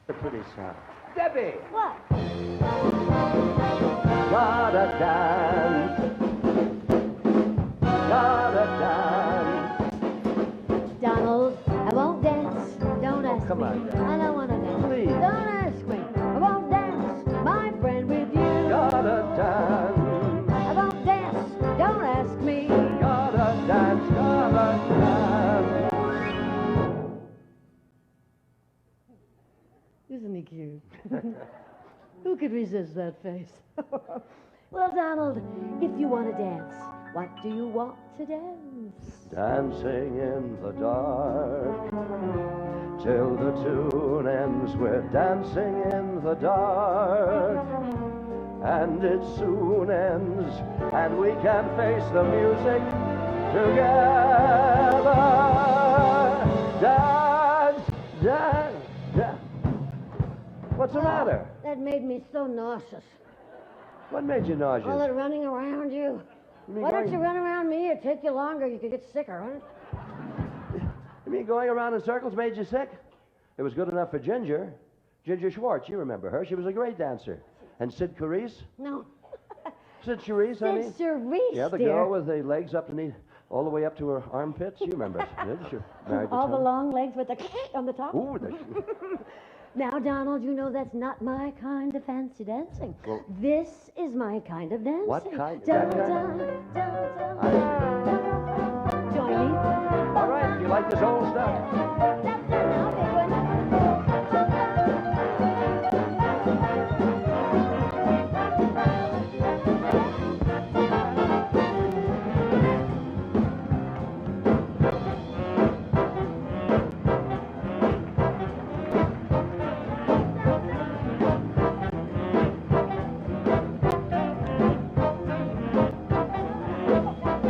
A pretty sound. Debbie! What? Gotta dance. Gotta dance. Donald, I won't dance. Don't ask come me. on. I don't want to dance. Please. Don't ask me. I won't dance, my friend, with you. Gotta dance. I won't dance. Don't ask me. Gotta dance. Gotta dance. Isn't he cute? Who could resist that face? Well, Donald, if you want to dance, what do you want to dance? Dancing in the dark till the tune ends. We're dancing in the dark, and it soon ends, and we can face the music together. Dance, dance, dance. What's the matter? That made me so nauseous. What made you nauseous? All that running around you. You mean Why don't going- you run around me? It'd take you longer. You could get sicker, huh? You mean going around in circles made you sick? It was good enough for Ginger. Ginger Schwartz, you remember her. She was a great dancer. And Sid Charisse? No. Sid Charisse, I mean? It's Cerise, Yeah, the dear. girl with the legs up to knee, all the way up to her armpits. You remember Sid? She married to All the Tom. long legs with the on the top. Ooh, Now, Donald, you know that's not my kind of fancy dancing. Well- This is my kind of dancing. What kind? Dun, That dun, kind? dun, dun, I- dun. Join me. all right, you like this old stuff? That's it now, big one.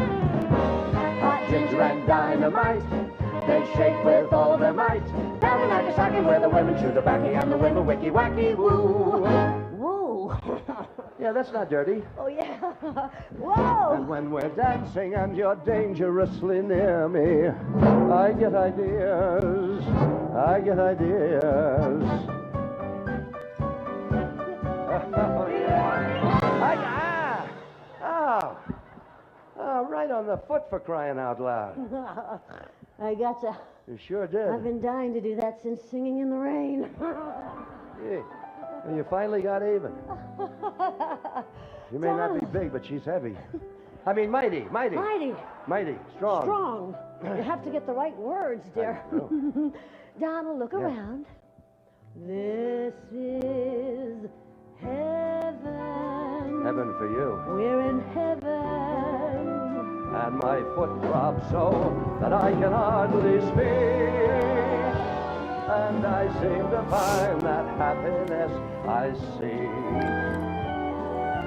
Hot ginger and dynamite, they shake with all their might. Down like a stocking where the women chew tobacco and the women wicky wacky woo. Whoa. Yeah, that's not dirty. Oh, yeah. Whoa. And when we're dancing and you're dangerously near me, I get ideas. I get ideas. Oh, yeah. Oh, right on the foot for crying out loud. I gotcha. You sure did. I've been dying to do that since Singing in the Rain. Yeah. Well, you finally got even. She may not be big, but she's heavy. I mean, mighty. Mighty. Strong. Strong. You have to get the right words, dear. I know. Donald, look around. This is heaven. Heaven for you. We're in heaven. And my foot throbs so that I can hardly speak. And I seem to find that happiness I see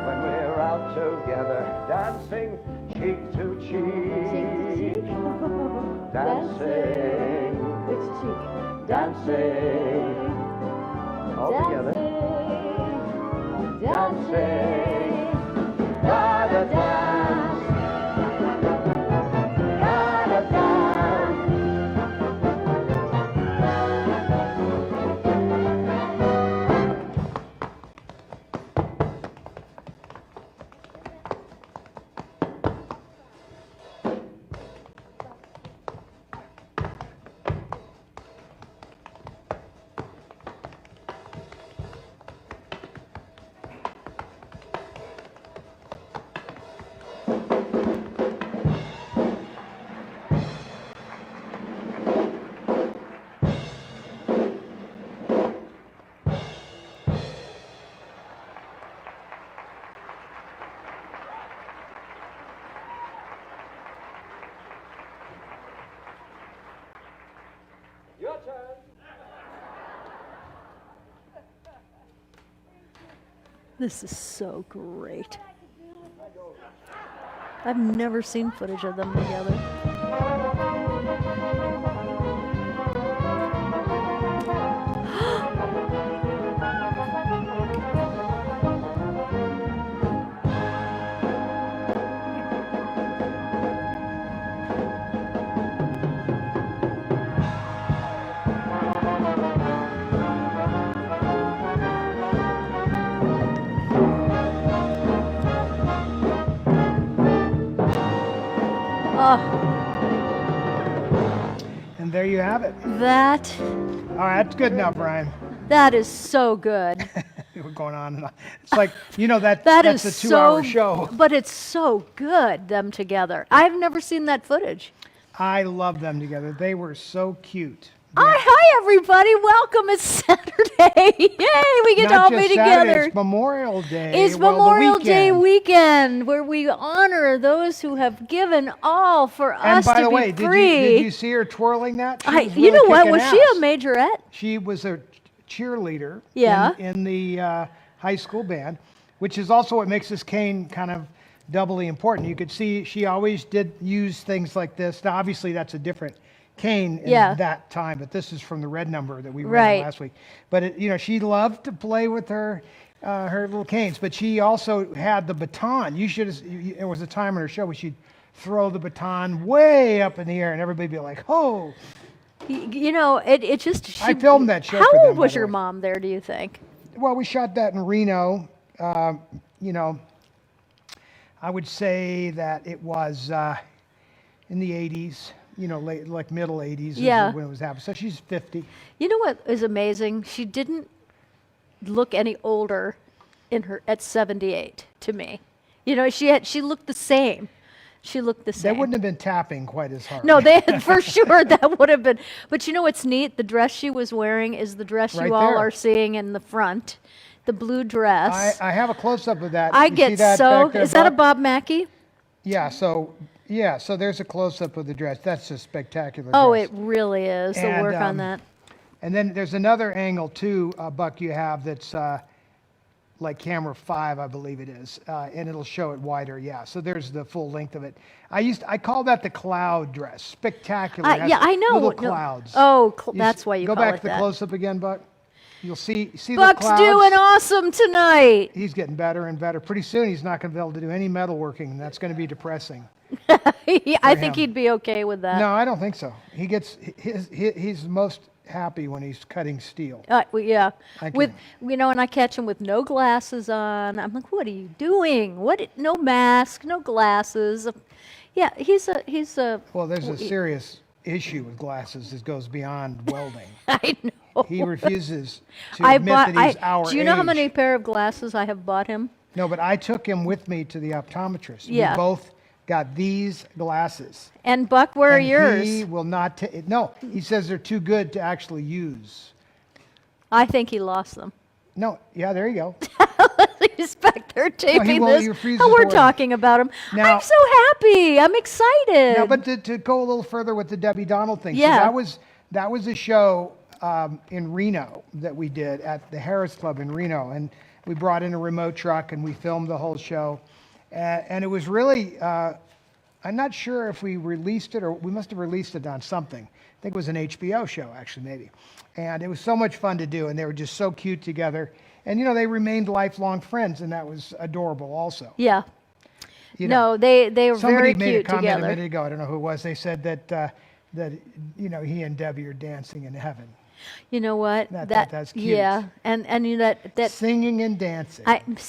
when we're out together, dancing cheek to cheek. Cheek to cheek. Dancing. Which cheek? Dancing. All together. Dancing. Gotta dance. Gotta dance. Your turn. This is so great. I've never seen footage of them together. Oh, And there you have it. that All right, that's good enough, Brian. is so good. We're going on and on. It's like, that's Is a 2-hour so, show. but it's so good, them together. I've never seen that footage. I love them together. They were so cute. Hi, everybody. Welcome. It's Saturday. Yay, we get to all Not be just Saturday, together. it's Memorial Day. It's well, the Memorial Day weekend. weekend where we honor those who have given all for And us by to the be way, free. did you see her twirling that? She was You really know what? kicking Was she ass. a majorette? She was a cheerleader Yeah. in the high school band, which is also what makes this cane kind of doubly important. You could see she always did use things like this. Now, obviously, that's a different cane in Yeah. that time, but this is from the red number that we read Right. last week. But she loved to play with her little canes, but she also had the baton. There was a time in her show where she'd throw the baton way up in the air, and everybody'd be like, "Oh!" It just. I filmed that show How for them, old by was the your way. mom there? Do you think? Well, we shot that in Reno. I would say that it was in the 80s, like middle 80s Yeah. is when it was happening. So she's 50. You know what is amazing? She didn't look any older at 78 to me. She looked the same. She looked the They same. wouldn't have been tapping quite as hard. No, they for sure that would have been. But you know what's neat? The dress she was wearing is the dress Right you all there. are seeing in the front, the blue dress. I have a close-up of that. I You see get that so. back there, Is that a Buck? Bob Mackie? Yeah, so there's a close-up of the dress. That's a spectacular Oh, dress. it really is. The And, work on that. And then there's another angle too, Buck, you have that's like camera 5, I believe it is, and it'll show it wider. Yeah, so there's the full length of it. I call that the cloud dress. Spectacular. It has Yeah, I know. Little No. clouds. Oh, You that's s- why you go call back it to the that. close-up again, Buck. You'll see the Buck's clouds. doing awesome tonight. He's getting better and better. Pretty soon he's not going to be able to do any metalworking, and that's going to be depressing. I think him. he'd be okay with that. No, I don't think so. He's most happy when he's cutting steel. Yeah, I with and I catch him with no glasses on. I'm like, what are you doing? No mask, no glasses. Yeah, he's a. Well, there's a serious issue with glasses that goes beyond welding. I know. He refuses to admit that he's our Do you know how age. many pair of glasses I have bought him? No, but I took him with me to the optometrist. Yeah. We both got these glasses. And Buck, where are And yours? he will not take. No, he says they're too good to actually use. I think he lost them. No, yeah, there you go. He's back there taping won't. this. He refuses Oh, we're to wear talking about him. Now- I'm so happy. I'm excited. Now, but to go a little further with the Debbie Donald thing, Yeah. so that was a show in Reno that we did at the Harris Club in Reno, and we brought in a remote truck and we filmed the whole show, and it was really I'm not sure if we released it or we must have released it on something. I think it was an HBO show actually, maybe, and it was so much fun to do, and they were just so cute together, and they remained lifelong friends, and that was adorable also. yeah. You know. No, they were Somebody very made cute a comment together. a minute ago. I don't know who it was. They said that he and Debbie are dancing in heaven, You know what? That's cute. Yeah, and you know that singing and dancing.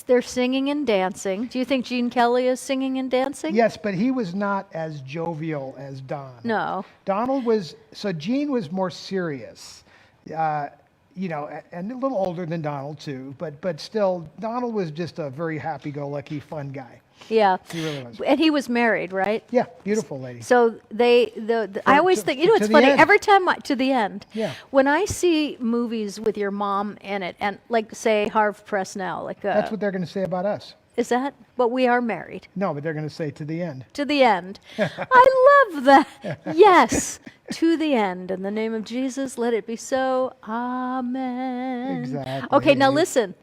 they're singing and dancing. Do you think Gene Kelly is singing and dancing? Yes, but he was not as jovial as Don. No. Donald was. So Gene was more serious, and a little older than Donald too. But still, Donald was just a very happy-go-lucky, fun guy. Yeah. He really was. And he was married, right? Yeah, beautiful lady. So I always think, to it's the funny, end. every time to the end. Yeah. When I see movies with your mom in it, and like say Harv Presnell, like That's what they're going to say about us. is that? But we are married. No, but they're going to say to the end. To the end. I love that. Yes. To the end. In the name of Jesus, let it be so. Amen. Exactly. Okay, now listen.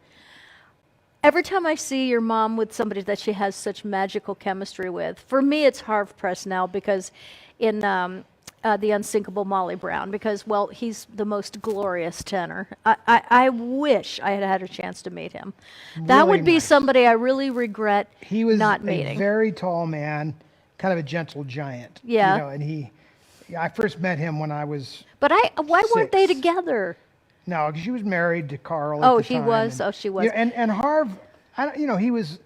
Every time I see your mom with somebody that she has such magical chemistry with, for me it's Harv Presnell because in The Unsinkable Molly Brown, because, well, he's the most glorious tenor. I wish I had had a chance to meet him. That Really would be nice. somebody I really regret He was not a meeting. very tall man, kind of a gentle giant. Yeah. And I first met him when I was, But why weren't they 6. together? no, because she was married to Carl Oh, at the she time, was? Oh, she was. And Harv, he was,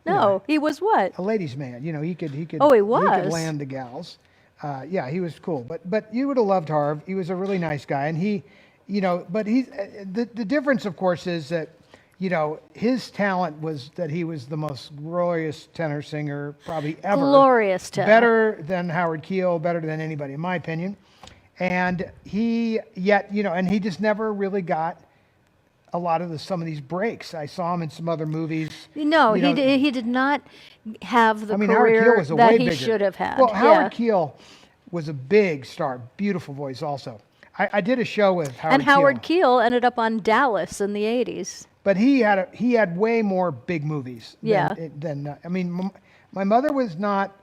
No, he was what? a ladies' man. You know, he could. Oh, he He could was? land the gals. Yeah, he was cool. But you would have loved Harv. He was a really nice guy, and he, you know, but he. The difference, of course, is that, you know, his talent was that he was the most glorious tenor singer probably ever. Glorious tenor. Better than Howard Keel, better than anybody, in my opinion. And yet, you know, and he just never really got a lot of some of these breaks. I saw him in some other movies. No, you know. he did not have the I mean, Howard Keel career was a that way he bigger. should have had. Well, Yeah. Howard Keel was a big star, beautiful voice also. I did a show with Howard And Keel. Howard Keel ended up on Dallas in the 80s. But he had way more big movies. Yeah. Than I mean, my mother was not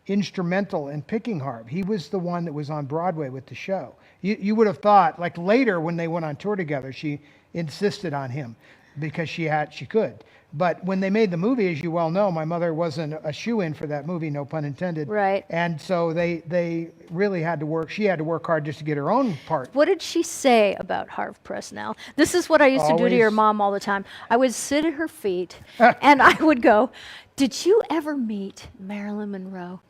instrumental in picking Harv. He was the one that was on Broadway with the show. You would have thought, like later when they went on tour together, she insisted on him because she could. But when they made the movie, as you well know, my mother wasn't a shoe-in for that movie, no pun intended. Right. And so they really had to work. She had to work hard just to get her own part. What did she say about Harv Presnell? This is what I used to do to your Always- mom all the time. I would sit at her feet and I would go, "Did you ever meet Marilyn Monroe?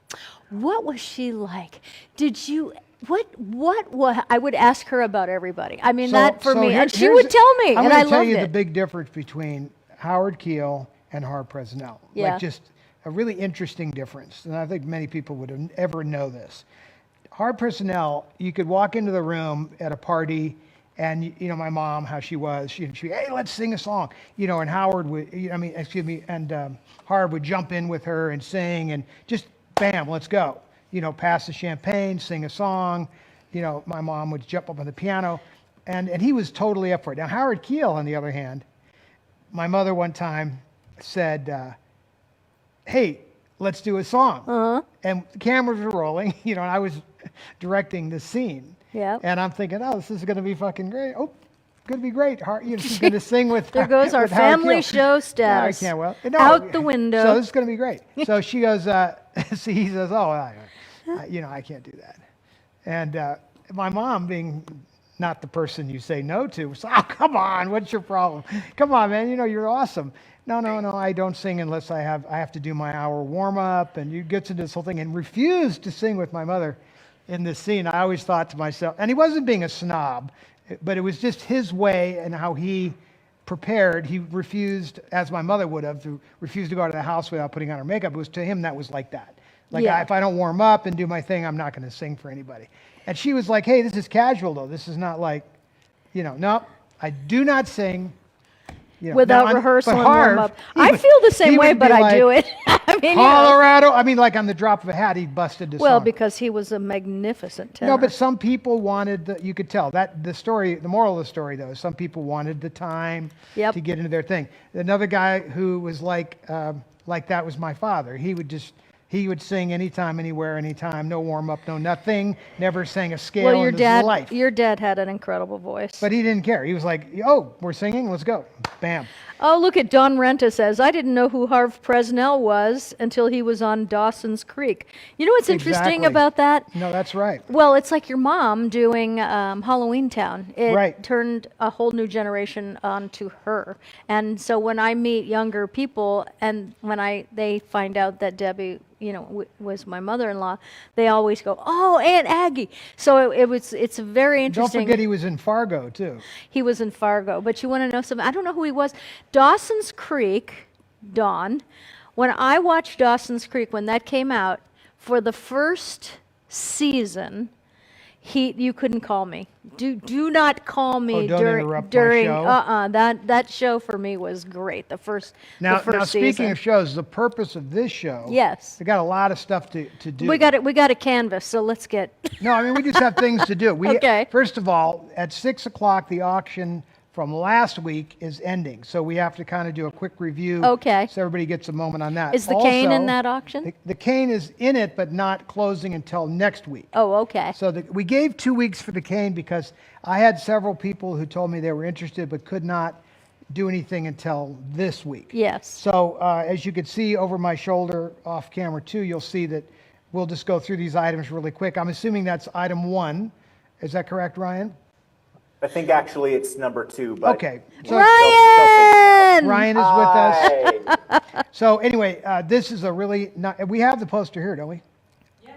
What was she like? Did you what I would ask her about everybody. I mean, that for me, and she would tell me, I'm and going I to tell loved you the it. big difference between Howard Keel and Harv Presnell. Yeah. Like just a really interesting difference. And I think many people would ever know this. Harv Presnell, you could walk into the room at a party and, you know, my mom, how she was, she'd be, hey, let's sing a song. You know, and Harv would jump in with her and sing and just, bam, let's go. You know, pass the champagne, sing a song. You know, my mom would jump up on the piano, and he was totally up for it. Now, Howard Keel, on the other hand, my mother one time said, hey, let's do a song. Uh-huh. And the cameras were rolling, you know, and I was directing the scene. Yeah. And I'm thinking, oh, this is going to be fucking great. Oh, going to be great. You know, she's going to sing with There goes our with Howard family Keel. show status. I can't, well, no, Out the window. So this is going to be great. So she goes, so he says, oh, you know, I can't do that. And my mom, being not the person you say no to, was, oh, come on, what's your problem? Come on, man, you know, you're awesome. No, I don't sing unless I have to do my hour warm up, and you gets into this whole thing and refused to sing with my mother in this scene. I always thought to myself, and he wasn't being a snob, but it was just his way and how he prepared. He refused, as my mother would have, to refuse to go out of the house without putting on her makeup. It was to him that was like that. Like, Yeah. if I don't warm up and do my thing, I'm not going to sing for anybody. And she was like, hey, this is casual, though. This is not like, you know, no, I do not sing. You know, Without now, rehearsal but and warm Harv, up. he I would- feel the same he way, would but be I do like, it. I mean, Colorado. I mean, like on the drop of a hat, he busted the well, song. because he was a magnificent tenor. No, but some people wanted, you could tell that the moral of the story, though, is some people wanted the time Yep. to get into their thing. Another guy who was like that was my father. He would sing anytime, anywhere, anytime, no warm up, no nothing, never sang a scale well, in his life. your dad had an incredible voice. But he didn't care. He was like, oh, we're singing, let's go. Bam. Oh, look at Don Renta says, I didn't know who Harv Presnell was until he was on Dawson's Creek. You know what's interesting Exactly. about that? No, that's right. Well, it's like your mom doing Halloween Town. It Right. turned a whole new generation onto her. And so when I meet younger people and when they find out that Debbie, you know, was my mother-in-law, they always go, "Oh, Aunt Aggie." So it's very interesting. Don't forget he was in Fargo, too. He was in Fargo. But you want to know something? I don't know who he was. Dawson's Creek, Dawn. When I watched Dawson's Creek, when that came out, for the first season, you couldn't call me. Do not call me don't during interrupt my show. That show for me was great. The first Now, speaking season. of shows, the purpose of this show, Yes. we got a lot of stuff to do. We got a canvas, so let's get. No, I mean, we just have things to do. Okay. First of all, at 6 o'clock, the auction from last week is ending. So we have to kind of do a quick review. Okay. So everybody gets a moment on that. Is the cane in Also, that auction? The cane is in it, but not closing until next week. Oh, okay. So we gave 2 weeks for the cane because I had several people who told me they were interested but could not do anything until this week. Yes. So as you can see over my shoulder off camera too, you'll see that we'll just go through these items really quick. I'm assuming that's item 1. Is that correct, Ryan? I think actually it's number 2, but Okay. So Ryan! Ryan is with us. Hi. So anyway, this is a really not, we have the poster here, don't we? Yeah.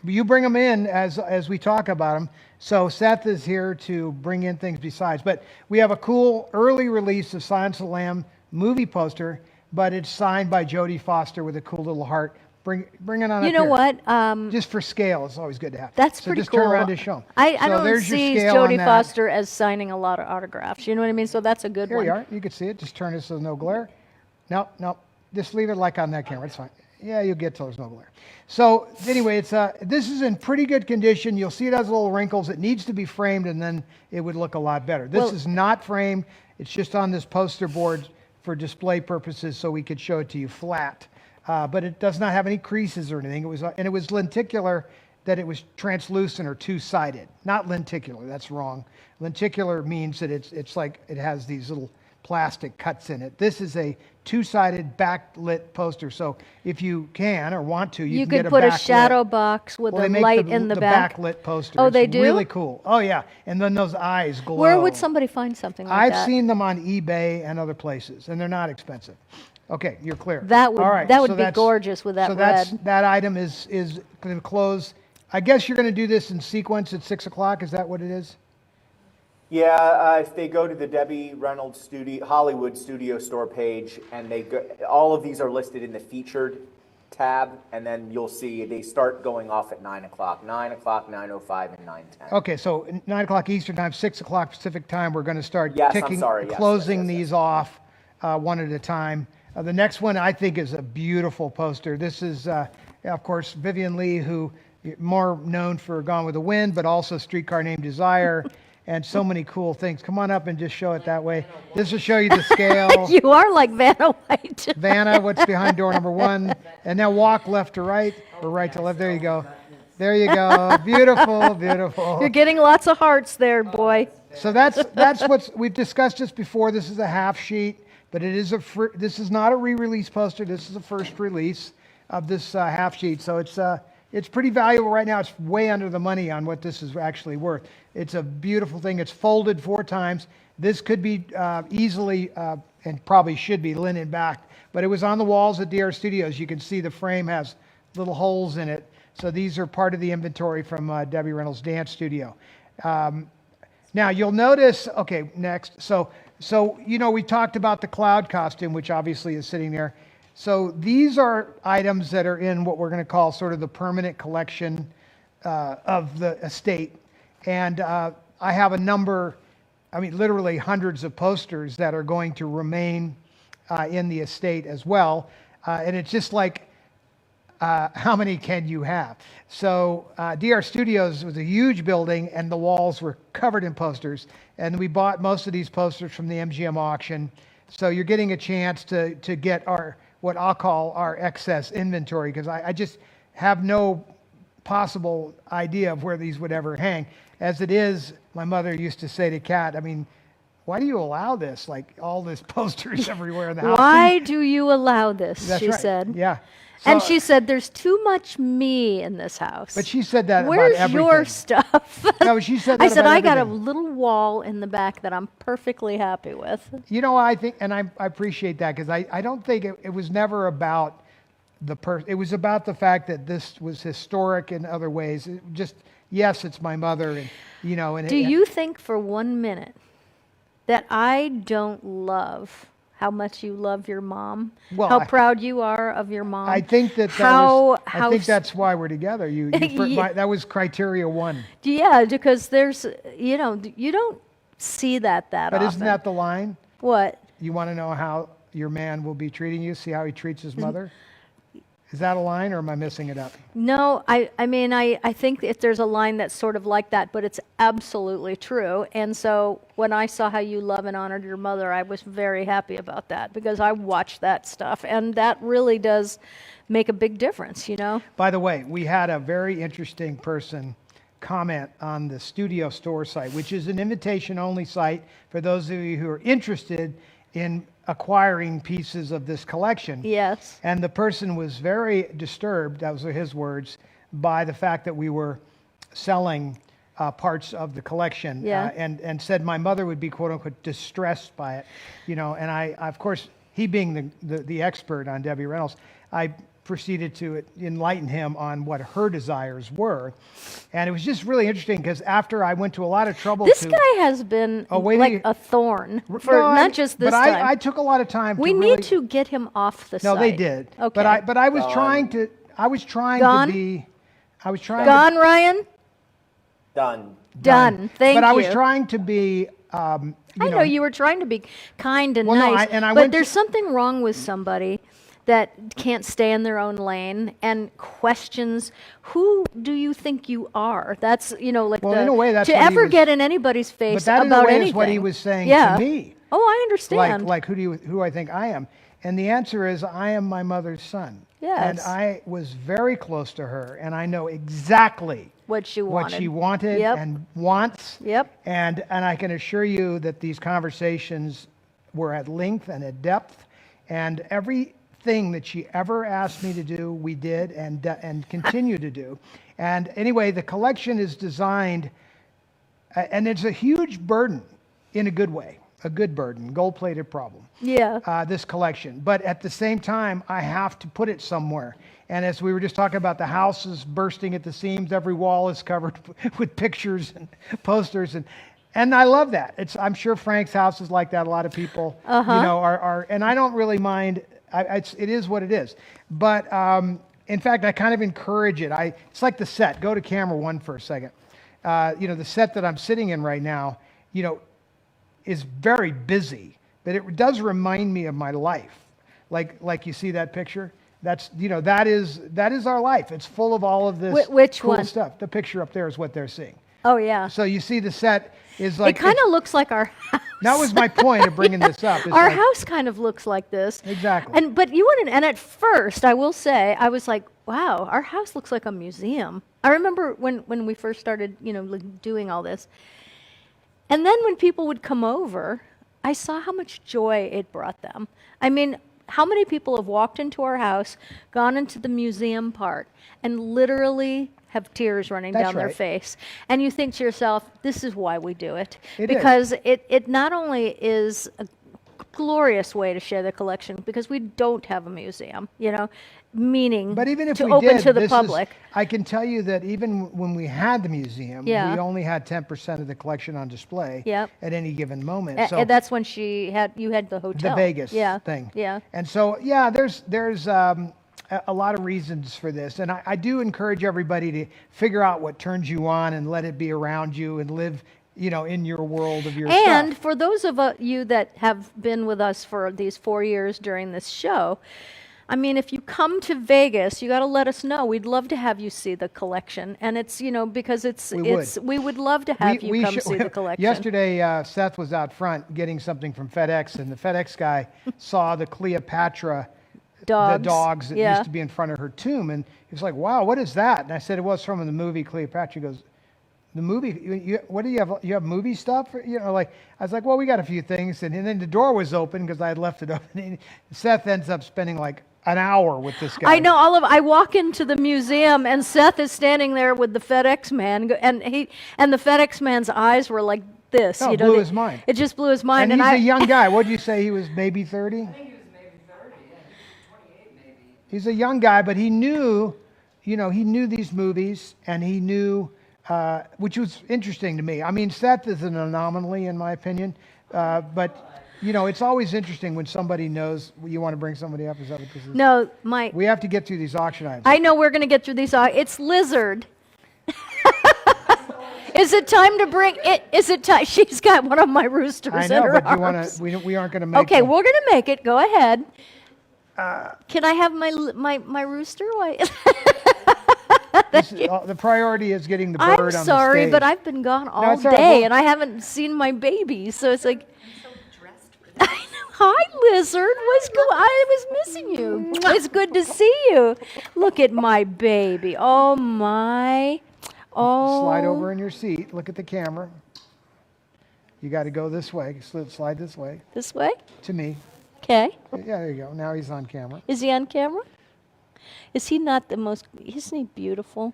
You bring them in as we talk about them. So Seth is here to bring in things besides. But we have a cool early release of Silence of the Lamb movie poster, but it's signed by Jodie Foster with a cool little heart. Bring it on. You up know here. what? Just for scale, it's always good to have. That's so pretty just cool. turn around to show them. I So don't there's your see scale on Jodie that. Foster as signing a lot of autographs. You know what I mean? So that's a good Here one. you are. You can see it. Just turn it so there's no glare. No. Just leave it like on that camera. It's fine. Yeah, you'll get till there's no glare. So anyway, it's this is in pretty good condition. You'll see it has little wrinkles. It needs to be framed, and then it would look a lot better. This is not framed. It's just on this poster board for display purposes, so we could show it to you flat. But it does not have any creases or anything. It was lenticular, that it was translucent or two-sided. Not lenticular. That's wrong. Lenticular means that it's like it has these little plastic cuts in it. This is a two-sided backlit poster. So if you can or want to, you can could get put a backlit. shadow box with Well, a they make light in the back. backlit poster. Oh, It's they do? Really cool. Oh yeah, and then those eyes glow. Where would somebody find something like I've that? seen them on eBay and other places, and they're not expensive. Okay, you're clear. That would All right, that would so be that's- gorgeous with that so red. that item is going to close. I guess you're going to do this in sequence at 6 o'clock. Is that what it is? Yeah, if they go to the Debbie Reynolds Hollywood Studio Store page, and all of these are listed in the featured tab, and then you'll see they start going off at 9 o'clock. 9 o'clock, 9:05, and 9:10. Okay, so 9 o'clock Eastern time, 6 o'clock Pacific time, we're going to start Yes, I'm ticking, sorry. Yes, closing yes. these off one at a time. The next one I think is a beautiful poster. This is, of course, Vivian Lee, who more known for Gone with the Wind, but also Streetcar Named Desire, and so many cool things. Come on up and just show it that way. This will show you the scale. You are like Vanna White. Vanna, what's behind door number 1? And now walk left to right, or right to left. There you go. There you go. Beautiful, beautiful. You're getting lots of hearts there, boy. So that's what we've discussed this before. This is a half sheet, but it is this is not a re-release poster. This is the first release of this half sheet. So it's pretty valuable right now. It's way under the money on what this is actually worth. It's a beautiful thing. It's folded 4 times. This could be easily and probably should be linen backed, but it was on the walls at DR Studios. You can see the frame has little holes in it. So these are part of the inventory from Debbie Reynolds Dance Studio. Now you'll notice, okay, next. So we talked about the cloud costume, which obviously is sitting there. So these are items that are in what we're going to call sort of the permanent collection of the estate. And I have a number, literally hundreds of posters that are going to remain in the estate as well. And it's just like, how many can you have? So DR Studios was a huge building, and the walls were covered in posters. And we bought most of these posters from the MGM auction. So you're getting a chance to get what I'll call our excess inventory, because I just have no possible idea of where these would ever hang. As it is, my mother used to say to Kat, why do you allow this? Like all this posters everywhere in the house. Why do you allow this? That's She right. said. Yeah. And So- she said, "There's too much me in this house." But she said that Where's about everything. your stuff? No, she said that I said, about I got a everything. little wall in the back that I'm perfectly happy with. You know, I think, and I appreciate that, because I don't think it was never about the person. It was about the fact that this was historic in other ways. It just, yes, it's my mother, and And Do you think for 1 minute that I don't love how much you love your mom? Well, how proud you are of your mom? I think that I think that's why we're together. Yeah. That was criteria 1. Yeah, because there's, you don't see that But often. isn't that the line? What? You want to know how your man will be treating you? See how he treats Mm-hmm. his mother? Is that a line, or am I missing it up? No, I think if there's a line that's sort of like that, but it's absolutely true. And so when I saw how you love and honored your mother, I was very happy about that, because I watched that stuff, and that really does make a big difference, By the way, we had a very interesting person comment on the Studio Store site, which is an invitation-only site for those of you who are interested in acquiring pieces of this collection. Yes. And the person was very disturbed, that was his words, by the fact that we were selling parts of the collection. Yeah. And said my mother would be, quote unquote, distressed by it. And I, of course, he being the expert on Debbie Reynolds, I proceeded to enlighten him on what her desires were. And it was just really interesting because after I went to a lot of trouble This guy has been wait like till you- a thorn for No, not just this but time. I took a lot of time we to need really, to get him off the No, site. they did. Okay. But I was Gone. trying to Gone? to be Gone, Ryan? Done. Done. Thank But I you. was trying to be I know you were trying to be kind and Well, no, nice, and I but went there's to- something wrong with somebody that can't stay in their own lane and questions, who do you think you are? That's, like Well, in a way, that's to what he ever was- get in anybody's face But that, in about a way, anything. is what he was saying Yeah. to me. Oh, I understand. Like who I think I am. And the answer is I am my mother's son. And Yes. I was very close to her, and I know exactly what she wanted. what she wanted Yep. and wants. Yep. And I can assure you that these conversations were at length and at depth, and everything that she ever asked me to do, we did and continue to do. And anyway, the collection is designed, and it's a huge burden in a good way, a good burden, gold-plated problem. Yeah. This collection. But at the same time, I have to put it somewhere. And as we were just talking about, the house is bursting at the seams. Every wall is covered with pictures and posters. And I love that. I'm sure Frank's house is like that. A lot of people, are, and I don't really mind. It is what it is. But in fact, I kind of encourage it. It's like the set. Go to camera one for a second. The set that I'm sitting in right now, is very busy. But it does remind me of my life. Like you see that picture? That is our life. It's full of all of this Which cool one? stuff. The picture up there is what they're seeing. Oh, yeah. So you see the set is like It kind of looks like our house. that was my point of bringing this up. It's Our like- house kind of looks like this. Exactly. But you wouldn't. And at first, I will say, I was like, "Wow, our house looks like a museum." I remember when we first started, doing all this. And then when people would come over, I saw how much joy it brought them. I mean, how many people have walked into our house, gone into the museum part, and literally have tears running That's down their right. face? And you think to yourself, this is why we do it. It is. Because it not only is a glorious way to share the collection, because we don't have a museum, meaning But even if to we open did, to the this public. I can tell you that even when we had the museum, Yeah. we only had 10% of the collection on display Yep. at any given moment. And So that's when you had the hotel. the Vegas yeah. thing. Yeah. And so, yeah, there's a lot of reasons for this. And I do encourage everybody to figure out what turns you on and let it be around you and live, in your world of your And stuff. for those of you that have been with us for these 4 years during this show, I mean, if you come to Vegas, you got to let us know. We'd love to have you see the collection, and it's because we would love to have you come see the collection. Yesterday, Seth was out front getting something from FedEx, and the FedEx guy saw the Cleopatra the dogs that yeah. used to be in front of her tomb, and he was like, "Wow, what is that?" And I said, "It was from the movie Cleopatra." He goes, "The movie? What do you have? You have movie stuff?" I was like, "Well, we got a few things," and then the door was open because I had left it open. And Seth ends up spending like an hour with this guy. I know I walk into the museum and Seth is standing there with the FedEx man, and the FedEx man's eyes were like this. Oh, blew his mind. It just blew his mind. And he's a young guy. What did you say? He was maybe 30? I think he was maybe 30, yeah. He was 28 maybe. He's a young guy, but he knew, he knew these movies, and he knew, which was interesting to me. I mean, Seth is an anomaly in my opinion, but it's always interesting when somebody knows. You want to bring somebody up? Is that what this is? No, Mike. We have to get through these auction items. I know we're going to get through these. It's Lizard. Is it time to bring it? Is it time? She's got one of my roosters I in know, her but arms. we aren't going to make. Okay, them. we're going to make it. Go ahead. Can I have my rooster? Why? The priority is getting the bird I'm on the sorry, stage. but I've been gone all it's all right. day Well- and I haven't seen my baby, so it's like. So dressed for that. I know. Hi, Lizard. I was missing you. It's good to see you. Look at my baby. Oh my. Oh. Slide over in your seat. Look at the camera. You got to go this way. Slide this way This way. to me. Okay. Yeah, there you go. Now he's on camera. Is he on camera? Is he not the most? Isn't he beautiful?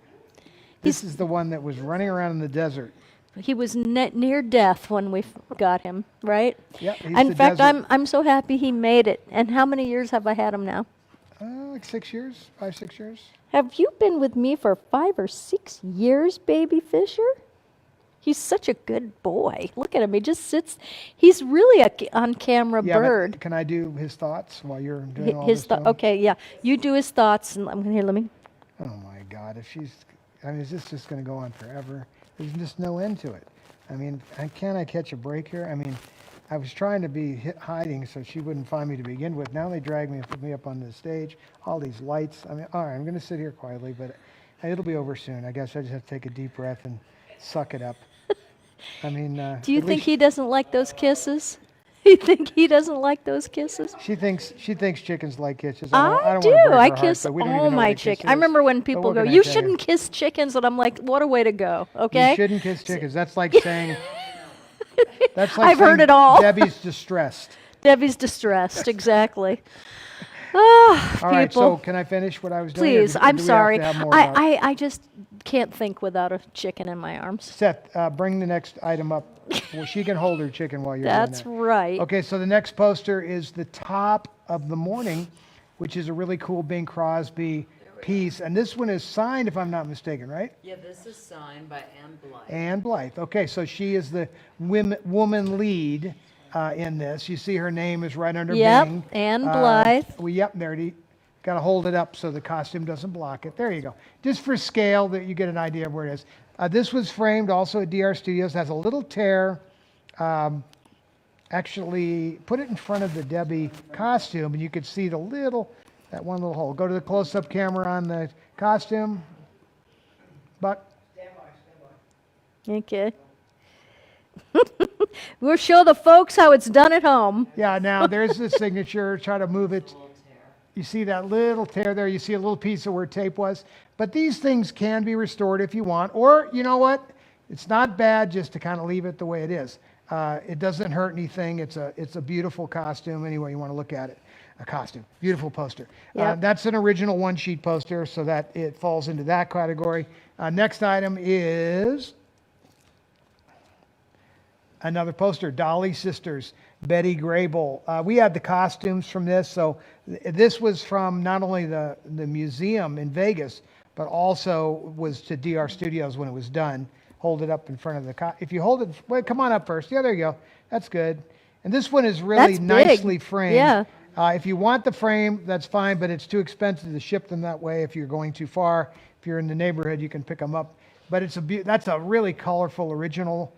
This is the one that was running around in the desert He was near death when we got him, right? Yep, he's In the fact, desert. I'm so happy he made it. And how many years have I had him now? Like 6 years, 5, 6 years. Have you been with me for 5 or 6 years, baby Fisher? He's such a good boy. Look at him. He just sits. He's really a on-camera Yeah, bird. but can I do his thoughts while you're doing all this? His to him? okay, yeah. You do his thoughts, and I'm here. Let me. Oh my God! If she's, I mean, is this just going to go on forever? There's just no end to it. I mean, can I catch a break here? I mean, I was trying to be hiding so she wouldn't find me to begin with. Now they drag me and put me up on the stage. All these lights. I mean, all right, I'm going to sit here quietly, but it'll be over soon. I guess I just have to take a deep breath and suck it up. I mean, Do you at think least he doesn't like those kisses? You think he doesn't like those kisses? she thinks chickens like kisses. I don't do. wanna break I her heart, kiss but we don't all even know my what a kiss chickens. I is. remember when But people what go, can I "You tell shouldn't kiss chickens," and I'm like, "What a way to go!" Okay. You shouldn't kiss chickens. That's like saying. That's like I've heard saying it all. Debbie's distressed. Debbie's distressed. Exactly. Ah, All right, people. so can I finish what I was doing? or Please, do I'm we have sorry. to have more about it? I just can't think without a chicken in my arms. Seth, bring the next item up. Well, she can hold her chicken while you're That's doing right. that. Okay, so the next poster is The Top of the Morning, which is a really cool Bing Crosby piece. And this one is signed, if I'm not mistaken, right? Yeah, this is signed by Ann Blythe. Ann Blythe. Okay, so she is the woman lead in this. You see her name is right under Yep, Bing. Ann Blythe. Yep, there it is. Got to hold it up so the costume doesn't block it. There you go. Just for scale, that you get an idea of where it is. This was framed also at DR Studios. Has a little tear. Actually, put it in front of the Debbie costume, and you could see that one little hole. Go to the close-up camera on the costume. Buck. Okay. We'll show the folks how it's done at home. Yeah, now there's the signature. Try to move it. You see that little tear there. You see a little piece of where tape was. But these things can be restored if you want. Or, you know what? It's not bad just to kind of leave it the way it is. It doesn't hurt anything. It's a beautiful costume any way you want to look at it. A costume. Beautiful poster. Yep. That's an original one-sheet poster, so that it falls into that category. Next item is another poster, Dolly Sisters, Betty Grable. We had the costumes from this, so this was from not only the museum in Vegas, but also was to DR Studios when it was done. Hold it up in front of the if you hold it, well, come on up first. Yeah, there you go. That's good. And this one is really That's big. nicely framed. Yeah. If you want the frame, that's fine, but it's too expensive to ship them that way if you're going too far. If you're in the neighborhood, you can pick them up. But that's a really colorful original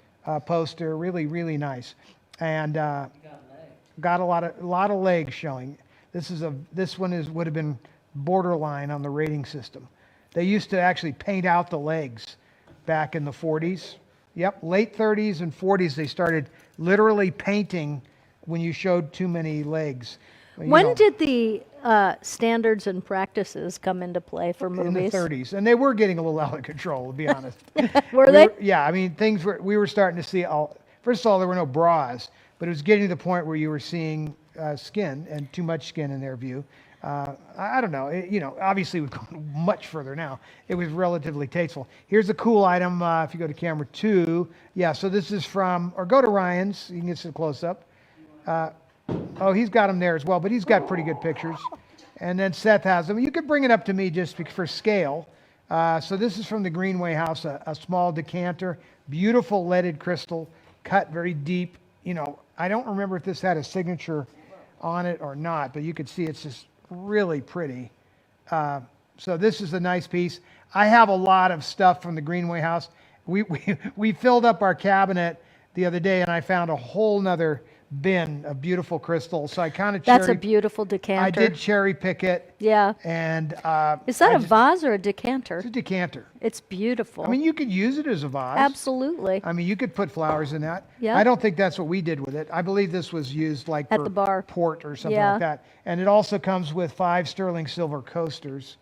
poster, really, really nice, and got a lot of legs showing. This one would have been borderline on the rating system. They used to actually paint out the legs back in the 40s. Yep, late 30s and 40s they started literally painting when you showed too many legs. You When know, did the standards and practices come into play for movies? in the 30s, and they were getting a little out of control, to be honest. Were they? Yeah, I mean, we were starting to see first of all, there were no bras, but it was getting to the point where you were seeing skin, and too much skin in their view. I don't know. Obviously we've gone much further now. It was relatively tasteful. Here's a cool item. If you go to camera 2, yeah. So this is or go to Ryan's. You can get some close up. Oh, he's got them there as well, but he's got pretty good pictures. And then Seth has them. You could bring it up to me just for scale. So this is from the Greenway House, a small decanter, beautiful leaded crystal, cut very deep. I don't remember if this had a signature on it or not, but you could see it's just really pretty. So this is a nice piece. I have a lot of stuff from the Greenway House. We filled up our cabinet the other day, and I found a whole nother bin of beautiful crystals. So I kind of That's a beautiful decanter. I did cherry pick it. Yeah. And Is that a vase or a decanter? It's a decanter. It's beautiful. I mean, you could use it as a vase. Absolutely. I mean, you could put flowers in that. Yeah. I don't think that's what we did with it. I believe this was used like At for the bar. port or something Yeah. like that. And it also comes with 5 sterling silver coasters.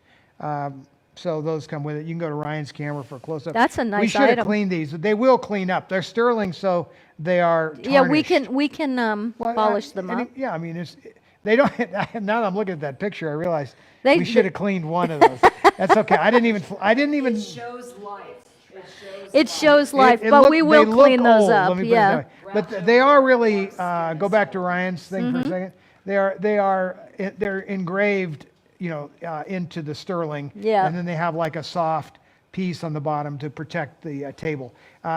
So those come with it. You can go to Ryan's camera for a close-up. That's a nice We should have item. cleaned these. They will clean up. They're sterling, so they are tarnished. Yeah, we can Well, polish them up. Yeah, I mean, they don't. Now that I'm looking at that picture, I realize They- we should have cleaned one of those. That's okay. I didn't even. It shows life. It shows It shows life, It but look- we they will look clean those old, up. let me put it Yeah. that way. But they are really, go back to Ryan's thing for a second. They're engraved, into the sterling. Yeah. And then they have like a soft piece on the bottom to protect the table.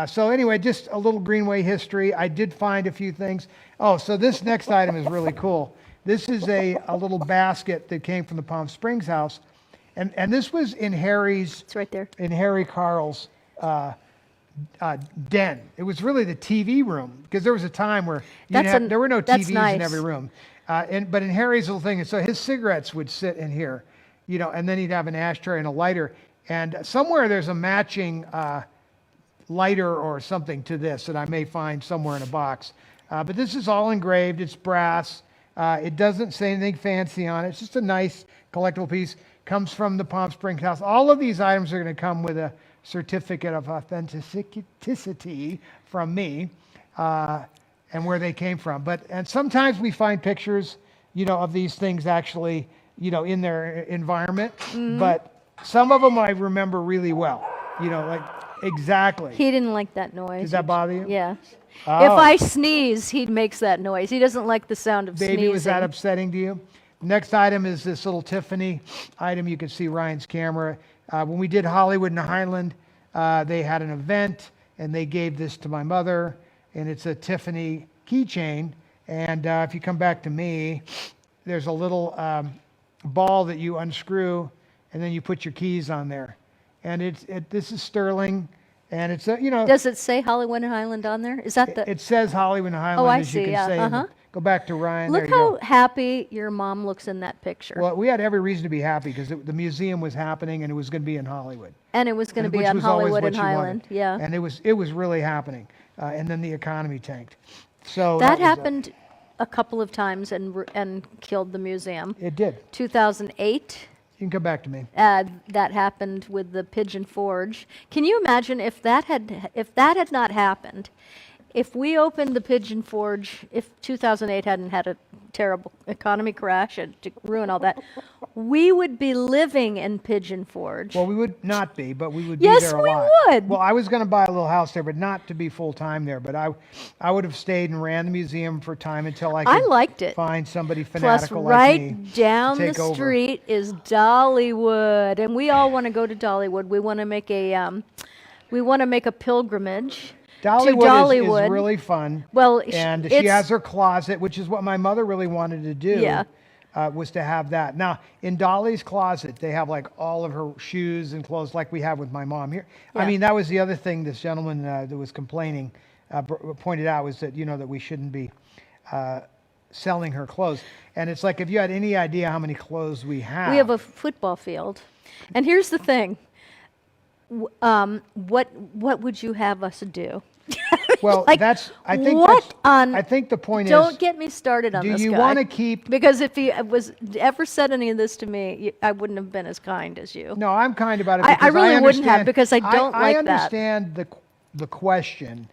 So anyway, just a little Greenway history. I did find a few things. Oh, so this next item is really cool. This is a little basket that came from the Palm Springs house. And this was in Harry's, It's right there. in Harry Carl's den. It was really the TV room because there was a time where there were no that's TVs nice. in every room. But in Harry's little thing, and so his cigarettes would sit in here, and then he'd have an ashtray and a lighter. And somewhere there's a matching lighter or something to this that I may find somewhere in a box. But this is all engraved. It's brass. It doesn't say anything fancy on it. It's just a nice collectible piece. Comes from the Palm Springs house. All of these items are going to come with a certificate of authenticity from me and where they came from. And sometimes we find pictures, of these things actually, in their environment. But some of them I remember really well, like exactly. He didn't like that noise. Does that bother you? Yeah. Oh. If I sneeze, he makes that noise. He doesn't like the sound of Baby, sneezing. was that upsetting to you? Next item is this little Tiffany item. You can see Ryan's camera. When we did Hollywood and Highland, they had an event, and they gave this to my mother, and it's a Tiffany keychain. And if you come back to me, there's a little ball that you unscrew, and then you put your keys on there. And this is sterling, and it's Does it say Hollywood and Highland on there? Is that the? it says Hollywood and Highland, I as you see, can yeah, say. in the- uh-huh. Go back to Ryan. Look there you how go. happy your mom looks in that picture. Well, we had every reason to be happy because the museum was happening and it was going to be in Hollywood. And it was going to And be which on was always Hollywood what and she wanted. Highland. Yeah. And it was really happening. And then the economy tanked. So That was happened a couple of times and killed the museum. it did. 2008. You can come back to me. That happened with the Pigeon Forge. Can you imagine if that had not happened? If we opened the Pigeon Forge, if 2008 hadn't had a terrible economy crash and to ruin all that, we would be living in Pigeon Forge. Well, we would not be, but we would Yes, be there a we lot. would. Well, I was going to buy a little house there, but not to be full time there. But I would have stayed and ran the museum for time until I could liked it. find somebody Plus, fanatical right like me down to the take over. street is Dollywood, and we all want to go to Dollywood. We want to make a pilgrimage. Dollywood is really fun. Well, and she it's- has her closet, which is what my mother really wanted to do. Yeah. Was to have that. Now, in Dolly's closet, they have like all of her shoes and clothes, like we have with my mom here. I Yeah. mean, that was the other thing this gentleman that was complaining pointed out was that that we shouldn't be selling her clothes. And it's like if you had any idea how many clothes we have. We have a football field. And here's the thing. What would you have us do? Well, Like, I think what on- I think the point Don't is. get me started on Do this you guy. want to keep? Because if he was ever said any of this to me, I wouldn't have been as kind as you. No, I'm kind about it. I Because really wouldn't have, understand- because I don't I like that. understand the question,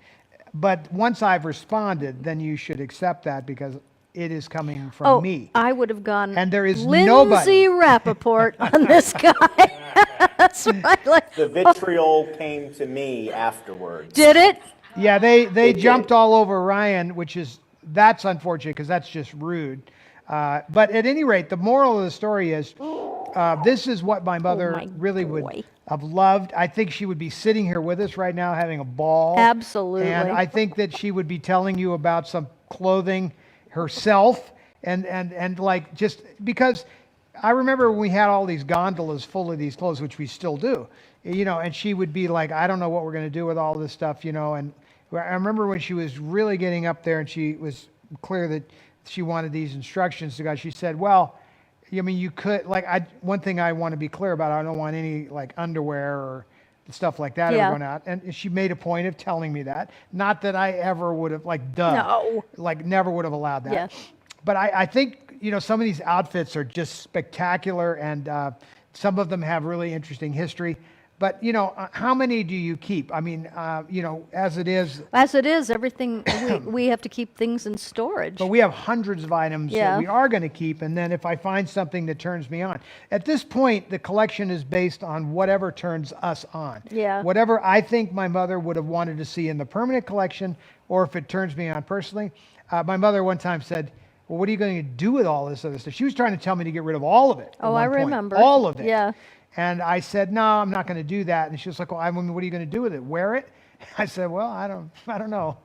but once I've responded, then you should accept that because it is coming from Oh, me. I would have gone. And there is Lindsay nobody. Rappaport on this guy. That's right. Like, The vitriol came to me afterwards. did it? Yeah, they did. jumped all over Ryan, that's unfortunate because that's just rude. But at any rate, the moral of the story is this is what my mother my really boy. would have loved. I think she would be sitting here with us right now having a ball. Absolutely. And I think that she would be telling you about some clothing herself and like just because I remember when we had all these gondolas full of these clothes, which we still do, and she would be like, I don't know what we're going to do with all this stuff, and I remember when she was really getting up there and she was clear that she wanted these instructions to go, she said, well, I mean, you could, one thing I want to be clear about, I don't want any like underwear or stuff like that Yeah. ever going out. And she made a point of telling me that. Not that I ever would have, No. never would have allowed that. Yeah. But I think, some of these outfits are just spectacular and some of them have really interesting history. But, how many do you keep? I mean, as it is, As it is, everything, we have to keep things in storage. but we have hundreds of items that Yeah. we are going to keep. And then if I find something that turns me on. At this point, the collection is based on whatever turns us on. Yeah. Whatever I think my mother would have wanted to see in the permanent collection, or if it turns me on personally. My mother one time said, well, what are you going to do with all this other stuff? She was trying to tell me to get rid of all of it. at Oh, I one point. remember. All of it. Yeah. And I said, no, I'm not going to do that. And she was like, well, what are you going to do with it? Wear it? I said, well, I don't know.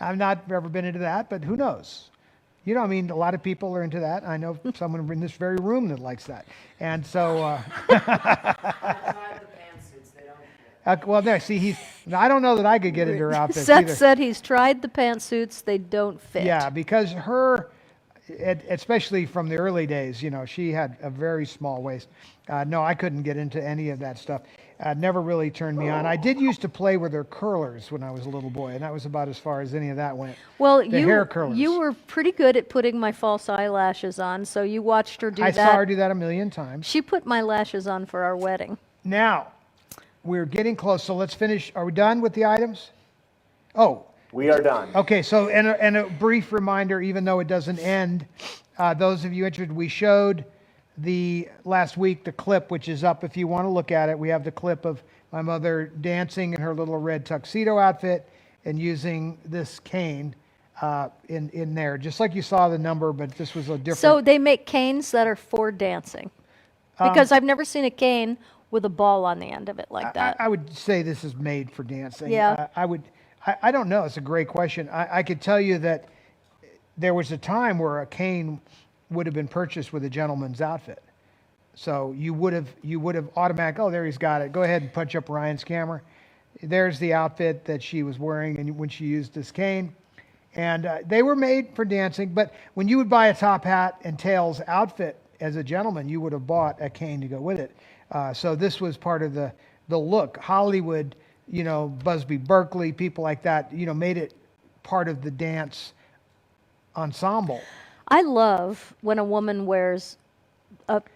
I've not ever been into that, but who knows? I mean, a lot of people are into that. I know someone in this very room that likes that. And so, I tried the pantsuits, they don't fit. well, there, see, I don't know that I could get into her outfits Seth either. said he's tried the pantsuits, they don't fit. Yeah, because especially from the early days, she had a very small waist. No, I couldn't get into any of that stuff. Never really turned me on. I did used to play with her curlers when I was a little boy, and that was about as far as any of that went. Well, The hair curlers. you were pretty good at putting my false eyelashes on, so you watched her do I that. saw her do that a million times. She put my lashes on for our wedding. Now, we're getting close, so let's finish. Are we done with the items? Oh, We are done. okay. So, and a brief reminder, even though it doesn't end, those of you interested, we showed last week the clip, which is up if you want to look at it. We have the clip of my mother dancing in her little red tuxedo outfit and using this cane in there, just like you saw the number, but this was a different. So they make canes that are for dancing. Because I've never seen a cane with a ball on the end of it like that. I would say this is made for dancing. Yeah. I don't know. It's a great question. I could tell you that there was a time where a cane would have been purchased with a gentleman's outfit. So you would have automatically, oh, there he's got it. Go ahead and punch up Ryan's camera. There's the outfit that she was wearing and when she used this cane. And they were made for dancing. But when you would buy a top hat and tails outfit as a gentleman, you would have bought a cane to go with it. So this was part of the look. Hollywood, Busby Berkeley, people like that, made it part of the dance ensemble. I love when a woman wears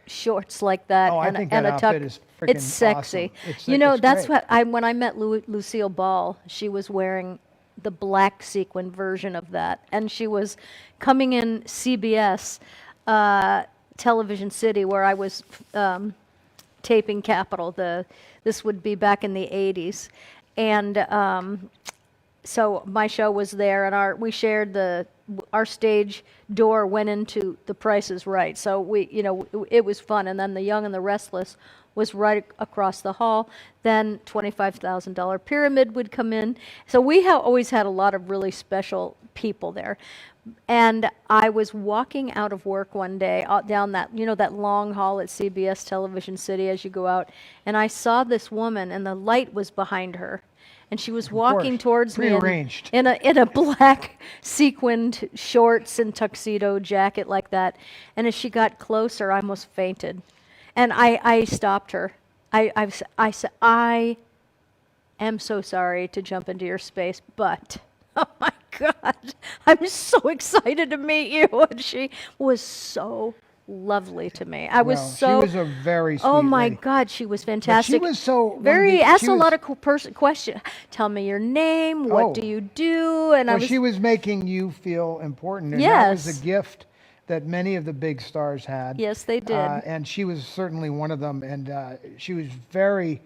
shorts like that Oh, I and, think and that a tuck. outfit is freaking It's sexy. awesome. It's That's great. what when I met Lucille Ball, she was wearing the black sequin version of that, and she was coming in CBS, Television City, where I was taping Capitol. This would be back in the 80s, and so my show was there, and we shared our stage door went into The Price is Right. So it was fun. And then The Young and the Restless was right across the hall. Then $25,000 Pyramid would come in. So we always had a lot of really special people there. And I was walking out of work one day down that long hall at CBS Television City as you go out, and I saw this woman, and the light was behind her. And she was walking towards me Prearranged. in a black sequined shorts and tuxedo jacket like that. And as she got closer, I almost fainted. And I stopped her. I said, I am so sorry to jump into your space, but oh my God, I'm so excited to meet you. And she was so lovely to me. I was She so. was a very sweet Oh my lady. God, she was fantastic. was so very she asked a was- lot of questions. Tell me your name. What Oh. do you do? And I Well, was. she was making you feel important, and that was Yes. a gift that many of the big stars had. Yes, they did. And she was certainly one of them, and she was very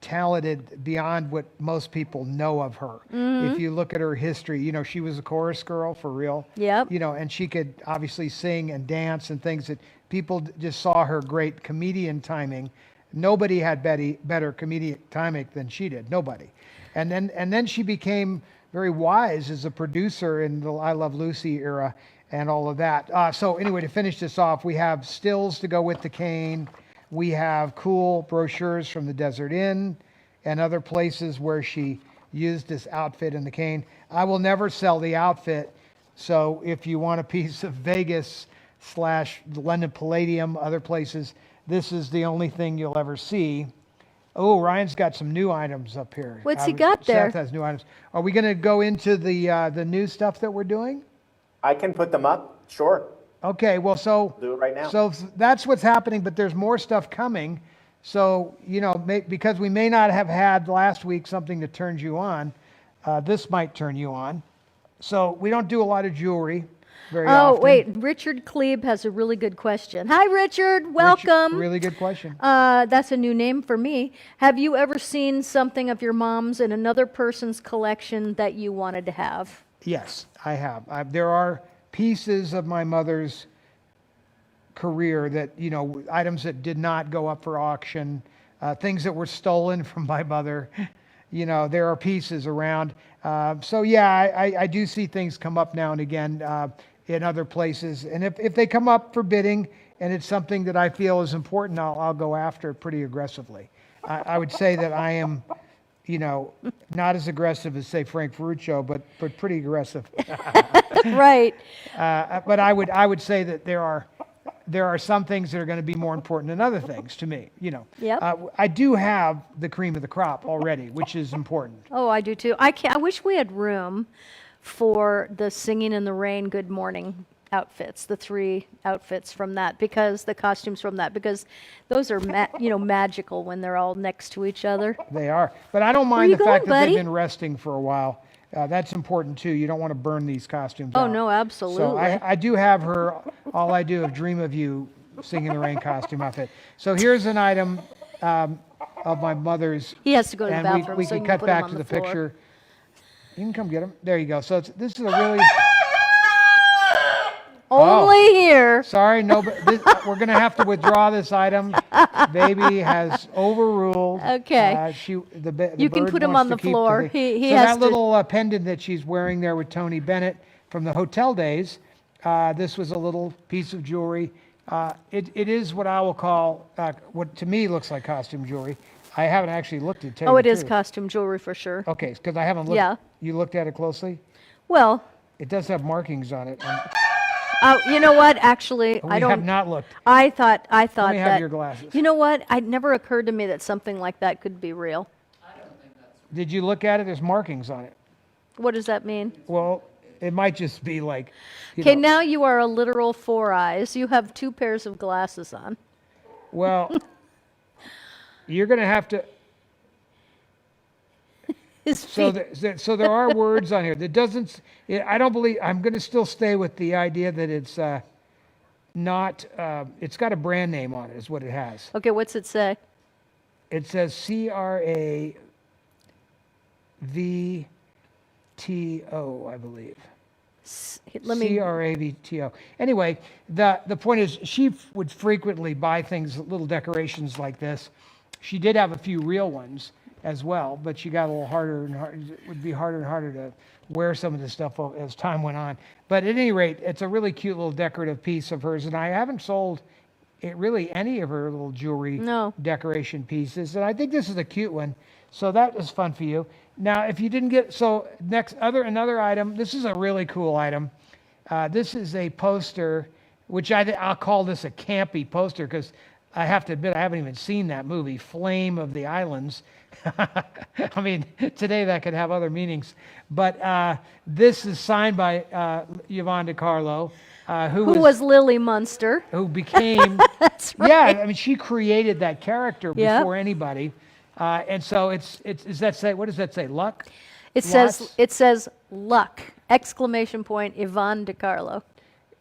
talented beyond what most people know of her. Mm-hmm. If you look at her history, she was a chorus girl for real. Yep. And she could obviously sing and dance and things that people just saw her great comedian timing. Nobody had better comedian timing than she did. Nobody. And then she became very wise as a producer in the I Love Lucy era and all of that. So anyway, to finish this off, we have stills to go with the cane. We have cool brochures from the Desert Inn and other places where she used this outfit and the cane. I will never sell the outfit. So if you want a piece of Vegas / the London Palladium, other places, this is the only thing you'll ever see. Oh, Ryan's got some new items up here. What's he got there? Seth has new items. Are we going to go into the new stuff that we're doing? I can put them up, sure. Okay, well, so Do it right now. So that's what's happening, but there's more stuff coming. So, because we may not have had last week something that turns you on, this might turn you on. So we don't do a lot of jewelry very often. Oh, wait. Richard Klebe has a really good question. Hi, Richard. Welcome. Really good question. That's a new name for me. Have you ever seen something of your mom's in another person's collection that you wanted to have? Yes, I have. There are pieces of my mother's career that, items that did not go up for auction, things that were stolen from my mother. There are pieces around. So yeah, I do see things come up now and again in other places. And if they come up for bidding and it's something that I feel is important, I'll go after it pretty aggressively. I would say that I am, not as aggressive as, say, Frank Ferruccio, but pretty aggressive. Right. But I would say that there are some things that are going to be more important than other things to me. Yep. I do have the cream of the crop already, which is important. Oh, I do too. I wish we had room for the Singing in the Rain Good Morning outfits, the 3 outfits from that, because the costumes from that, because those are magical when they're all next to each other. They are. But I don't mind you the fact going, that buddy? they've been resting for a while. That's important too. You don't want to burn these costumes Oh, out. no, absolutely. So I do have her All I Do of Dream of You Singing in the Rain costume outfit. So here's an item of my mother's. He has to go to the and bathroom, we so can you can cut put him back on to the the floor. picture. You can come get him. There you go. So this is a really... Only here. Sorry, no, but we're going to have to withdraw this item. Baby has overruled. Okay. The You can bird put him wants on to the keep floor. the- He so has that to- little pendant that she's wearing there with Tony Bennett from the hotel days, this was a little piece of jewelry. It is what I will call, what to me looks like costume jewelry. I haven't actually looked at it. Oh, it is costume jewelry for sure. Okay, because I haven't looked. Yeah. You looked at it closely? Well, It does have markings on it. you know what? Actually, We I don't. have not looked. I thought Let me have that. your glasses. You know what? It never occurred to me that something like that could be real. Did you look at it? There's markings on it. What does that mean? Well, it might just be like, Okay, now you are a literal 4 eyes. You have 2 pairs of glasses on. well, you're going to have to. His So, feet. so there are words on here that doesn't. I don't believe. I'm going to still stay with the idea that it's not. It's got a brand name on it. Is what it has. Okay, what's it say? It says CRAVTO, I believe. Let me. CRAVTO. Anyway, the point is, she would frequently buy things, little decorations like this. She did have a few real ones as well, but she got a little harder and harder. It would be harder and harder to wear some of this stuff as time went on. But at any rate, it's a really cute little decorative piece of hers, and I haven't sold really any of her little jewelry decoration pieces, and I think this is a cute one. So that was fun for you. Now, if you didn't get, so another item, this is a really cool item. This is a poster, which I'll call this a campy poster, because I have to admit, I haven't even seen that movie, Flame of the Islands. I mean, today that could have other meanings. But this is signed by Yvonne DiCarlo, who was Lily Munster. who became, That's right. yeah, I mean, she created that character Yep. before anybody. And so does that say, what does that say, luck? It says luck! Exclamation point! Yvonne DiCarlo.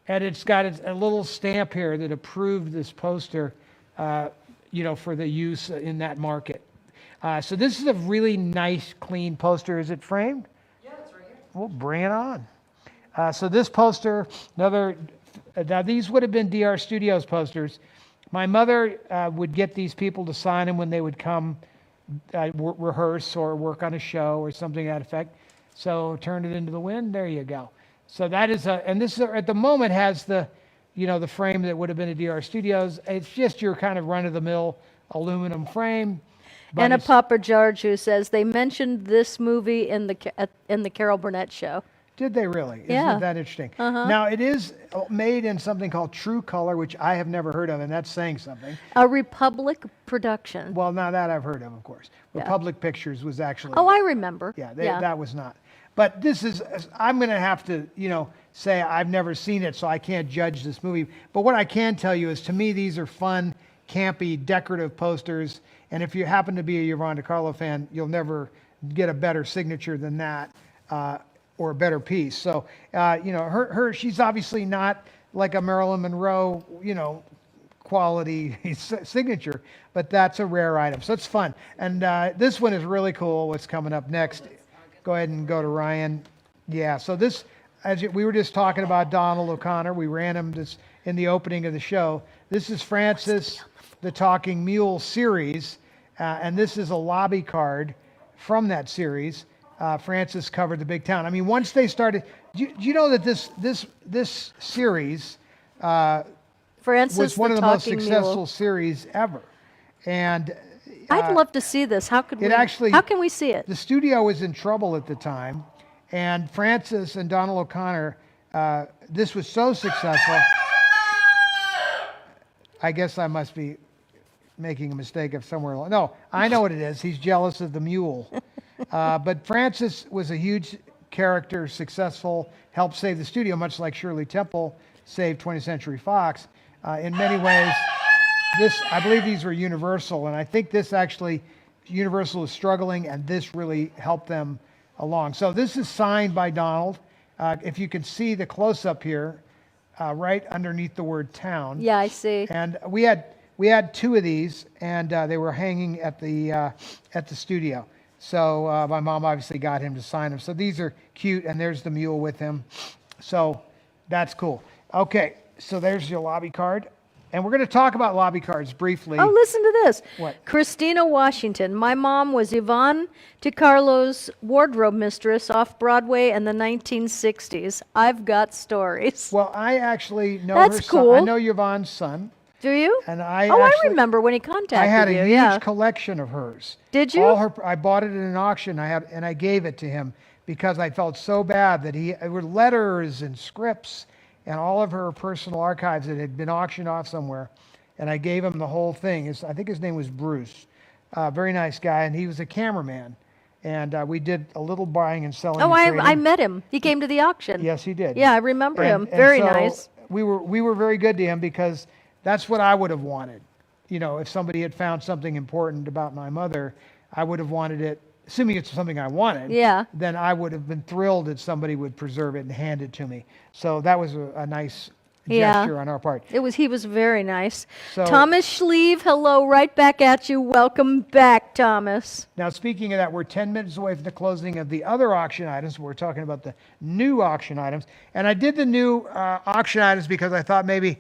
And it's got a little stamp here that approved this poster, for the use in that market. So this is a really nice, clean poster. Is it framed? Yeah, it's right here. Well, bring it on. So this poster, now these would have been DR Studios posters. My mother would get these people to sign them when they would come rehearse or work on a show or something to that effect. So turn it into the wind. There you go. So that is and this at the moment has the frame that would have been a DR Studios. It's just your kind of run-of-the-mill aluminum frame. but And a it's- Papa George who says they mentioned this movie in the Carol Burnett show. Did they really? Yeah. Isn't that interesting? Now, it is made in something called True Color, which I have never heard of, and that's saying something. A Republic production. Well, now that I've heard of course. Yeah. Republic Pictures was actually... Oh, I remember. Yeah, that was not. But this is, I'm going to have to, say I've never seen it, so I can't judge this movie. But what I can tell you is, to me, these are fun, campy, decorative posters. And if you happen to be a Yvonne DiCarlo fan, you'll never get a better signature than that, or a better piece. So, she's obviously not like a Marilyn Monroe, quality signature, but that's a rare item. So it's fun. And this one is really cool. What's coming up next? Go ahead and go to Ryan. Yeah, so this, we were just talking about Donald O'Connor. We ran him this in the opening of the show. This is Francis the Talking Mule series, and this is a lobby card from that series. Francis covered the big town. I mean, once they started, do you know that this series Francis was one the of the most Talking successful Mule. series ever? And I'd love to see this. How can we see it? the studio was in trouble at the time, and Francis and Donald O'Connor, this was so successful. I guess I must be making a mistake of somewhere along. No, I know what it is. He's jealous of the mule. But Francis was a huge character, successful, helped save the studio, much like Shirley Temple saved 20th Century Fox. In many ways, I believe these were Universal, and I think this actually, Universal was struggling, and this really helped them along. So this is signed by Donald. If you can see the close-up here, right underneath the word town. Yeah, I see. And we had two of these, and they were hanging at the studio. So my mom obviously got him to sign them. So these are cute, and there's the mule with him. So that's cool. Okay, so there's your lobby card. And we're going to talk about lobby cards briefly. Oh, listen to this. What? Christina Washington. My mom was Yvonne DiCarlo's wardrobe mistress off Broadway in the 1960s. I've got stories. Well, I actually know That's her son. cool. I know Yvonne's son. Do you? And I remember when he contacted I had a you. huge Yeah. collection of hers. Did you? I bought it at an auction. And I gave it to him because I felt so bad that it were letters and scripts and all of her personal archives that had been auctioned off somewhere. And I gave him the whole thing. I think his name was Bruce. Very nice guy, and he was a cameraman. And we did a little buying and selling. Oh, and I trading. met him. He came to the auction. Yes, he did. Yeah, I remember him. And Very so nice. We were very good to him because that's what I would have wanted. If somebody had found something important about my mother, I would have wanted it. Assuming it's something I wanted, Yeah. then I would have been thrilled that somebody would preserve it and hand it to me. So that was a nice gesture on our part. He was very nice. So- Thomas Schlieve, hello, right back at you. Welcome back, Thomas. Now, speaking of that, we're 10 minutes away from the closing of the other auction items. We're talking about the new auction items. And I did the new auction items because I thought maybe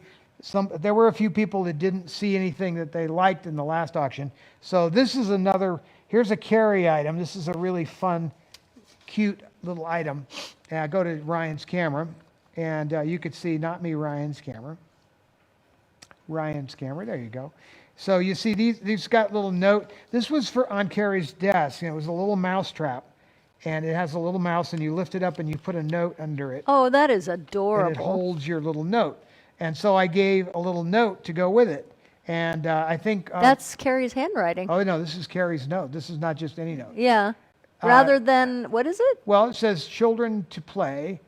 there were a few people that didn't see anything that they liked in the last auction. So this is here's a carry item. This is a really fun, cute little item. Go to Ryan's camera, and you could see, not me, Ryan's camera. Ryan's camera, there you go. So you see these got little note. This was on Carrie's desk, and it was a little mouse trap. And it has a little mouse, and you lift it up, and you put a note under it. Oh, that is And it adorable. holds your little note. And so I gave a little note to go with it. And I think... That's Carrie's handwriting. Oh, no, this is Carrie's note. This is not just any note. Yeah. Rather than, what is it? Well, it says children to play.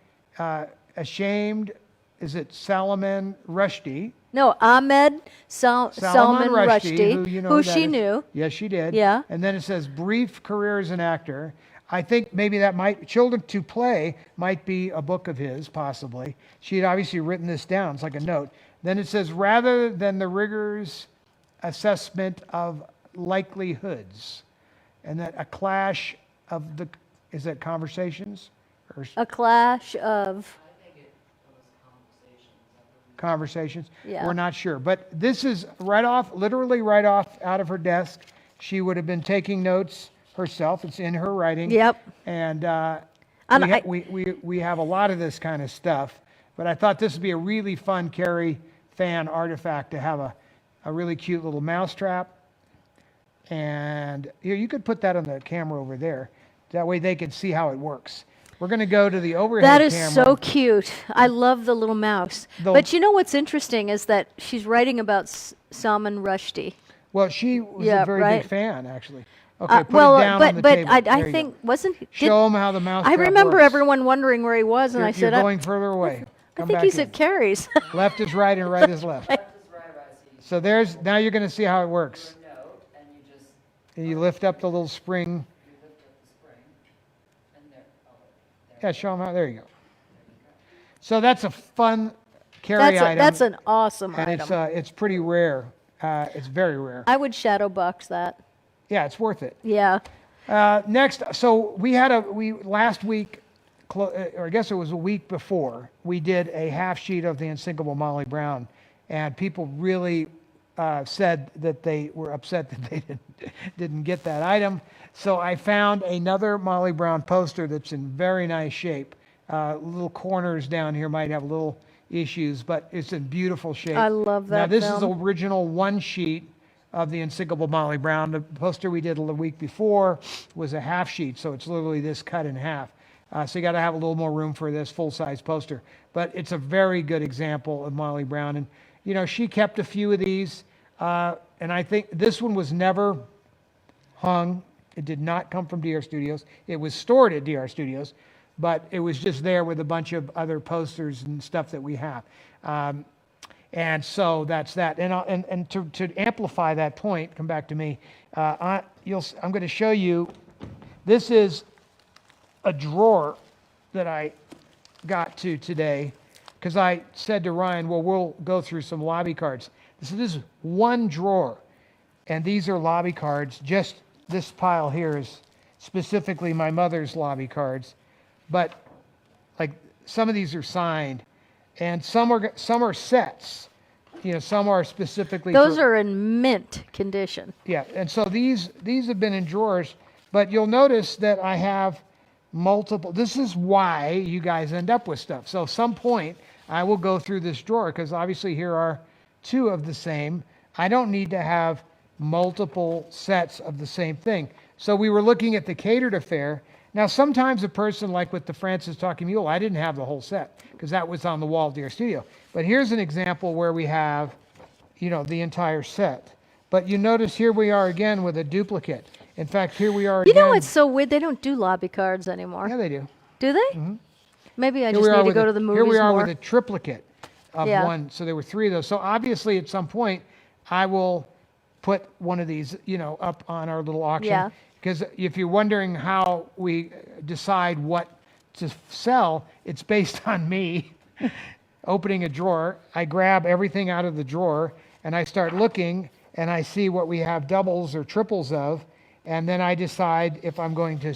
Ashamed, is it Salman Rushdie? No, Ahmed Salman Rushdie, who you know who that she is. knew. Yes, she did. Yeah. And then it says brief career as an actor. I think maybe Children to Play might be a book of his, possibly. She had obviously written this down. It's like a note. Then it says, rather than the rigorous assessment of likelihoods. And then a clash of is that conversations? Or A clash of, conversations? Yeah. We're not sure. But this is literally right off out of her desk. She would have been taking notes herself. It's in her writing. Yep. And And we have a lot of this kind of stuff. But I thought this would be a really fun Carrie fan artifact to have a really cute little mousetrap. And here, you could put that on the camera over there. That way they can see how it works. We're going to go to the overhead that is camera. so cute. I love the little mouse. But you know what's interesting is that she's writing about Salman Rushdie. Well, she was Yeah, a very right. big fan, actually. Okay, put well, it down on the but table. I There you think, go. wasn't he? Show them how the mouse I trap remember works. everyone wondering where he was, and You're, I said, you're going further away. I Come think back he's in. at Carrie's. Left is right and right is left. So now you're going to see how it works. Note, and you just And you lift up the little spring. you lift up the spring, and there. Oh, Yeah, show them how. There you go. So that's a fun carry item. That's an awesome and item. it's pretty rare. It's very rare. I would shadow box that. Yeah, it's worth it. Yeah. Next, so we last week, or I guess it was a week before, we did a half sheet of the Unsinkable Molly Brown, and people really said that they were upset that they didn't get that item. So I found another Molly Brown poster that's in very nice shape. Little corners down here might have little issues, but it's in beautiful shape. I love that Now this film. is original one sheet of the Unsinkable Molly Brown. The poster we did the week before was a half sheet, so it's literally this cut in half. So you got to have a little more room for this full-size poster. But it's a very good example of Molly Brown. And, you know, she kept a few of these. And I think this one was never hung. It did not come from DR Studios. It was stored at DR Studios, but it was just there with a bunch of other posters and stuff that we have. And so that's that. And to amplify that point, come back to me, I'm going to show you, this is a drawer that I got to today because I said to Ryan, well, we'll go through some lobby cards. This is one drawer, and these are lobby cards. Just this pile here is specifically my mother's lobby cards, but like some of these are signed, and some are sets. You know, some are specifically. Those are in mint condition. Yeah, and so these have been in drawers, but you'll notice that I have multiple. This is why you guys end up with stuff. So at some point I will go through this drawer because obviously here are two of the same. I don't need to have multiple sets of the same thing. So we were looking at the catered affair. Now sometimes a person like with the Francis Talking Mule, I didn't have the whole set because that was on the wall at their studio. But here's an example where we have, you know, the entire set. But you notice here we are again with a duplicate. In fact, here we are You again. know what's so weird? They don't do lobby cards anymore. Yeah, they do. Do they? Maybe I Here just we are need to with go a- to the movies Here we are more. with a triplicate of Yeah. one. So there were three of those. So obviously at some point I will put one of these, you know, up on our little auction. Yeah. Because if you're wondering how we decide what to sell, it's based on me opening a drawer. I grab everything out of the drawer and I start looking and I see what we have doubles or triples of. And then I decide if I'm going to,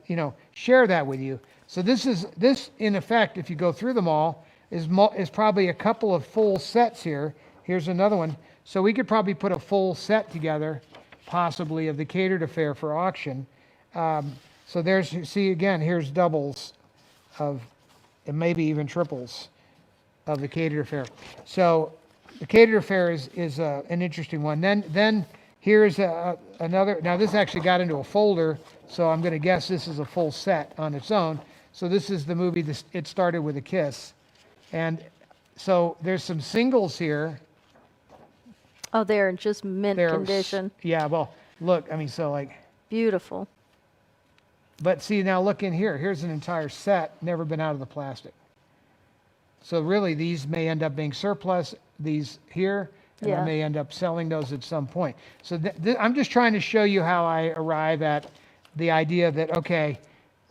you know, share that with you. So this in effect, if you go through them all, is probably a couple of full sets here. Here's another one. So we could probably put a full set together, possibly, of the catered affair for auction. So there's, see again, here's doubles of, and maybe even triples of the catered affair. So the catered affair is an interesting one. Then here's another. Now this actually got into a folder, so I'm going to guess this is a full set on its own. So this is the movie. It Started with a Kiss, and so there's some singles here. Oh, they're in just mint They're- condition. Yeah, well, look, I mean, so like, Beautiful. but see now, look in here. Here's an entire set, never been out of the plastic. So really, these may end up being surplus. These here, and I Yeah. may end up selling those at some point. So I'm just trying to show you how I arrive at the idea that, okay,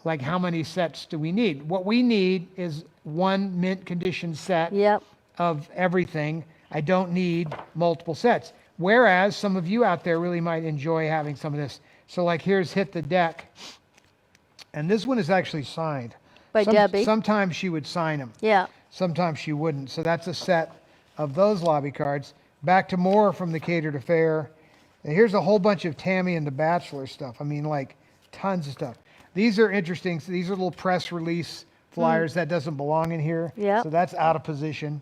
like how many sets do we need? What we need is one mint condition set Yep. of everything. I don't need multiple sets. Whereas some of you out there really might enjoy having some of this. So like here's Hit the Deck. And this one is actually signed. By Debbie. Sometimes she would sign them. Yeah. Sometimes she wouldn't. So that's a set of those lobby cards. Back to more from the catered affair. And here's a whole bunch of Tammy and the Bachelor stuff. I mean, like tons of stuff. These are interesting. So these are little press release flyers that doesn't belong in here. Yep. So that's out of position.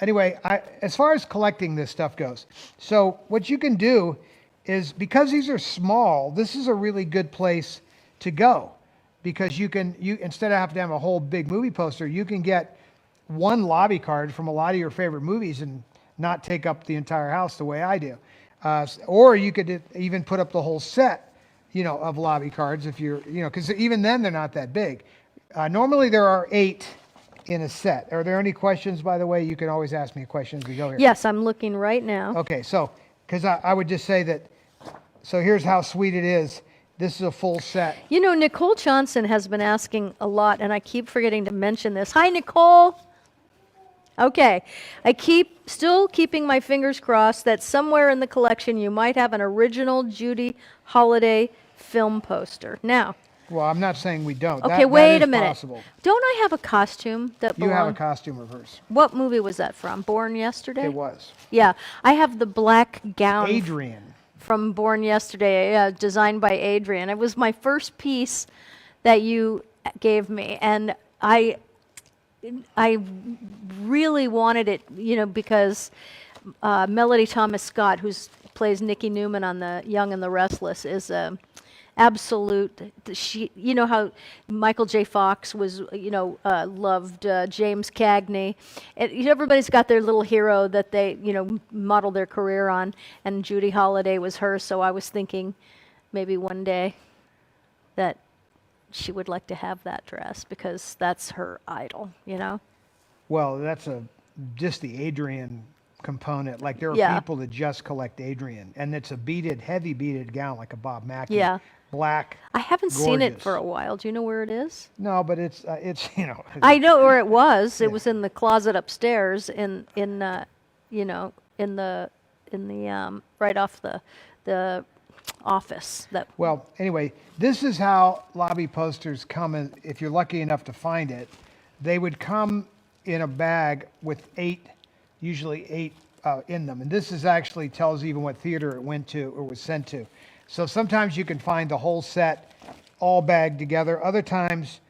Anyway, as far as collecting this stuff goes, so what you can do is, because these are small, this is a really good place to go, because you instead of having to have a whole big movie poster, you can get one lobby card from a lot of your favorite movies and not take up the entire house the way I do. Or you could even put up the whole set, you know, of lobby cards if you're, you know, because even then they're not that big. Normally there are 8 in a set. Are there any questions, by the way? You can always ask me a question as we go here. Yes, I'm looking right now. Okay, so, because I would just say that, so here's how sweet it is. This is a full set. You know, Nicole Johnson has been asking a lot, and I keep forgetting to mention this. Hi, Nicole. Okay, I still keeping my fingers crossed that somewhere in the collection you might have an original Judy Holliday film poster. Now, Well, I'm not saying we don't. okay, That wait is a minute. possible. Don't I have a costume that You have a belongs? costume of hers. What movie was that from? Born Yesterday? It was. Yeah, I have the black gown Adrian. from Born Yesterday, designed by Adrian. It was my first piece that you gave me, and I really wanted it, you know, because Melody Thomas Scott, who plays Nikki Newman on The Young and the Restless, is a absolute. She, you know how Michael J. Fox was, you know, loved James Cagney. Everybody's got their little hero that they, you know, model their career on, and Judy Holliday was her. So I was thinking, maybe one day, that she would like to have that dress because that's her idol, you know? Well, that's just the Adrian component. Like there are Yeah. people that just collect Adrian, and it's a heavy beaded gown like a Bob Mackie. Yeah. Black. I haven't seen it Gorgeous. for a while. Do you know where it is? No, but it's you know. I know where it was. It Yeah. was in the closet upstairs in you know, in the right off the office that. Well, anyway, this is how lobby posters come in. If you're lucky enough to find it, they would come in a bag with usually eight in them. And this is actually tells even what theater it went to or was sent to. So sometimes you can find the whole set all bagged together. Other times,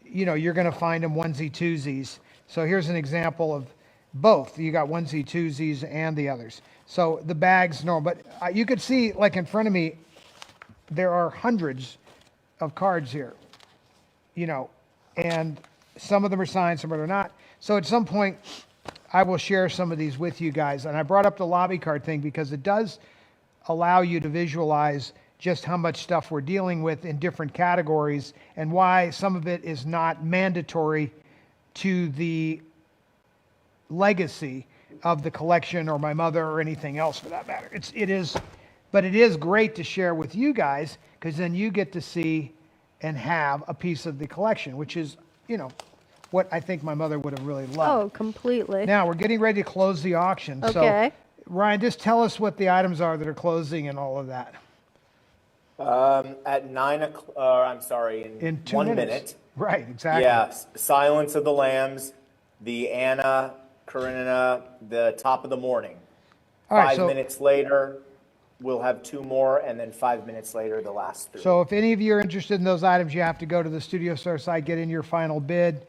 you know, you're going to find them onesie twosies. So here's an example of both. You got onesie twosies and the others. So the bags, no, but you could see, like in front of me, there are hundreds of cards here, you know, and some of them are signed, some of them are not. So at some point, I will share some of these with you guys. And I brought up the lobby card thing because it does allow you to visualize just how much stuff we're dealing with in different categories and why some of it is not mandatory to the legacy of the collection or my mother or anything else for that matter. But it is great to share with you guys because then you get to see and have a piece of the collection, which is, you know, what I think my mother would have really loved. Oh, completely. Now we're getting ready to close the auction. Okay. So Ryan, just tell us what the items are that are closing and all of that. At 9 o'clock, I'm sorry, In 2 1 minutes. minute. Right, exactly. Yeah, Silence of the Lambs, the Anna Karenina, the Top of the Morning. All right, 5 minutes later, we'll have 2 more, and then 5 minutes later, the last 3. So if any of you are interested in those items, you have to go to the Studio Store site, get in your final bid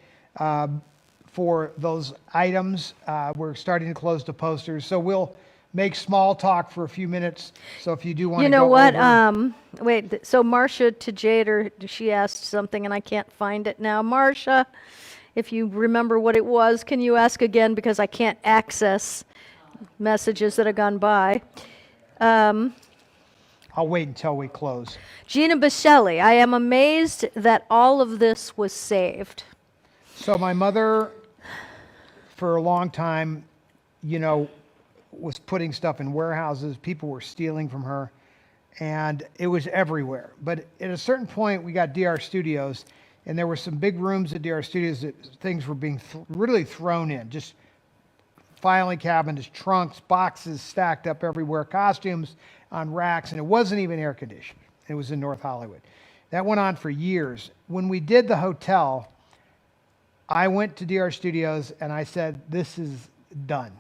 for those items. We're starting to close the posters, so we'll make small talk for a few minutes. So if you do want to You know go what? over- So Marcia to Jader, she asked something and I can't find it now. Marcia, if you remember what it was, can you ask again because I can't access messages that have gone by. I'll wait until we close. Gina Biselli, I am amazed that all of this was saved. So my mother, for a long time, you know, was putting stuff in warehouses. People were stealing from her, and it was everywhere. But at a certain point, we got DR Studios, and there were some big rooms at DR Studios that things were being really thrown in, just filing cabinets, trunks, boxes stacked up everywhere, costumes on racks, and it wasn't even air conditioned. It was in North Hollywood. That went on for years. When we did the hotel, I went to DR Studios and I said, this is done.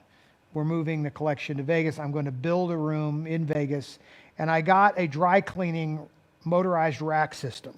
We're moving the collection to Vegas. I'm going to build a room in Vegas. And I got a dry cleaning motorized rack system.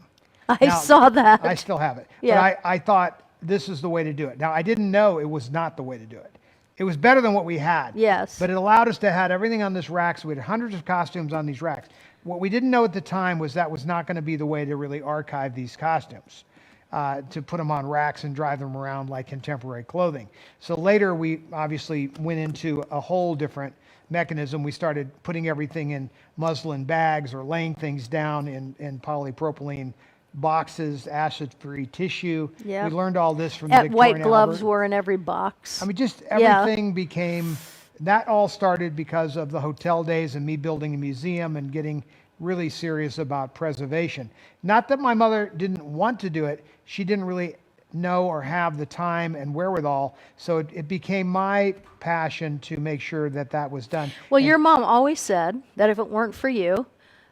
I Now, saw that. I still have it. Yeah. But I thought this is the way to do it. Now, I didn't know it was not the way to do it. It was better than what we had. Yes. But it allowed us to have everything on this rack. So we had hundreds of costumes on these racks. What we didn't know at the time was that was not going to be the way to really archive these costumes. To put them on racks and drive them around like contemporary clothing. So later we obviously went into a whole different mechanism. We started putting everything in muslin bags or laying things down in polypropylene boxes, acid-free tissue. Yep. We learned all this from the At Victorian white gloves Albert. were in every box. I mean, just Yeah. everything became, that all started because of the hotel days and me building a museum and getting really serious about preservation. Not that my mother didn't want to do it, she didn't really know or have the time and wherewithal, so it became my passion to make sure that that was done. Well, And- your mom always said that if it weren't for you,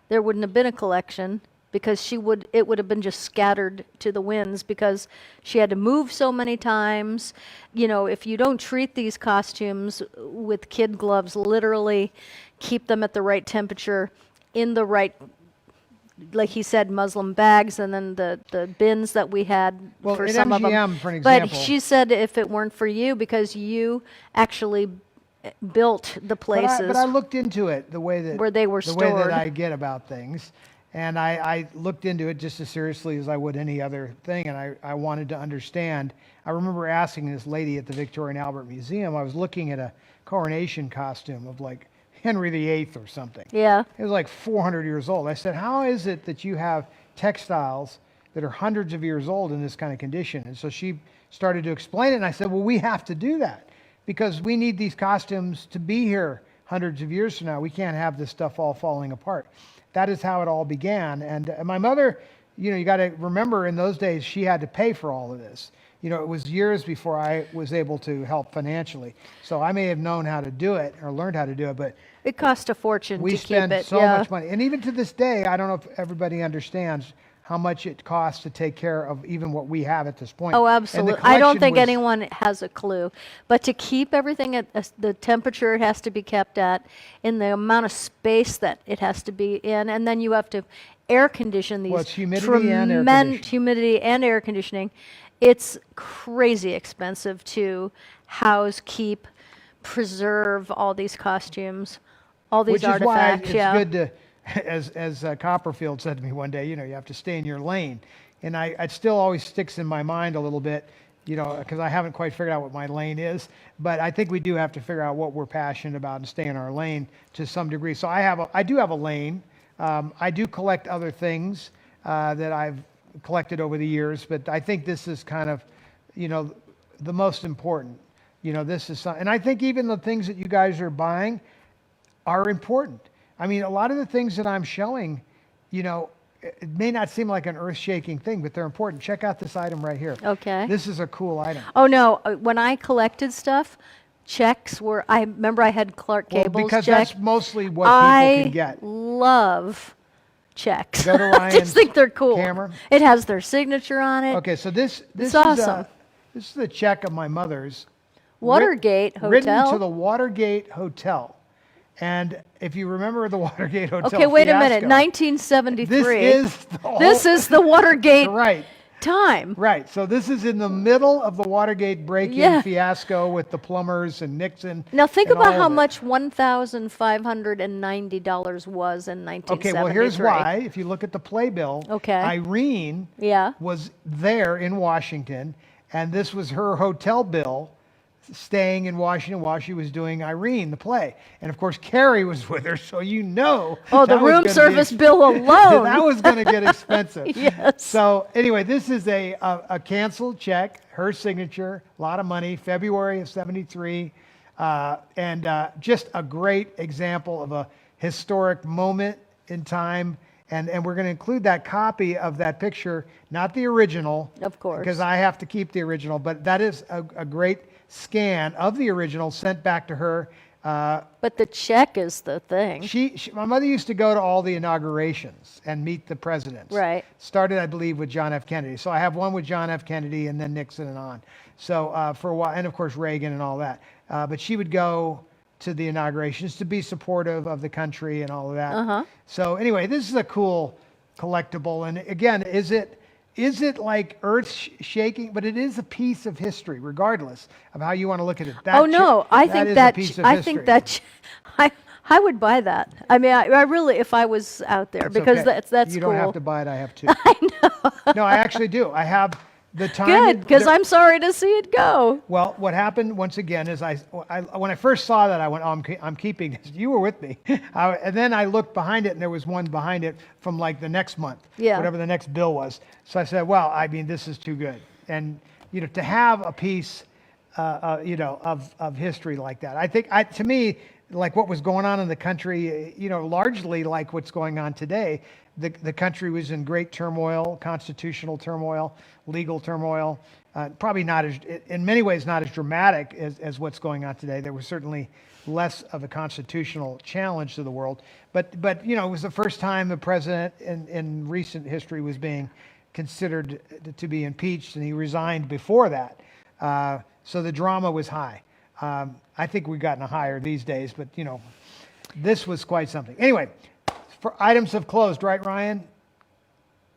there wouldn't have been a collection because it would have been just scattered to the winds because she had to move so many times. You know, if you don't treat these costumes with kid gloves, literally keep them at the right temperature, in the right, like he said, Muslim bags, and then the bins that we had Well, for at some of them. MGM, for an But example- she said if it weren't for you, because you actually built the places. But I looked into it the way that where they were the way stored. that I get about things, and I looked into it just as seriously as I would any other thing, and I wanted to understand. I remember asking this lady at the Victorian Albert Museum. I was looking at a coronation costume of like Henry VIII or something. Yeah. It was like 400 years old. I said, how is it that you have textiles that are hundreds of years old in this kind of condition? And so she started to explain it, and I said, well, we have to do that because we need these costumes to be here hundreds of years from now. We can't have this stuff all falling apart. That is how it all began. And my mother, you know, you got to remember in those days, she had to pay for all of this. You know, it was years before I was able to help financially. So I may have known how to do it or learned how to do it, but It cost a fortune we to keep spend it. so yeah. much money. And even to this day, I don't know if everybody understands how much it costs to take care of even what we have at this point. Oh, And the absolutely. I don't collection think was- anyone has a clue. But to keep everything at the temperature it has to be kept at, in the amount of space that it has to be in, and then you have to air condition these. Well, it's humidity and air conditioning. Humidity and air conditioning. It's crazy expensive to house, keep, preserve all these costumes, all these Which is why artifacts. it's yeah. good to, as Copperfield said to me one day, you know, you have to stay in your lane. And it still always sticks in my mind a little bit, you know, because I haven't quite figured out what my lane is. But I think we do have to figure out what we're passionate about and stay in our lane to some degree. So I do have a lane. I do collect other things that I've collected over the years, but I think this is kind of, you know, the most important. You know, this is and I think even the things that you guys are buying are important. I mean, a lot of the things that I'm showing, you know, it may not seem like an earth-shaking thing, but they're important. Check out this item right here. Okay. This is a cool item. Oh no! When I collected stuff, checks were. I remember I had Clark Well, Gable's because check. that's mostly what people can get. Love checks. Go to I Ryan's just think they're cool. camera. It has their signature on it. Okay, so this It's is awesome. this is the check of my mother's. Watergate Written Hotel. to the Watergate Hotel. And if you remember the Watergate Hotel Okay, wait a minute. fiasco, 1973. This is the Watergate right. time. Right. So this is in the middle of the Watergate break-in Yeah. fiasco with the plumbers and Nixon. Now think and about all how of it. much $1,590 was in 1973. Okay, well here's why. If you look at the playbill, Okay. Irene Yeah. was there in Washington, and this was her hotel bill staying in Washington while she was doing Irene, the play. And of course, Carrie was with her, so you know. Oh, the that was room gonna be service bill alone. that was going to get expensive. Yes. So anyway, this is a canceled check, her signature, a lot of money, February of '73, and just a great example of a historic moment in time. And we're going to include that copy of that picture, not the original, Of course. because I have to keep the original. But that is a great scan of the original sent back to her. But the check is the thing. My mother used to go to all the inaugurations and meet the presidents. Right. Started, I believe, with John F. Kennedy. So I have one with John F. Kennedy and then Nixon and on. So for a while, and of course Reagan and all that. But she would go to the inaugurations to be supportive of the country and all of that. Uh-huh. So anyway, this is a cool collectible. And again, is it like earth-shaking? But it is a piece of history, regardless of how you want to look at it. That Oh no, I think is that a piece of I history. think that I would buy that. I mean, I really, if I was out there, It's because okay. that's you cool. don't have to buy it. I have two. I know. No, I actually do. I have The time. Good, because I'm sorry to see it go. Well, what happened once again is when I first saw that, I went, oh, I'm keeping this. You were with me. And then I looked behind it, and there was one behind it from like the next month, Yeah. whatever the next bill was. So I said, well, I mean, this is too good. And, to have a piece, of history like that. I think, to me, like what was going on in the country, largely like what's going on today, the country was in great turmoil, constitutional turmoil, legal turmoil, probably not as, in many ways, not as dramatic as what's going on today. There was certainly less of a constitutional challenge to the world. But it was the first time the president in recent history was being considered to be impeached, and he resigned before that. So the drama was high. I think we've gotten higher these days, but this was quite something. Anyway, for items have closed, right, Ryan?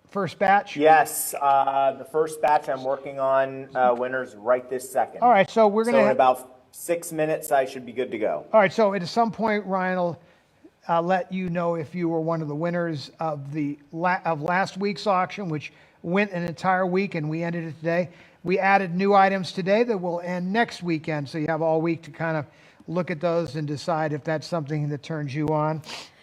First batch? Yes, the first batch I'm working on winners right this second. All right, so we're going to... So in about 6 minutes, I should be good to go. All right, so at some point, Ryan will let you know if you were one of the winners of of last week's auction, which went an entire week, and we ended it today. We added new items today that will end next weekend, so you have all week to kind of look at those and decide if that's something that turns you on.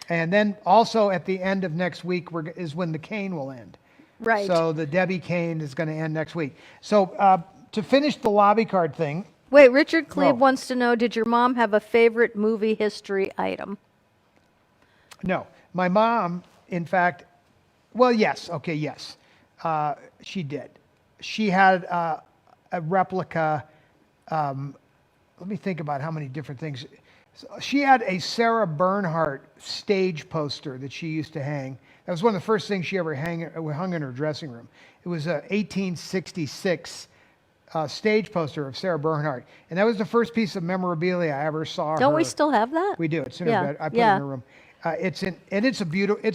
And then also at the end of next week is when the cane will end. Right. So the Debbie cane is going to end next week. So to finish the lobby card thing. Wait, Richard Cleve No. wants to know, did your mom have a favorite movie history item? No. My mom, in fact, well, yes. Okay, yes. She did. She had a replica. Let me think about how many different things. She had a Sarah Bernhardt stage poster that she used to hang. That was one of the first things she ever hung in her dressing room. It was a 1866 stage poster of Sarah Bernhardt. And that was the first piece of memorabilia I ever saw Don't her. we still have that? We do. It's in Yeah, her bed. I put it yeah. in her room. It's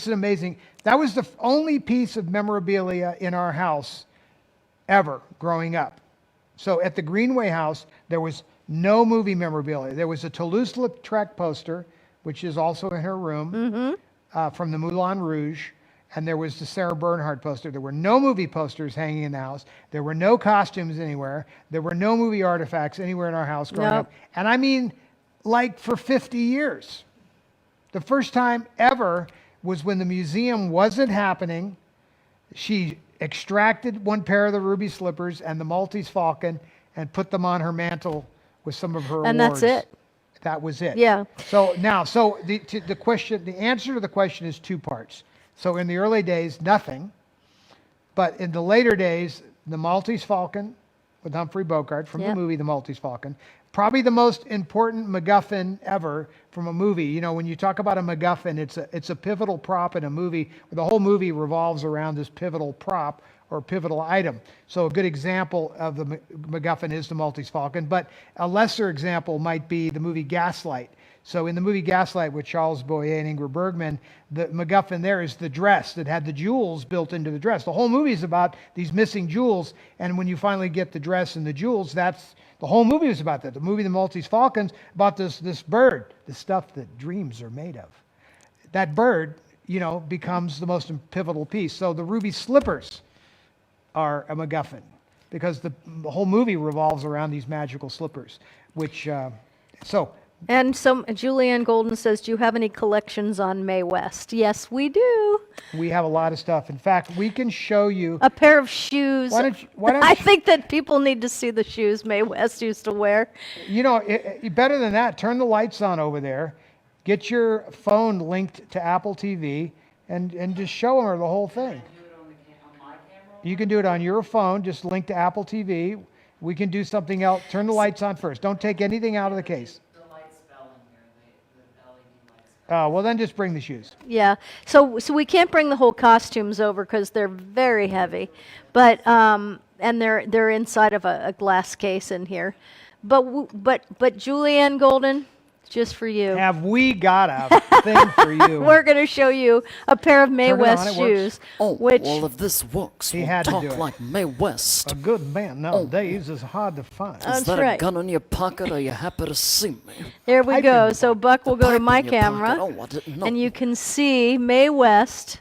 an amazing, that was the only piece of memorabilia in our house ever growing up. So at the Greenway house, there was no movie memorabilia. There was a Toulouse-Lautrec poster, which is also in her room, from the Moulin Rouge, and there was the Sarah Bernhardt poster. There were no movie posters hanging in the house. There were no costumes anywhere. There were no movie artifacts anywhere in our house growing Nope. up. And I mean, like for 50 years. The first time ever was when the museum wasn't happening. She extracted one pair of the ruby slippers and the Maltese Falcon and put them on her mantle with some of her And awards. that's it. That was it. Yeah. So now, the answer to the question is two parts. So in the early days, nothing. But in the later days, the Maltese Falcon with Humphrey Bogart from the Yep. movie The Maltese Falcon. Probably the most important MacGuffin ever from a movie. When you talk about a MacGuffin, it's a pivotal prop in a movie. The whole movie revolves around this pivotal prop or pivotal item. So a good example of the MacGuffin is the Maltese Falcon, but a lesser example might be the movie Gaslight. So in the movie Gaslight with Charles Boyer and Ingrid Bergman, the MacGuffin there is the dress that had the jewels built into the dress. The whole movie is about these missing jewels, and when you finally get the dress and the jewels, the whole movie is about that. The movie The Maltese Falcon's about this bird, the stuff that dreams are made of. That bird, becomes the most pivotal piece. So the ruby slippers are a MacGuffin because the whole movie revolves around these magical slippers, which, And Julianne Golden says, do you have any collections on Mae West? Yes, we do. we have a lot of stuff. In fact, we can show you. A pair of shoes. Why don't I you- think that people need to see the shoes Mae West used to wear. Better than that, turn the lights on over there, get your phone linked to Apple TV, and just show her the whole thing. On my camera? You can do it on your phone, just link to Apple TV. We can do something else. Turn the lights on first. Don't take anything out of the case. The lights fell in here. The LED lights fell. Oh, well, then just bring the shoes. Yeah. So we can't bring the whole costumes over because they're very heavy, but and they're inside of a glass case in here. But Julianne Golden, just for you. Have we got a thing for you? We're going to show you a pair of Mae Turn it on, West it works. shoes, Oh, which well, if this works, He we'll had to talk do it. like Mae West. A good man nowadays is hard to find. That's Is that right. a gun in your pocket, or are you happy to see me? there we pipe go. in- So Buck will go to pipe my in your pocket. camera, Oh, I didn't know. and you can see Mae West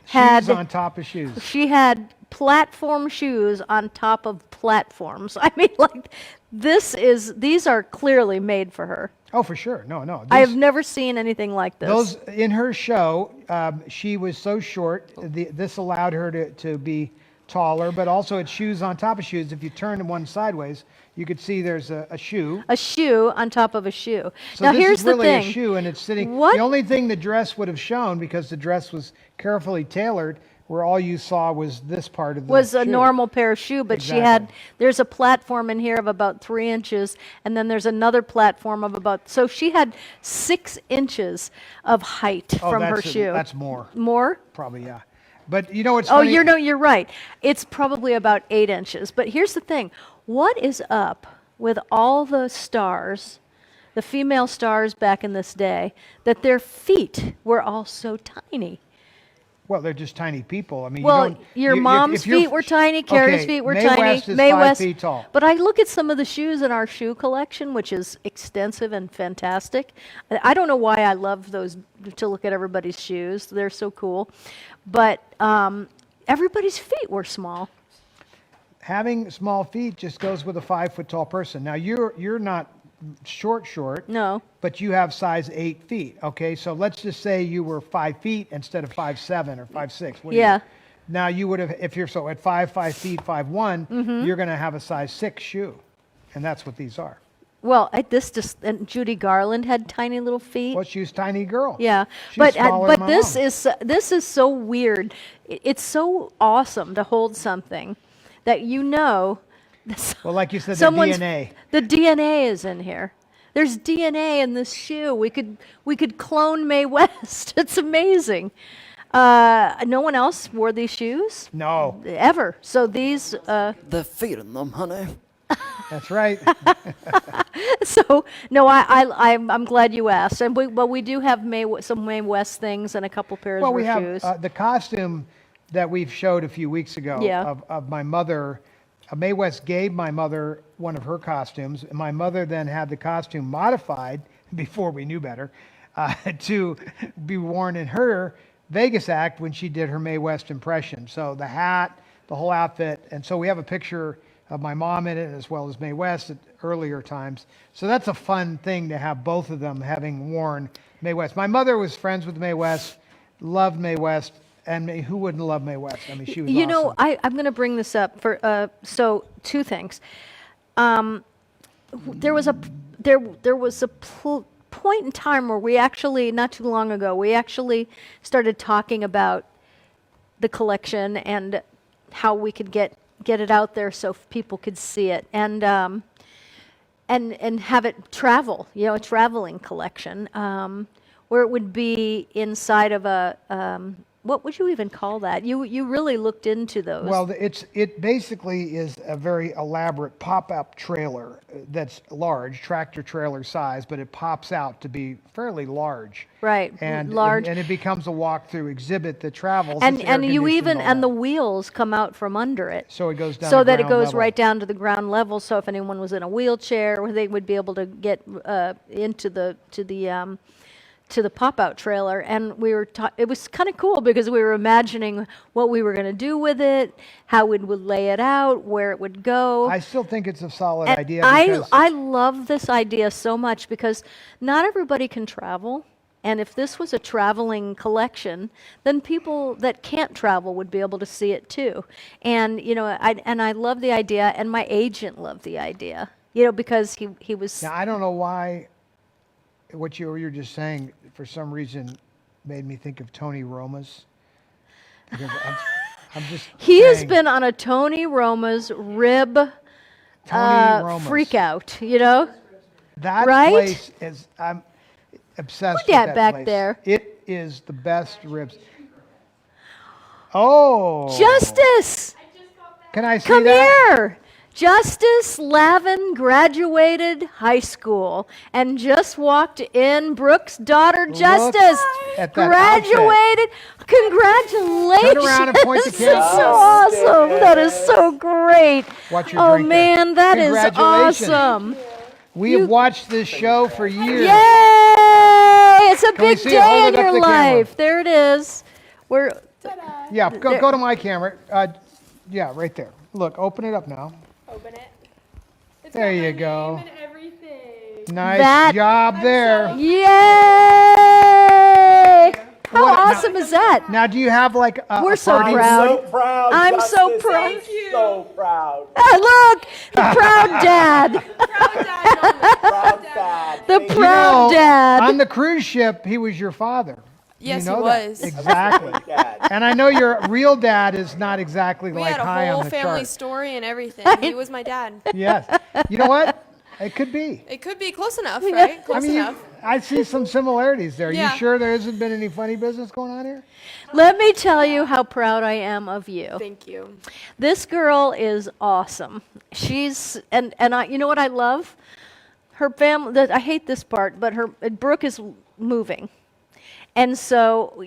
had Shoes on top of shoes. she had platform shoes on top of platforms. I mean, like, these are clearly made for her. Oh, for sure. No, no. I have never seen anything like this. Those in her show, she was so short. This allowed her to be taller, but also it's shoes on top of shoes. If you turn one sideways, you could see there's a shoe. A shoe on top of a shoe. So now this here's is really the thing. a shoe, and it's sitting. What? The only thing the dress would have shown, because the dress was carefully tailored, where all you saw was this part of the Was a shoe. normal pair of shoe, but she had, Exactly. there's a platform in here of about 3 inches, and then there's another platform of about, so she had 6 inches of height from her shoe. That's more, More? probably, yeah. But you know what's Oh, funny? you're right. It's probably about 8 inches. But here's the thing. What is up with all the stars, the female stars back in this day, that their feet were all so tiny? Well, they're just tiny people. I mean, Well, you don't, your you- mom's if you're- feet were tiny, Carrie's okay, feet were Mae tiny. West is Mae 5 West, feet tall. But I look at some of the shoes in our shoe collection, which is extensive and fantastic. I don't know why I love those, to look at everybody's shoes. They're so cool. But everybody's feet were small. Having small feet just goes with a 5 foot tall person. Now you're not short, No. but you have size 8 feet. Okay, so let's just say you were 5 feet instead of 5'7" or 5'6". Yeah. Now you would have, if you're so at 5 feet 5'1", Mm-hmm. you're going to have a size 6 shoe, and that's what these are. Well, and Judy Garland had tiny little feet. Well, she's a tiny girl. Yeah, She's but smaller than my this mom. is so weird. It's so awesome to hold something that you know. Well, like you said, the Someone's DNA. The DNA is in here. There's DNA in this shoe. We could clone Mae West. It's amazing. No one else wore these shoes No, ever. So these. They're feeding them, honey. that's right. So no, I'm glad you asked. And we do have some Mae West things and a couple pairs Well, of we have shoes. the costume that we've showed a few weeks ago Yeah. of my mother. Mae West gave my mother one of her costumes, and my mother then had the costume modified before we knew better to be worn in her Vegas act when she did her Mae West impression. So the hat, the whole outfit, and so we have a picture of my mom in it as well as Mae West at earlier times. So that's a fun thing to have both of them having worn Mae West. My mother was friends with Mae West, loved Mae West. And who wouldn't love Mae West? I mean, she was You awesome. know, I'm going to bring this up for so 2 things. There was a point in time where we actually, not too long ago, we actually started talking about the collection and how we could get it out there so people could see it and have it travel. You know, a traveling collection where it would be inside of a. What would you even call that? You really looked into those. Well, it basically is a very elaborate pop-up trailer that's large, tractor trailer size, but it pops out to be fairly large. Right, And large. and it becomes a walk-through exhibit that travels. And It's air you even conditioned, and the all that. wheels come out from under it, So it goes down so to that it ground goes level. right down to the ground level. So if anyone was in a wheelchair, they would be able to get into the pop-out trailer. And we were it was kind of cool because we were imagining what we were going to do with it, how we would lay it out, where it would go. I still think it's a solid And idea. I Because love this idea so much because not everybody can travel. And if this was a traveling collection, then people that can't travel would be able to see it too. And you know, I love the idea, and my agent loved the idea. You know, because he was. now I don't know why. What you were just saying, for some reason, made me think of Tony Roma's. Because I'm just. He has saying, been on a Tony Roma's rib Tony Roma's. freak out. You know. That right? place is. I'm obsessed Look at with that back place. there. It is the best ribs. Oh. Justice, Can I see come that? here. Justice Lavin graduated high school and just walked in. Brooke's daughter, Justice, at that graduated. Congratulations. Turn around and point the This camera. is so awesome. That is so great. Watch your Oh, drink there. man, that is Congratulations. awesome. We have watched this show for years. Yay! It's a Can we big see it? Hold day it in up your the camera. life. There it is. We're Yeah, go to my camera. Yeah, right there. Look, open it up now. Open it. It's There got my you go. name and everything. Nice That- job there. Yay! How What- awesome is that? Now, do you have like a We're so party? proud. So proud. I'm so Justice. proud. I'm so proud. Look, the proud dad. Proud dad moment. Proud dad. The Thank you. proud dad. On the cruise ship, he was your father. Yes, you know he that. was. Exactly. Dad. And I know your real dad is not exactly We like had a high whole on the family chart. story and everything. He was my dad. Yes. You know what? It could be. It could be close enough, right? I Close mean, enough. I see some similarities there. Yeah. You sure there hasn't been any funny business going on here? Let me tell you how proud I am of you. Thank you. This girl is awesome. She's and I. You know what I love? Her family. I hate this part, but Brooke is moving, and so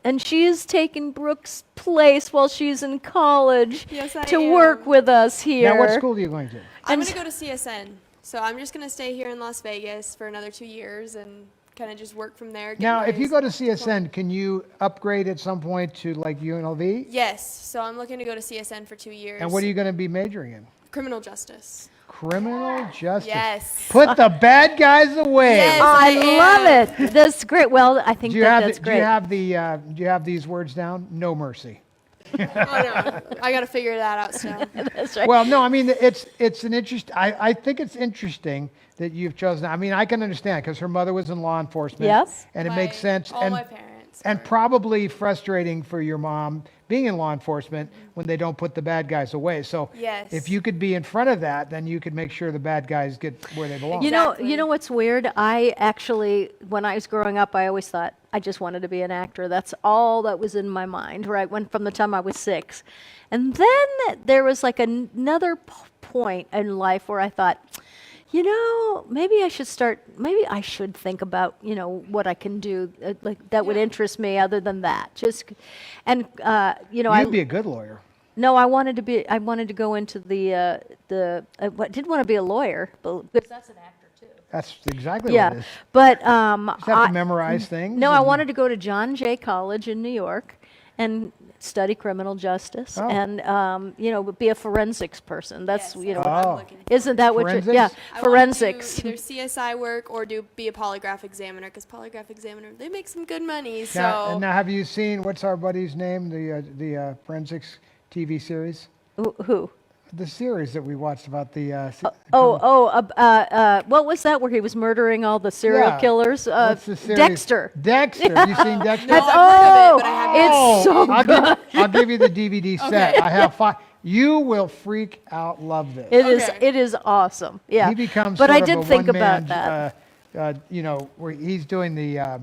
and she's taken Brooke's place while she's in college Yes, I to am. work with us here. Now, what school are you going to? I'm going to go to CSN. So I'm just going to stay here in Las Vegas for another 2 years and kind of just work from there. get Now, my if you go to CSN, can you upgrade at some point to like UNLV? Yes. So I'm looking to go to CSN for 2 years. And what are you going to be majoring in? Criminal justice. Criminal justice. Yes. Put the bad guys away. Yes. I I love it. That's great. Well, I think Do you have that's do great. you have the do you have these words down? No mercy. Oh, no. I got to figure that out still. That's right. Well, no, I mean it's an interest. I think it's interesting that you've chosen. I mean, I can understand because her mother was in law enforcement. Yes. and it makes sense. All and my parents. and were. probably frustrating for your mom being in law enforcement when they don't put the bad guys away. So Yes. if you could be in front of that, then you could make sure the bad guys get where they belong. You know Exactly. what's weird? I actually, when I was growing up, I always thought I just wanted to be an actor. That's all that was in my mind, right? From the time I was 6. And then there was like another point in life where I thought, maybe I should think about, what I can do like that would interest me other than that. You'd be a good lawyer. No, I wanted to go into I didn't want to be a lawyer, but because that's an actor too. That's exactly what it Yeah, is. but You just have to memorize things. no, I and- wanted to go to John Jay College in New York and study criminal justice Oh. and be a forensics person. That's Yes, that's what Oh. I'm looking for. isn't that what you're? Forensics? Yeah, I wanna forensics. do either CSI work or be a polygraph examiner because polygraph examiner they make some good money. So Now, and now, have you seen what's our buddy's name? The forensics TV series, Who? the series that we watched about the. What was that where he was murdering all the serial Yeah. killers? What's the series? Dexter. Dexter. Have you seen Dexter? No, I've heard of it, but I haven't. It's so I'll good. I'll give you the DVD set. I have 5. You will freak out. Love this. Okay. It is awesome. Yeah. He becomes. But sort I of did a think about one-man, that. where he's doing the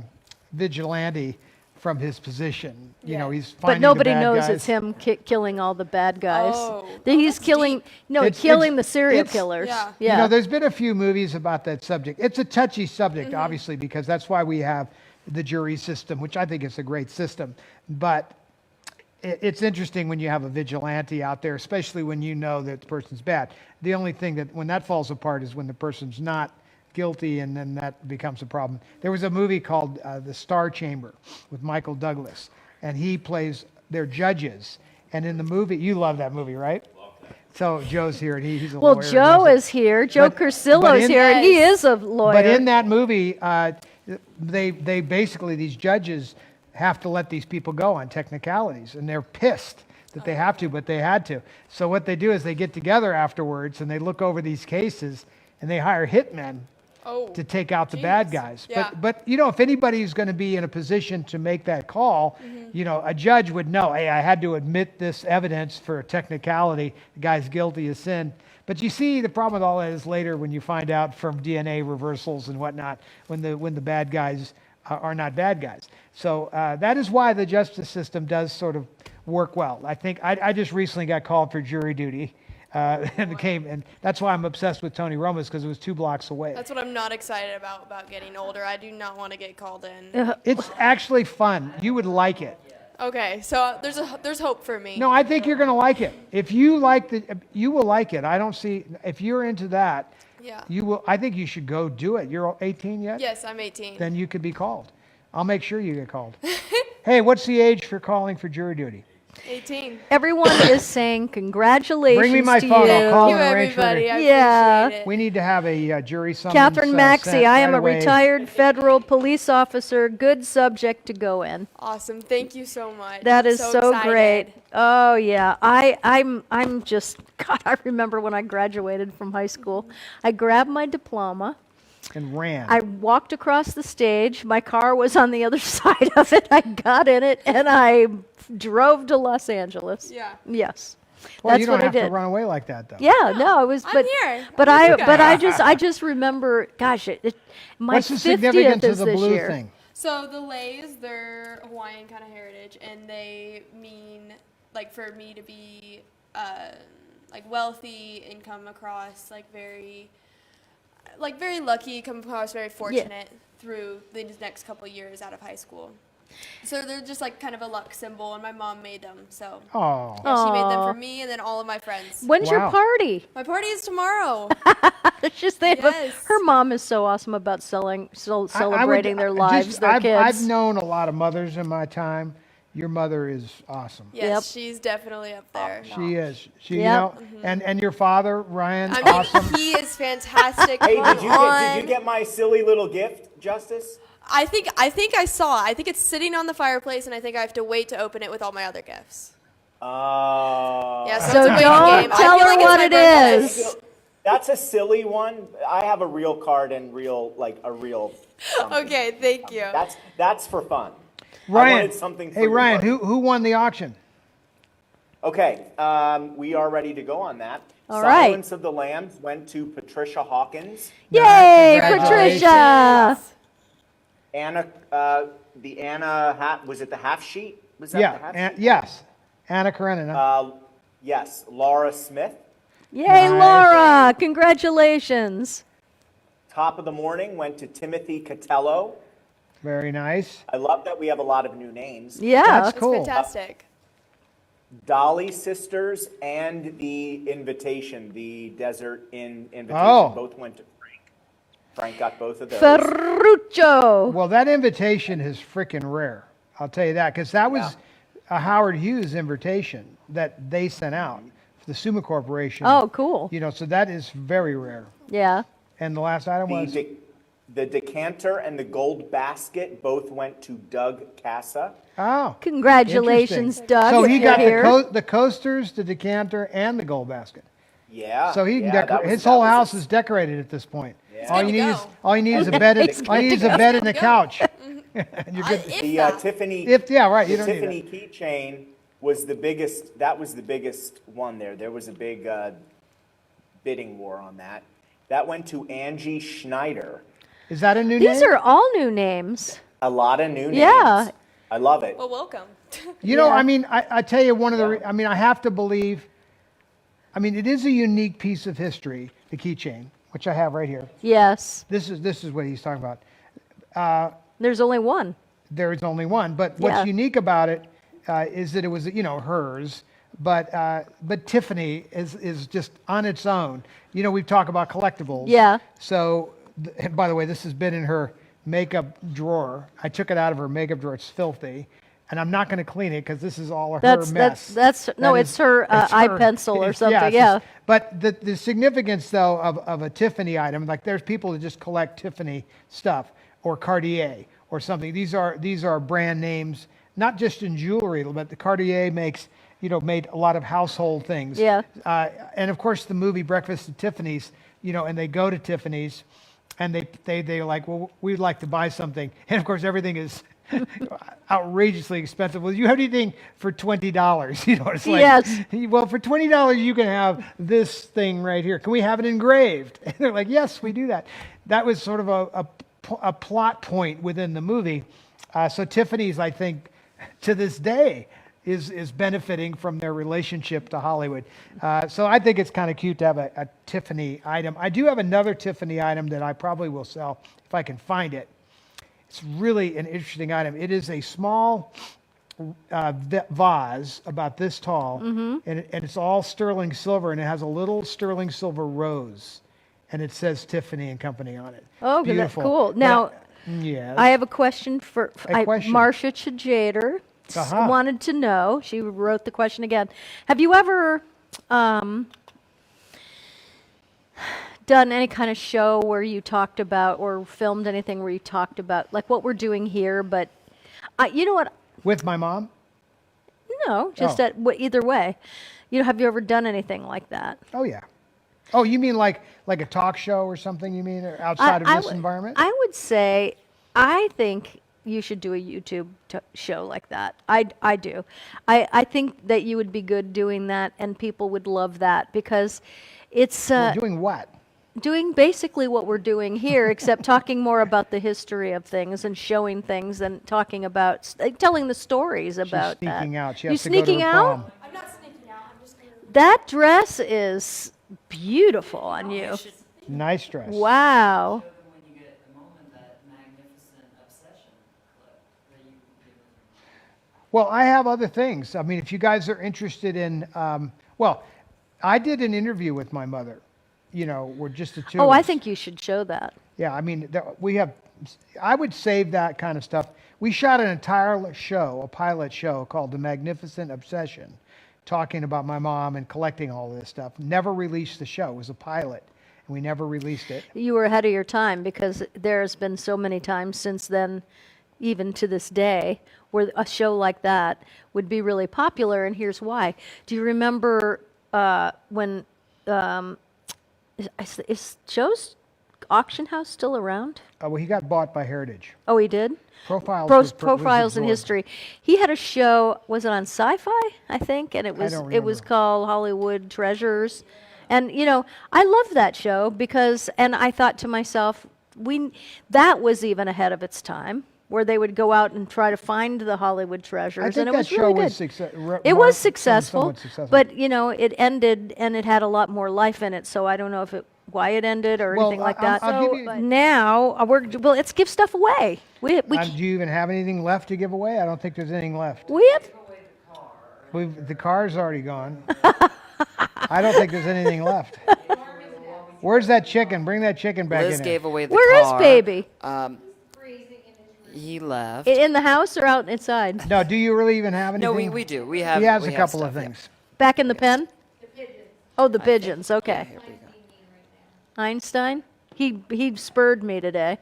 vigilante from his position. Yeah. He's But finding nobody the bad knows guys. it's him killing all the bad guys. Oh. He's That's killing, deep. killing the It's- serial it's- killers. Yeah. There's been a few movies about that subject. It's a touchy subject, obviously, because that's why we have the jury system, which I think is a great system. But it's interesting when you have a vigilante out there, especially when you know that the person's bad. The only thing that when that falls apart is when the person's not guilty, and then that becomes a problem. There was a movie called The Star Chamber with Michael Douglas, and he plays their judges. And in the movie, you love that movie, right? So Joe's here, and he's a Well, lawyer. and Joe knows it. is here. Joe But Cursillo's in- here, and he is a lawyer. But in that movie, they basically, these judges have to let these people go on technicalities, and they're pissed that they have to, but they had to. So what they do is they get together afterwards, and they look over these cases, and they hire hitmen Oh. to take out the bad Jeez. guys. Yeah. But if anybody's going to be in a position to make that call, a judge would know, hey, I had to admit this evidence for a technicality. The guy's guilty of sin. But you see, the problem with all that is later when you find out from DNA reversals and whatnot, when the bad guys are not bad guys. So that is why the justice system does sort of work well. I think I just recently got called for jury duty. And that's why I'm obsessed with Tony Roma's, because it was 2 blocks away. That's what I'm not excited about getting older. I do not want to get called in. It's actually fun. You would like it. Okay, so there's hope for me. No, I think you're going to like it. If you like you will like it. I don't see, if you're into that, Yeah. you will. I think you should go do it. You're 18 yet? Yes, I'm 18. Then you could be called. I'll make sure you get called. Hey, what's the age for calling for jury duty? 18. Everyone is saying congratulations Bring me my to phone. you. I'll call Thank you, and arrange for everybody. I Yeah. appreciate it. We need to have a jury summons. Catherine Maxey, sent I am right a away. retired federal police officer. Good subject to go in. Awesome. Thank you so much. That I'm is so great. excited. Oh yeah, I'm just God. I remember when I graduated from high school. I grabbed my diploma. And ran. I walked across the stage. My car was on the other side of it. I got in it and I drove to Los Angeles. Yeah. Yes. Well, That's you don't what have I did. to run away like that, though. Yeah, no, it was. I'm But here. but I'm with you I just remember. Gosh, my What's the 50th significance is of the this blue year. thing? So the leis, they're Hawaiian kind of heritage, and they mean like for me to be like wealthy and come across like very lucky, come across very fortunate through these next couple years out of high school. So they're just like kind of a luck symbol, and my mom made them. So Oh. yeah, she made them Aw. for me and then all of my friends. When's your Wow. party? My party is tomorrow. It's just they have Yes. her mom is so awesome about celebrating their lives, their I've kids. known a lot of mothers in my time. Your mother is awesome. Yes, Yep. she's definitely up there. She is. She, Yep. and your father, Ryan, I mean, awesome. he is fantastic. Hey, Come did you on. get my silly little gift, Justice? I think I saw. I think it's sitting on the fireplace, and I think I have to wait to open it with all my other gifts. Yeah, So So it's a waiting don't game. I tell feel her like it's what my it birthday. is. That's a silly one. I have a real card and a real. something. Okay, thank you. That's for fun. I Ryan, wanted something for hey your Ryan, party. who won the auction? Okay, we are ready to go on that. All right. Silence of the Lambs went to Patricia Hawkins. Yay, Congratulations. Patricia! Anna, the Anna hat, was it the half sheet? Was that the Yeah, half sheet? yes, Anna Karenina. Yes, Laura Smith. Yay, Nice. Laura! Congratulations. Top of the morning went to Timothy Catello. Very nice. I love that we have a lot of new names. Yeah. That's That's cool. fantastic. Dolly Sisters and the Invitation, the Desert Inn Invitation, Oh. both went to Frank. Frank got both of those. Ferruccio. Well, that invitation is freaking rare. I'll tell you that, because that was a Howard Hughes invitation that they sent out for the Suma Corporation. Oh, cool. You know, so that is very rare. Yeah. And the last item was The decanter and the gold basket both went to Doug Casa. oh, Congratulations, interesting. Doug. So he if got you're here. the coasters, the decanter, and the gold basket. Yeah. So he can yeah, decorate. that His that whole was house a- is decorated at this point. Yeah. All good you to need go. is all you need is a bed. And, all you need is a bed and a go. couch. And you're good. If The that. Tiffany. Yeah, right. You The don't need Tiffany keychain was the biggest. That was the biggest one there. There was a big bidding war on that. That went to Angie Schneider. Is that a new These name? are all new names. A lot of new names. Yeah. I love it. Well, welcome. You know, Yeah. I mean, I tell you, one of the, Yeah. I mean, I have to believe, I mean, it is a unique piece of history, the keychain, which I have right here. Yes. This is what he's talking about. There's only one. There is only one, but what's Yeah. unique about it is that it was, you know, hers, but Tiffany is just on its own. You know, we've talked about collectibles. Yeah. So, and by the way, this has been in her makeup drawer. I took it out of her makeup drawer. It's filthy. And I'm not going to clean it because this is all her mess. That's no, That it's is- her it's eye her- pencil or it's- something. it's Yeah. just- but the significance, though, of a Tiffany item, like there's people that just collect Tiffany stuff or Cartier or something. These are brand names, not just in jewelry, but the Cartier makes, you know, made a lot of household things. Yeah. And of course, the movie Breakfast at Tiffany's, you know, and they go to Tiffany's, and they're like, well, we'd like to buy something, and of course, everything is outrageously expensive. Well, you have anything for $20? You know, it's like, Yes. well, for $20, you can have this thing right here. Can we have it engraved? And they're like, yes, we do that. That was sort of a plot point within the movie. So Tiffany's, I think, to this day, is benefiting from their relationship to Hollywood. So I think it's kind of cute to have a Tiffany item. I do have another Tiffany item that I probably will sell if I can find it. It's really an interesting item. It is a small vase about this tall, and it's all sterling silver, and it has a little sterling silver rose, and it says Tiffany and Company on it. Oh, that's Beautiful. cool. But Now, yes. I have a question for A question. Marcia Chajader. wanted to know, she wrote the question again, have you ever done any kind of show where you talked about, or filmed anything where you talked about, like what we're doing here, but you know what? With my mom? No, just either way. Have you ever done anything like that? Oh, yeah. Oh, you mean like a talk show or something, you mean, or outside of this environment? I would say, I think you should do a YouTube show like that. I do. I think that you would be good doing that, and people would love that, because it's... Doing what? Doing basically what we're doing here, except talking more about the history of things and showing things and talking about, telling the stories about She's sneaking that. out. She You has to go to sneaking her out? prom. I'm not sneaking out. I'm just gonna. That dress is beautiful on you. Nice dress. Wow. Show them when you get a moment that magnificent obsession clip that you give them. Well, I have other things. I mean, if you guys are interested in, well, I did an interview with my mother. We're just the two. Oh, of I us. think you should show that. Yeah, I mean, I would save that kind of stuff. We shot an entire show, a pilot show called The Magnificent Obsession, talking about my mom and collecting all this stuff. Never released the show. It was a pilot, and we never released it. You were ahead of your time, because there's been so many times since then, even to this day, where a show like that would be really popular, and here's why. Do you remember when... Is Joe's auction house still around? Well, he got bought by Heritage. Oh, he did? Profiles. Profiles in History. He had a show, was it on Sci-Fi, I think? And it was don't it was remember. called Hollywood Treasures. And I loved that show because, and I thought to myself, that was even ahead of its time, where they would go out and try to find the Hollywood treasures. I think and it that was show really was good. It was successful, successful. but it ended, and it had a lot more life in it. So I don't know why it ended or Well, anything like I'll- that. I'll So give you- now let's give stuff away. We Do you even have anything left to give away? I don't think there's anything left. have The car's already gone. I don't think there's anything left. Where's that chicken? Bring that chicken back Liz in gave here. away the Where is car. baby? He left. In the house or out inside? No, do you really even have anything? No, we do. We have. He has we a have couple of stuff, yeah. things. Back in the pen? Oh, the pigeons. Okay. Here we go. Einstein? He spurred me today.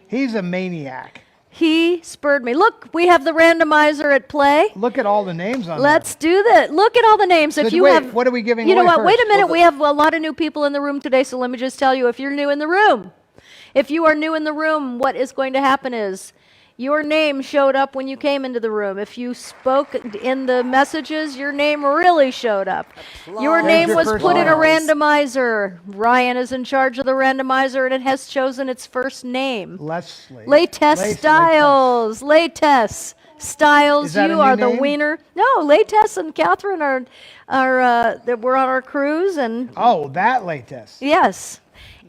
He's a maniac. He spurred me. Look, we have the randomizer at play. Look at all the names on Let's do that. Look at all the names. So If you wait, have, what are we giving You know away what? Wait a first? minute. We have a lot of new people in the room today, so let me just tell you, if you're new in the room, if you are new in the room, what is going to happen is your name showed up when you came into the room. If you spoke in the messages, your name really showed up. Your Applause. name There's was your put in a applause. randomizer. Ryan is in charge of the randomizer, and it has chosen its first name. Leslie. Latex Styles. Latex Styles, Is that a you new are the name? wiener. No, Latex and Catherine are we're on our cruise, and Oh, that latex. yes,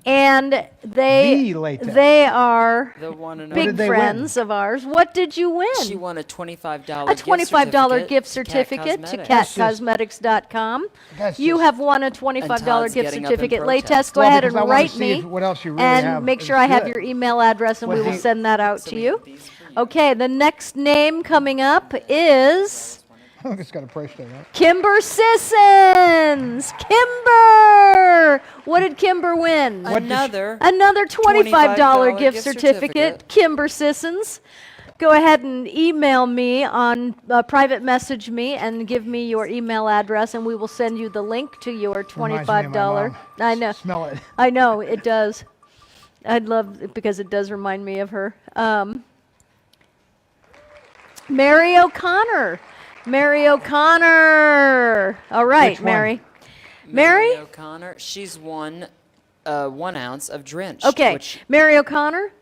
and The Latex. they are The one and big only. did they friends of ours. What did you win? She won a $25 A $25 gift to certificate to Cat Cosmetics. catcosmetics.com. That's You just- have won a $25 Todd's gift getting up in certificate. protest. Latex, go Well, ahead because and I wanna write see me. if- what else you really and have make is sure I have good. your email address, and What we will do you- send that out So to we you. have these for you. Okay, the next name coming up is It's got a price tag on it. Kimber Sissons. Kimber! What did Kimber win? Another Another $25 gift gift certificate. certificate. Kimber Sissons. Go ahead and email me on private message me and give me your email address, and we will send you the link to your Reminds me of $25. my mom. I know. Smell it. I know it does. I'd love it because it does remind me of her. Mary O'Connor. Mary O'Connor. All right, Which one? Mary. Mary? O'Connor. She's won 1 ounce of drenched. Okay, Which Mary O'Connor.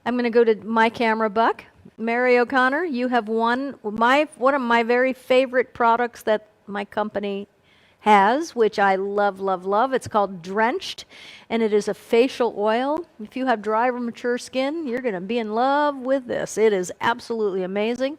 I'm going to go to my camera, Buck. Mary O'Connor, you have won one of my very favorite products that my company has, which I love, love, love. It's called Drenched, and it is a facial oil. If you have dry or mature skin, you're going to be in love with this. It is absolutely amazing.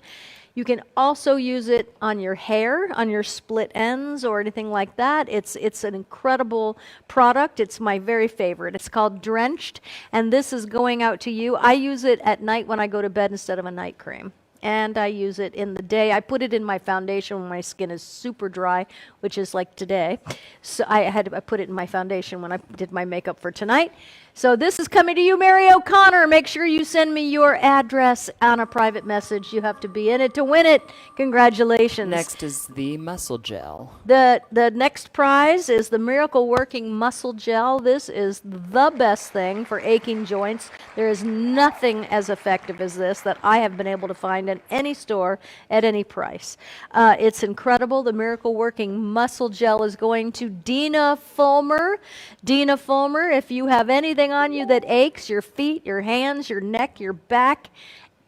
You can also use it on your hair, on your split ends or anything like that. It's an incredible product. It's my very favorite. It's called Drenched, and this is going out to you. I use it at night when I go to bed instead of a night cream. and I use it in the day. I put it in my foundation when my skin is super dry, which is like today. So I put it in my foundation when I did my makeup for tonight. So this is coming to you, Mary O'Connor. Make sure you send me your address on a private message. You have to be in it to win it. Congratulations. Next is the muscle gel. The next prize is the Miracle Working Muscle Gel. This is the best thing for aching joints. There is nothing as effective as this that I have been able to find in any store at any price. It's incredible. The Miracle Working Muscle Gel is going to Dina Fulmer. Dina Fulmer, if you have anything on you that aches, your feet, your hands, your neck, your back,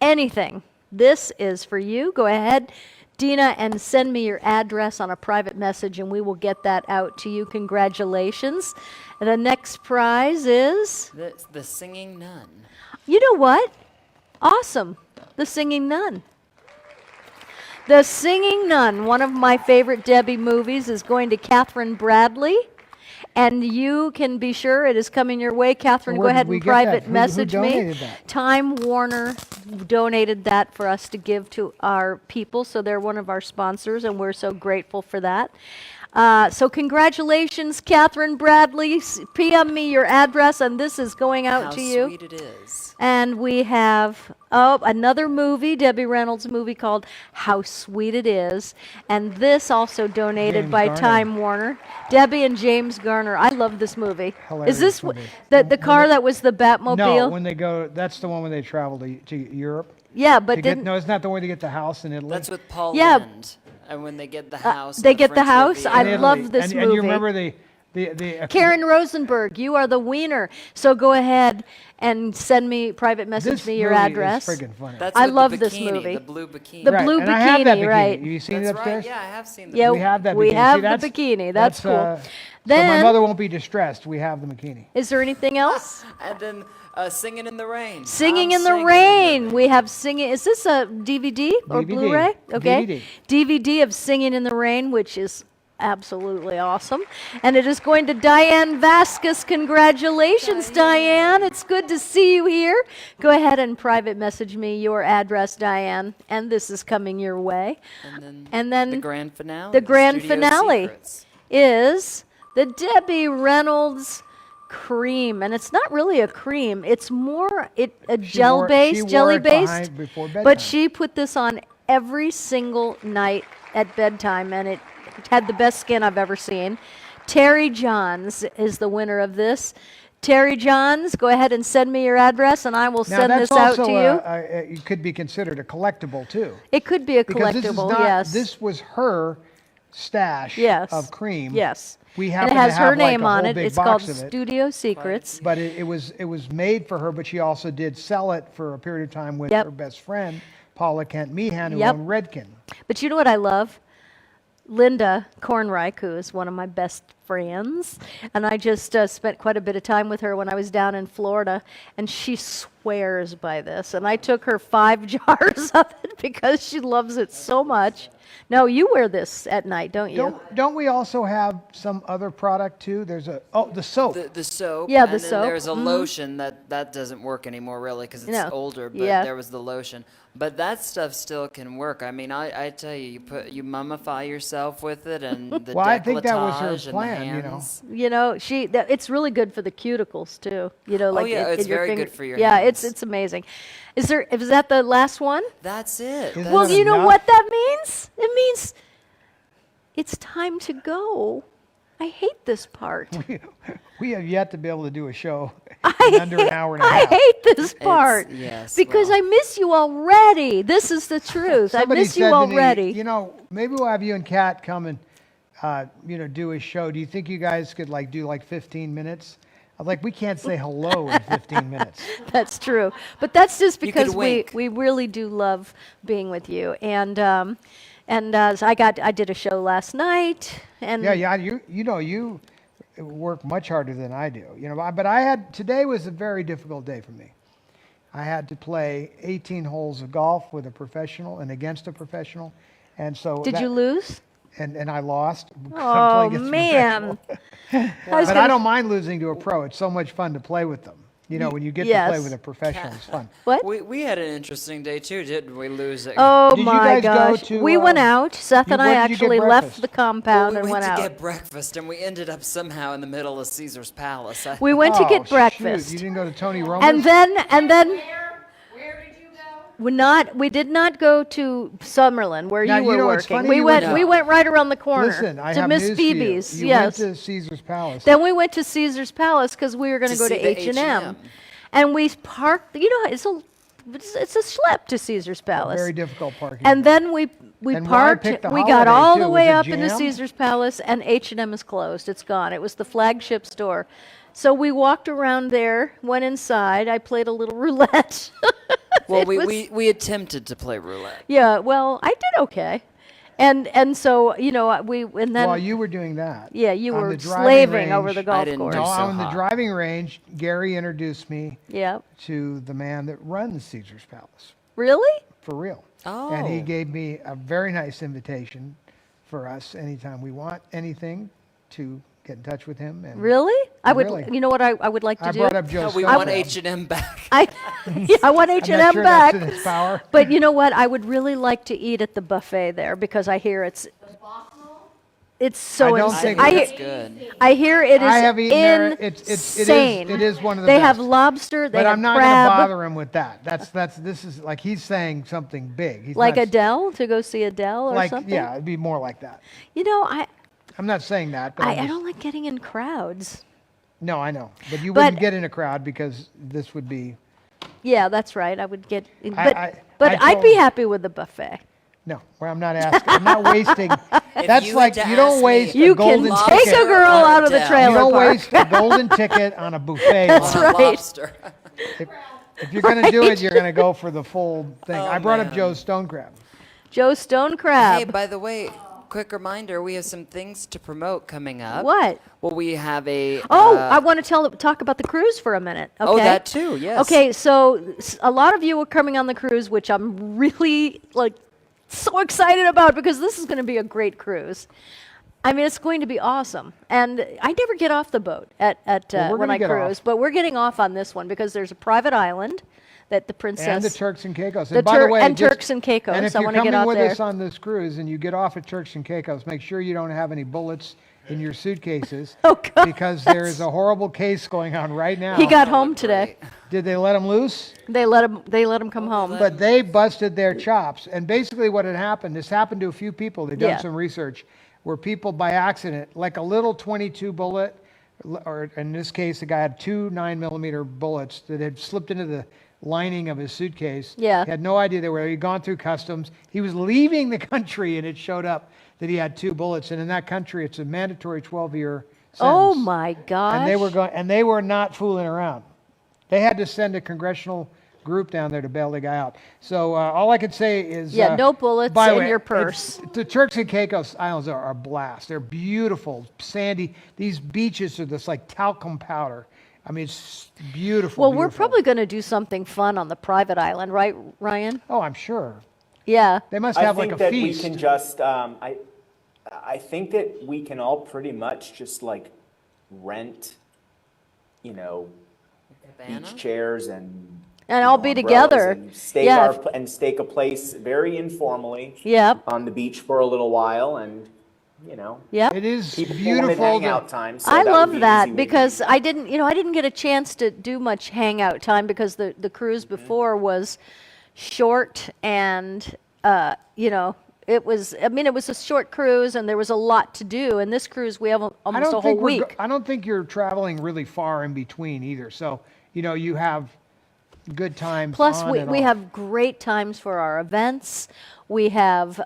anything, this is for you. Go ahead, Dina, and send me your address on a private message, and we will get that out to you. Congratulations. And the next prize is... The Singing Nun. You know what? Awesome. The Singing Nun. The Singing Nun, one of my favorite Debbie movies, is going to Catherine Bradley. And you can be sure it is coming your way. Catherine, go ahead and private message me. Time Warner donated that for us to give to our people, so they're one of our sponsors, and we're so grateful for that. So congratulations, Catherine Bradley. PM me your address, and this is going out to you. How sweet it is. And we have another movie, Debbie Reynolds' movie called How Sweet It Is. And this also donated by Time Warner. Debbie and James Garner. I love this movie. Hilarious is this movie. the car that was the Batmobile? No, when they go, that's the one when they travel to Europe. Yeah, but no, it's not the one to get the house in Italy. That's with Paul Yeah. Lind. And when they get the house. they in get the French house. Riviera. I In love Italy. this movie. And you remember the Karen Rosenberg, you are the wiener. So go ahead and send me, private message This me your movie address. is friggin' funny. That's I with love the this bikini, movie. The blue bikini. The blue and I have that bikini, bikini. right. Have you seen That's it upstairs? right. Yeah, I have seen that. Yeah, We have that we bikini. have See, the bikini. That's cool. so my Then, mother won't be distressed. We have the bikini. is there anything else? And then Singing in the Rain. Singing I'm in the singing Rain. We have singing. Is this a DVD or DVD. Blu-ray? Okay. DVD. DVD of Singing in the Rain, which is absolutely awesome. And it is going to Diane Vasquez. Congratulations, Diane. It's good to see you here. Go ahead and private message me your address, Diane. And this is coming your way. And then the grand finale. the grand Studio finale Secrets. is the Debbie Reynolds cream, and it's not really a cream. It's more a gel-based, jelly-based. But she put this on every single night at bedtime, and it had the best skin I've ever seen. Terry Johns is the winner of this. Terry Johns, go ahead and send me your address, and I will send this out to you. It could be considered a collectible too. It could be a Because collectible, this is not, yes. This was her stash Yes. of cream. Yes. We And happen it has to have her like name a on whole it. big It's called box of it. Studio Secrets. But it was made for her, but she also did sell it for a period of time with Yep. her best friend, Paula Kent Meehan, who Yep. owned Redken. But you know what I love? Linda Kornreich, who is one of my best friends, and I just spent quite a bit of time with her when I was down in Florida, and she swears by this. And I took her 5 jars of it because she loves it so much. No, you wear this at night, don't you? Don't we also have some other product too? There's the soap. The soap. Yeah, the and then soap. there's a lotion that doesn't work anymore really because it's No. older. But Yeah. there was the lotion. But that stuff still can work. I mean, I tell you, you mummify yourself with it, and the Well, I think that was her décolletage and the plan, you know. hands. You know, it's really good for the cuticles too. You know, like yeah, in it's your very finger. good for your Yeah, hands. it's amazing. Is that the last one? That's it. Isn't Well, that you know enough? what that means? It means it's time to go. I hate this part. We have yet to be able to do a show in under an hour and a I half. hate this part. yes, because well. I miss you already. This is the truth. Somebody I miss you said to me, already. you know, maybe we'll have you and Kat come and do a show. Do you think you guys could do 15 minutes? I'm like, we can't say hello in 15 minutes. That's true. But that's just You could because wink. we really do love being with you. And so I did a show last night. And Yeah, you work much harder than I do. But today was a very difficult day for me. I had to play 18 holes of golf with a professional and against a professional, and so did you lose? And I lost. because I'm Oh playing against a man. professional. But I don't mind losing to a pro. It's so much fun to play with them. You know, when you get to play Yes. with a professional, it's fun. What? We had an interesting day too, didn't we? Losing. Oh Did you my guys go gosh. to, We went out. Seth and I where did you get actually left breakfast? the compound we and went went to out. get breakfast, and we ended up somehow in the middle of Caesar's Palace. We went to Oh, get shoot, breakfast. you didn't go to Tony Roma's? And then Where did you go? we did not go to Summerlin where Now, you you were know what's working. funny? We You went went- we went right around the corner Listen, I to have Miss news for you. Phoebe's. You Yes. went to Caesar's Palace. Then we went to Caesar's Palace because we were going to go see to the H&M. H&M. And we parked, you know, it's a schlep to Caesar's Palace. Very difficult parking. And then we And where I parked, picked the we got holiday, all too, the was way it up into jammed? Caesar's Palace, and H&M is closed. It's gone. It was the flagship store. So we walked around there, went inside. I played a little roulette. Well, It was- we attempted to play roulette. Yeah, well, I did okay. And so, you know, and then While you were doing that, yeah, you on were the driving slaving over range- the golf didn't course. do No, so on the hot. driving range, Gary introduced me Yeah. to the man that runs Caesar's Palace, Really? for real. Oh. And he gave me a very nice invitation for us anytime we want anything to get in touch with him. And Really? I would. Really. You know what I would like to I do? brought up Joe No, we Stone. want H&M back. I want I'm H&M not sure back. that's in its power. But you know what? I would really like to eat at the buffet there because I hear it's so I don't insane. think I That's hear, good. I hear it is I have eaten there. insane. It is one of the They best. have lobster. They But have I'm not going crab. to bother him with that. This is like he's saying something big. He's Like not, Adele, to go see Adele or like, something. yeah, it'd be more like that. You know, I'm not saying that, but I'm I just- don't like getting in crowds. No, I know, but you But- wouldn't get in a crowd because this would be. Yeah, that's right. I would get, I I'd be told- happy with the buffet. No, where I'm not asking. I'm not wasting. If That's you like had to you don't ask me- waste You a can golden take ticket. a girl out of the Adele. trailer You don't park. waste a golden ticket on a buffet. That's On right. Lobster. If you're going to do it, you're going to go for the full thing. Oh, I brought up man. Joe's Stone Crab. Joe Stone Crab. Hey, by the way, quick reminder: we have some things to promote coming up. What? Well, we have a. Oh, I want to talk about the cruise for a minute. Okay? Oh, that too. Yes. Okay, so a lot of you are coming on the cruise, which I'm really so excited about because this is going to be a great cruise. I mean, it's going to be awesome. And I never get off the boat Well, we're when gonna I get cruise, off. but we're getting off on this one because there's a private island that the princess And the Turks and Caicos. The And by the way, and just- Turks and Caicos. And if I you're want to get coming out with there. us on this cruise and you get off at Turks and Caicos, make sure you don't have any bullets in your suitcases. Oh, God, Because there is a horrible case going on right now. He got home today. Did they let him loose? They let him come home. But they busted their chops. And basically what had happened, this happened to a few people, they've done Yeah. some research, where people by accident, like a little 22 bullet, or in this case, the guy had two 9mm bullets that had slipped into the lining of his suitcase. Yeah. He had no idea they were. He'd gone through customs. He was leaving the country and it showed up that he had two bullets. And in that country, it's a mandatory 12-year sentence. Oh my gosh. And they were not fooling around. They had to send a congressional group down there to bail the guy out. So all I can say is Yeah, no bullets by the in way, your it's- purse. The Turks and Caicos Islands are a blast. They're beautiful, sandy. These beaches are this like talcum powder. I mean, it's beautiful. Well, we're beautiful. probably going to do something fun on the private island, right, Ryan? Oh, I'm sure. Yeah. They must I have think like a that feast. we can just. I think that we can all pretty much just like rent, Cabana? beach chairs and. all be umbrellas together. And stake, Yeah. and stake a place very informally Yep. on the beach for a little while, and Yep. It is people wanted beautiful. hangout time. So I that love would be that easy. because I didn't get a chance to do much hangout time because the cruise Mm-hmm. before was short and it was a short cruise and there was a lot to do, and this cruise we have almost a whole week. I don't think you're traveling really far in between either. So you have good times. Plus, on and we off. have great times for our events. We have,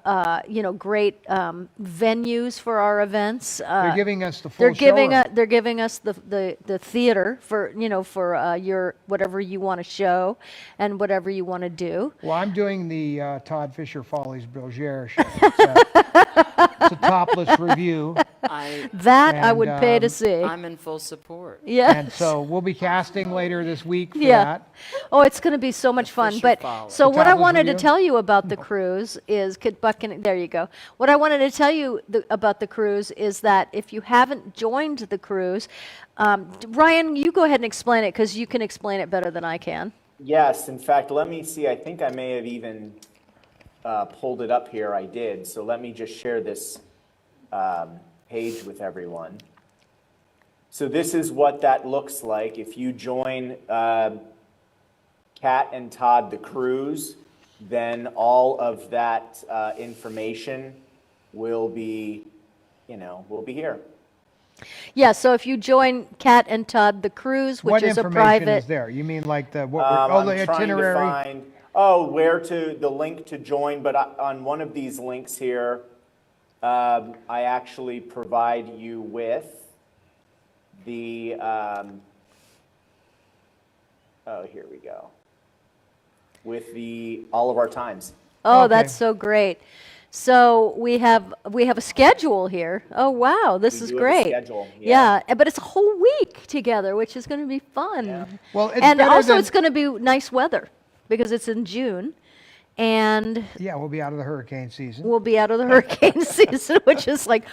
great venues for our events. They're giving us the full They're giving show. they're giving us the theater for your whatever you want to show and whatever you want to do. Well, I'm doing the Todd Fisher Follies Bilgere show. It's a topless review. That I would And, pay to see. I'm in full support. Yeah. And so we'll be casting later this week for Yeah. that. Oh, it's going to be so much fun. Fisher But follow. so The what I toddlers wanted with to you? tell you about the cruise is, there you go. What I wanted to tell you about the cruise is that if you haven't joined the cruise, Ryan, you go ahead and explain it because you can explain it better than I can. Yes, in fact, let me see. I think I may have even pulled it up here. I did. So let me just share this page with everyone. So this is what that looks like. If you join Kat and Todd the cruise, then all of that information will be, will be here. Yeah, so if you join Kat and Todd the cruise, which What is a information private. is there? You mean like the I'm trying to itinerary? find, the link to join, but on one of these links here, I actually provide you with the, here we go, with all of our times. Oh, Okay. that's so great. So we have a schedule here. Oh wow, this We is do have a great. schedule, Yeah, but it's a whole week together, which is going to be fun. Yeah. Well, it's And better also than- it's going to be nice weather because it's in June, and Yeah, we'll be out of the hurricane season. we'll be out of the hurricane season, which is like,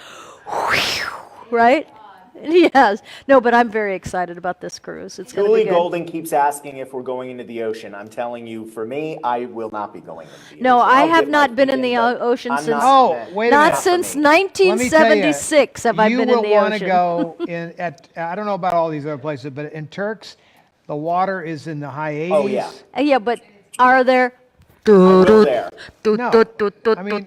whew, right? Yes. No, but I'm very excited about this cruise. It's going to be Julie good. Golden keeps asking if we're going into the ocean. I'm telling you, for me, I will not be going into the No, ocean. I I'll have get my not been feet in the but ocean I'm since- not- Oh, nah, wait a Not minute. for since me. Let me tell you, 1976 have I been in the You will want ocean. to go I don't know about all these other places, but in Turks, the water is in the high 80s. Oh, yeah. Yeah, but are there? I will there. No, I mean-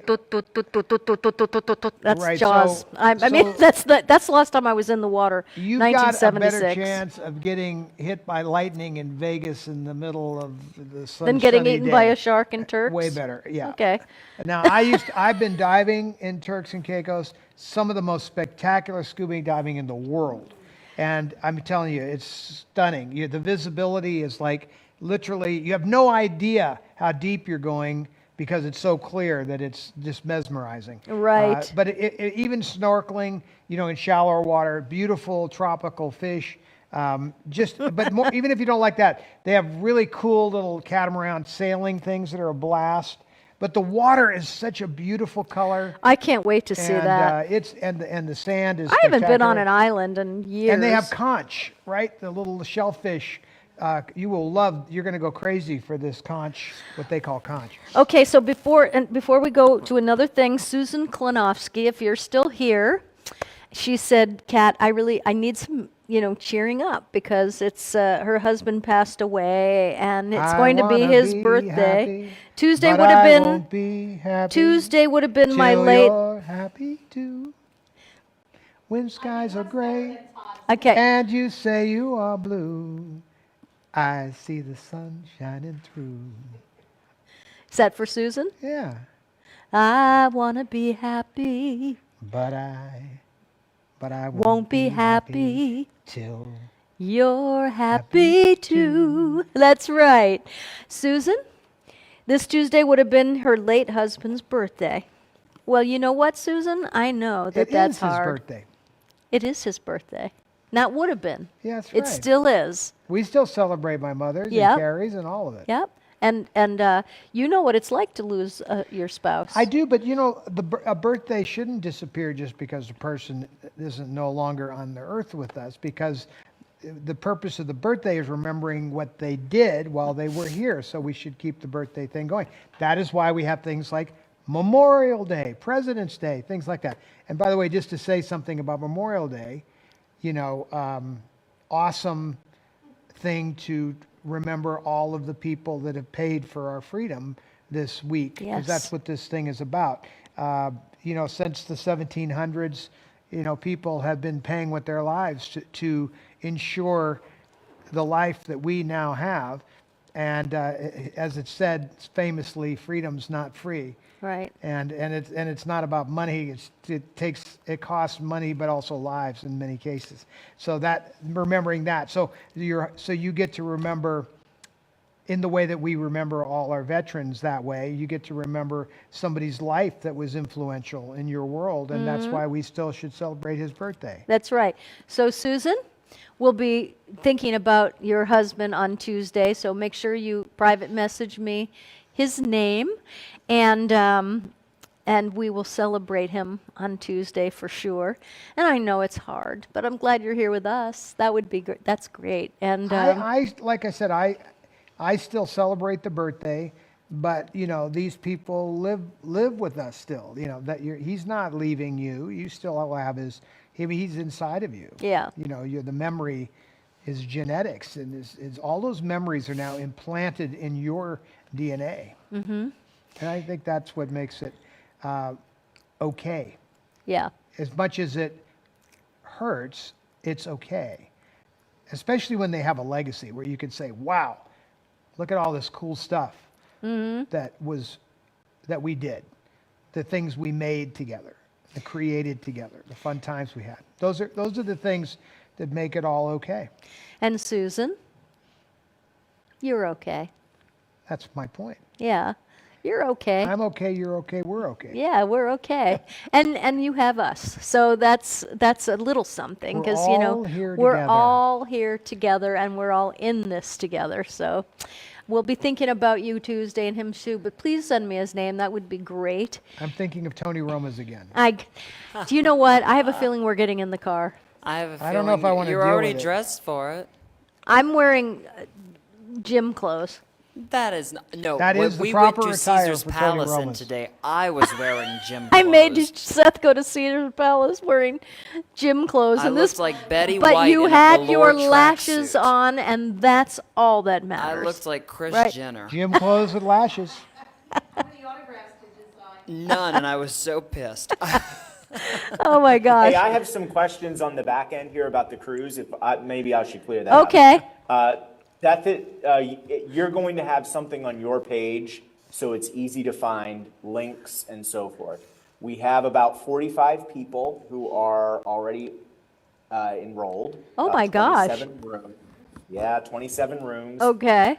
That's Right, Jaws. so- I mean, so- that's the last time I was in the water. You've got a 1976. better chance of getting hit by lightning in Vegas in the middle of the Than getting sunny eaten by day. a shark in Turks. Way better, yeah. Okay. Now, I've been diving in Turks and Caicos, some of the most spectacular scuba diving in the world. And I'm telling you, it's stunning. The visibility is like literally, you have no idea how deep you're going because it's so clear that it's just mesmerizing. Right. But even snorkeling, in shallower water, beautiful tropical fish. But more, even if you don't like that, they have really cool little catamaran sailing things that are a blast. But the water is such a beautiful color. I can't wait to see And that. and the sand is. I haven't been on spectacular. an island in years. And they have conch, right? The little shellfish. You will love. You're going to go crazy for this conch, what they call conch. Okay, so before we go to another thing, Susan Klinowski, if you're still here, she said, "Kat, I need some, cheering up because it's her husband passed away and it's I going to be wanna his be birthday. happy, Tuesday but would have I been won't be happy Tuesday would have been my till late. You're happy too. When skies are gray Okay, and you say you are blue, I see the sun shining through. is that for Susan? Yeah, I wanna be happy, but I won't be happy. till. You're happy too. That's right. Susan, this Tuesday would have been her late husband's birthday. Well, you know what, Susan? I know that It that's is his hard. birthday. It is his birthday. Not would have been. Yeah, that's It right. still is. We still celebrate my mother's Yep. and Carrie's and all of it. Yep. And you know what it's like to lose your spouse. I do, but a birthday shouldn't disappear just because the person isn't no longer on the earth with us, because the purpose of the birthday is remembering what they did while they were here. So we should keep the birthday thing going. That is why we have things like Memorial Day, President's Day, things like that. And by the way, just to say something about Memorial Day, awesome thing to remember all of the people that have paid for our freedom this week, because Yes. that's what this thing is about. Since the 1700s, people have been paying with their lives to ensure the life that we now have. And as it said famously, freedom's not free. Right. And it's not about money. It costs money, but also lives in many cases. So remembering that. So you get to remember in the way that we remember all our veterans that way. You get to remember somebody's life that was influential in your world, and that's why we still should celebrate his birthday. That's right. So, Susan, we'll be thinking about your husband on Tuesday, so make sure you private message me his name, and we will celebrate him on Tuesday for sure. And I know it's hard, but I'm glad you're here with us. That would be great. That's great. And I like I said, I still celebrate the birthday, but you know, these people live with us still. You know that he's not leaving you. You still have he's inside of you. Yeah. You know, the memory is genetics, and is all those memories are now implanted in your DNA. Mm-hmm. And I think that's what makes it okay. yeah. As much as it hurts, it's okay. Especially when they have a legacy where you can say, wow, look at all this cool stuff that we did, the things we made together, the created together, the fun times we had. Those are the things that make it all okay. And Susan, you're okay. That's my point. Yeah. You're okay. I'm okay, you're okay, we're okay. Yeah, we're okay. And you have us. So that's a little something, We're because all here we're together. all here together, and we're all in this together. So we'll be thinking about you Tuesday and him too, but please send me his name. That would be great. I'm thinking of Tony Roma's again. Do you know what? I have a feeling we're getting in the car. I have a feeling I don't know if I wanna you're deal already with it. dressed for it. I'm wearing gym clothes. That is no. That when is the we proper went to attire Caesar's for Tony Palace and Roma's. today I was wearing gym clothes. I made Seth go to Caesar's Palace wearing gym clothes, I and this. looked like Betty But White you in a had your velour lashes tracksuit. on, and that's all that I matters. looked like Kris Right. Jenner. Gym clothes with lashes. None, and I was so pissed. Oh my gosh. Hey, I have some questions on the back end here about the cruise. Maybe I should clear that up. Okay. You're going to have something on your page so it's easy to find links and so forth. We have about 45 people who are already enrolled. Oh my gosh. 27 rooms. Yeah, 27 rooms. Okay.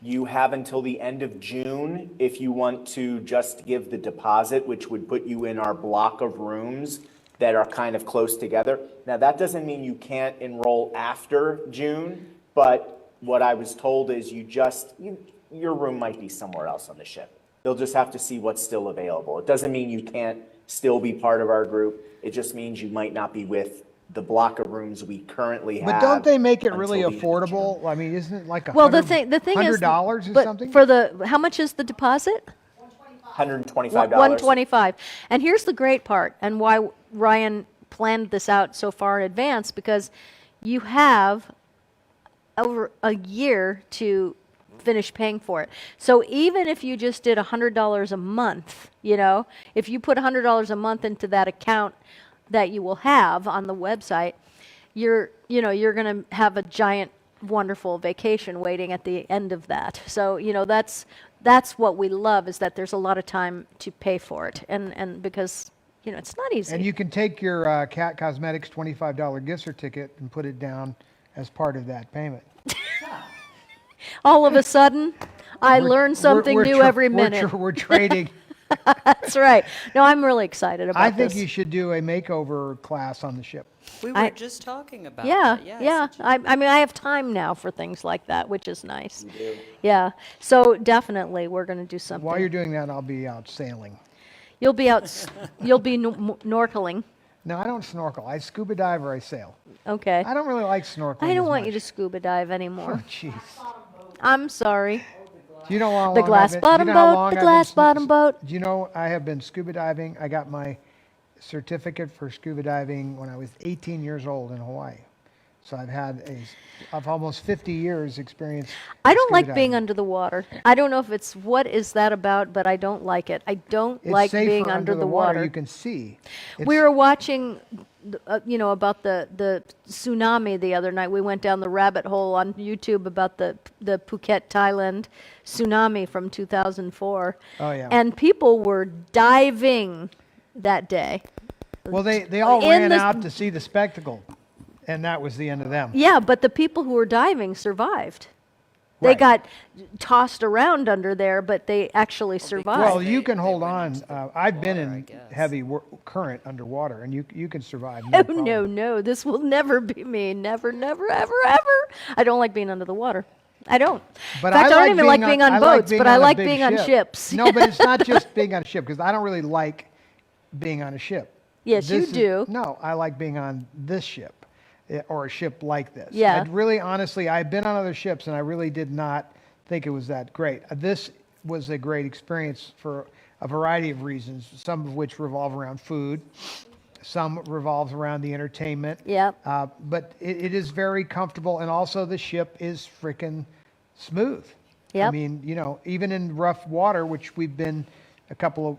You have until the end of June if you want to just give the deposit, which would put you in our block of rooms that are kind of close together. Now, that doesn't mean you can't enroll after June, but what I was told is your room might be somewhere else on the ship. They'll just have to see what's still available. It doesn't mean you can't still be part of our group. It just means you might not be with the block of rooms we currently have. But don't they make it really until the end of June. affordable? I mean, isn't it like Well, the thing is, $100 or but something? for how much is the deposit? $125. 125. And here's the great part, and why Ryan planned this out so far in advance, because you have over a year to finish paying for it. So even if you just did $100 a month, if you put $100 a month into that account that you will have on the website, you're going to have a giant, wonderful vacation waiting at the end of that. So, that's what we love, is that there's a lot of time to pay for it. And because, it's not easy. And you can take your Cat Cosmetics $25 gift certificate and put it down as part of that payment. All of a sudden, I learn something new every minute. We're trading. That's right. No, I'm really excited about I think this. you should do a makeover class on the ship. We were just talking about Yeah, that. yeah. I mean, I have time now for things like that, which is nice. Yeah. So definitely, we're going to do something. While you're doing that, I'll be out sailing. You'll be out. You'll be snorkeling. No, I don't snorkel. I scuba dive or I sail. Okay. I don't really like snorkeling. I don't as want you to much. scuba dive anymore. Oh, jeez. I'm sorry. Do you know how long The I've glass been- bottom do you know how boat, long the I've glass been bottom boat. Do you know I have been scuba diving? I got my certificate for scuba diving when I was 18 years old in Hawaii. So I've almost 50 years experience. I don't scuba like being diving. under the water. I don't know if it's what is that about, but I don't like it. I don't It's like safer being under the water. You can see. We were watching, about the tsunami the other night. We went down the rabbit hole on YouTube about the Phuket, Thailand tsunami from 2004. Oh, yeah. And people were diving that day. Well, they all in ran the- out to see the spectacle, and that was the end of them. Yeah, but the people who were diving survived. They Right. got tossed around under there, but they actually survived. Well, They- you can they hold went on. into the I've been water, I in guess. heavy current underwater, and you can survive. Oh, No problem. no, this will never be me. Never, never, ever, ever. I don't like being under the water. I don't. But In fact, I don't even like being being on I like boats, being but I on a like big being on ship. ships. No, but it's not just being on a ship, because I don't really like being on a ship. Yes, you This is- do. No, I like being on this ship, or a ship like this. Yeah. I'd really, honestly, I've been on other ships, and I really did not think it was that great. This was a great experience for a variety of reasons, some of which revolve around food, some revolves around the entertainment. Yep. But it is very comfortable, and also the ship is freaking smooth. I Yep. mean, even in rough water, which we've been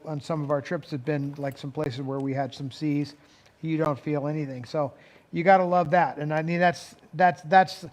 on some of our trips have been like some places where we had some seas, you don't feel anything. So you got to love that. And I mean, that's, if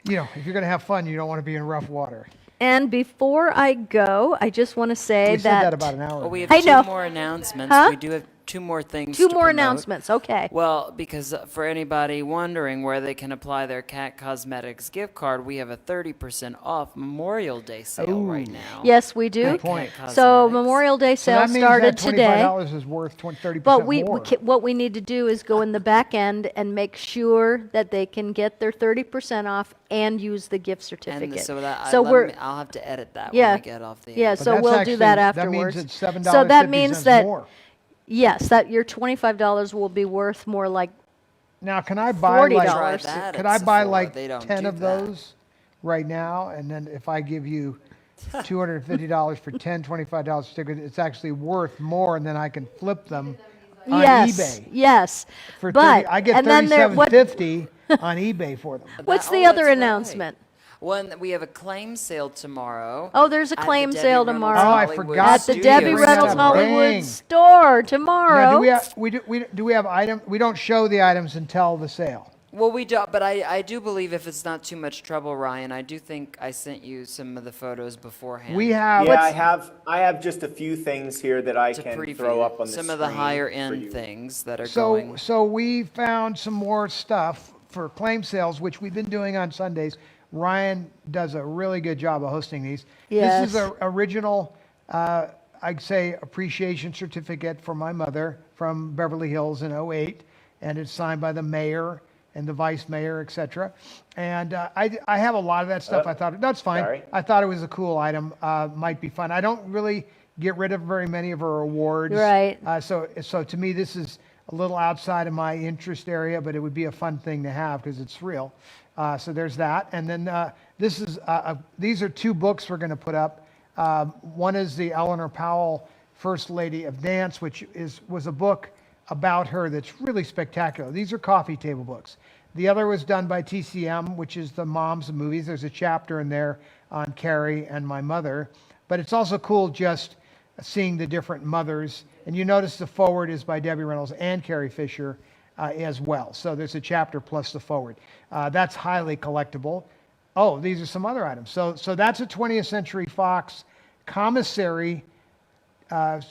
you're going to have fun, you don't want to be in rough water. And before I go, I just want to say We said that about an hour Well, we ago. have I know. two more announcements. Huh? We do have two more things. two to more promote. announcements. Okay. Well, because for anybody wondering where they can apply their Cat Cosmetics gift card, we have a 30% off Memorial Day sale right now. Yes, we do. Good point. Cat So Cosmetics. Memorial Day So sale that means started that today. $25 is worth 30% But more. what we need to do is go in the back end and make sure that they can get their 30% off and use the gift certificate. And so that So we're I'll have to edit that Yeah. when I get off the yeah. air. But So that's we'll actually- do that afterwards. That means it's $7.50 So that means that more. yes, that your $25 will be worth more like Now, can I buy $40. like, Try that could at I buy Sephora. like They don't 10 do of that. those right now? And then if I give you $250 for 10 $25 stickers, it's actually worth more, and then I can flip them on yes, eBay. yes. For But 30, I get and then there, what, $37.50 on eBay for them. what's That- the oh, other that's right. announcement? One, we have a claim sale tomorrow. Oh, there's a at the claim Debbie sale Reynolds tomorrow. Oh, I Hollywood forgot At the to Debbie bring Reynolds that up. Hollywood Dang. store tomorrow. Now, do we have items? We don't show the items until the sale. Well, we do, but I do believe if it's not too much trouble, Ryan, I do think I sent you some of the photos beforehand. We have. Yeah, I have just a few things here that I to can preview throw up on the some of the screen higher for end you. things that are So, going. so we found some more stuff for claim sales, which we've been doing on Sundays. Ryan does a really good job of hosting these. Yes. This is an original, I'd say, appreciation certificate for my mother from Beverly Hills in '08, and it's signed by the mayor and the vice mayor, etc. And I have a lot of that stuff. I thought that's fine. sorry. I thought it was a cool item. Might be fun. I don't really get rid of very many of her awards. Right. So to me, this is a little outside of my interest area, but it would be a fun thing to have because it's real. So there's that. And then these are two books we're going to put up. One is the Eleanor Powell, First Lady of Dance, which was a book about her that's really spectacular. These are coffee table books. The other was done by TCM, which is the Moms of Movies. There's a chapter in there on Carrie and my mother. But it's also cool just seeing the different mothers. And you notice the forward is by Debbie Reynolds and Carrie Fisher as well. So there's a chapter plus the forward. That's highly collectible. Oh, these are some other items. So that's a 20th Century Fox commissary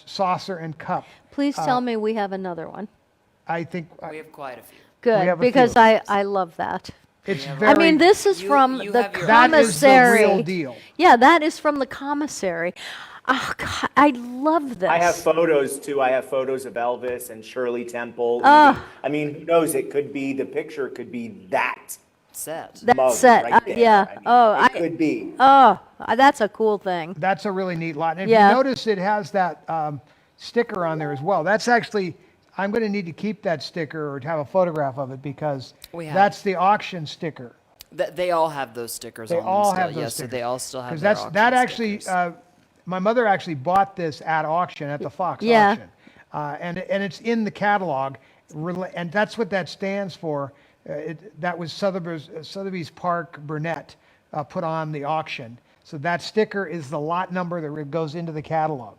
saucer and cup. Please tell me we have another one. I think we have quite a few. Good, have a because few. I love that. it's I very. I mean, this is You- from you the have your- that is the commissary. real deal. Yeah, that is from the commissary. Oh, God, I love this. I have photos too. I have photos of Elvis and Shirley Temple. Ah. I mean, who knows? It could be the picture could be that Set. That's mug it. right there. Yeah. I mean, Oh, it could be. That's a cool thing. That's a really neat lot. And if Yeah. you notice, it has that sticker on there as well. That's actually, I'm going to need to keep that sticker or to have a photograph of it because We have. that's the auction sticker. They all have those stickers They on all them still. have those yes, stickers. so they all still have Because their that auction actually, stickers. my mother actually bought this at auction, at the Fox Yeah. auction. And it's in the catalog. And that's what that stands for. That was Sotheby's Park Burnett put on the auction. So that sticker is the lot number that goes into the catalog.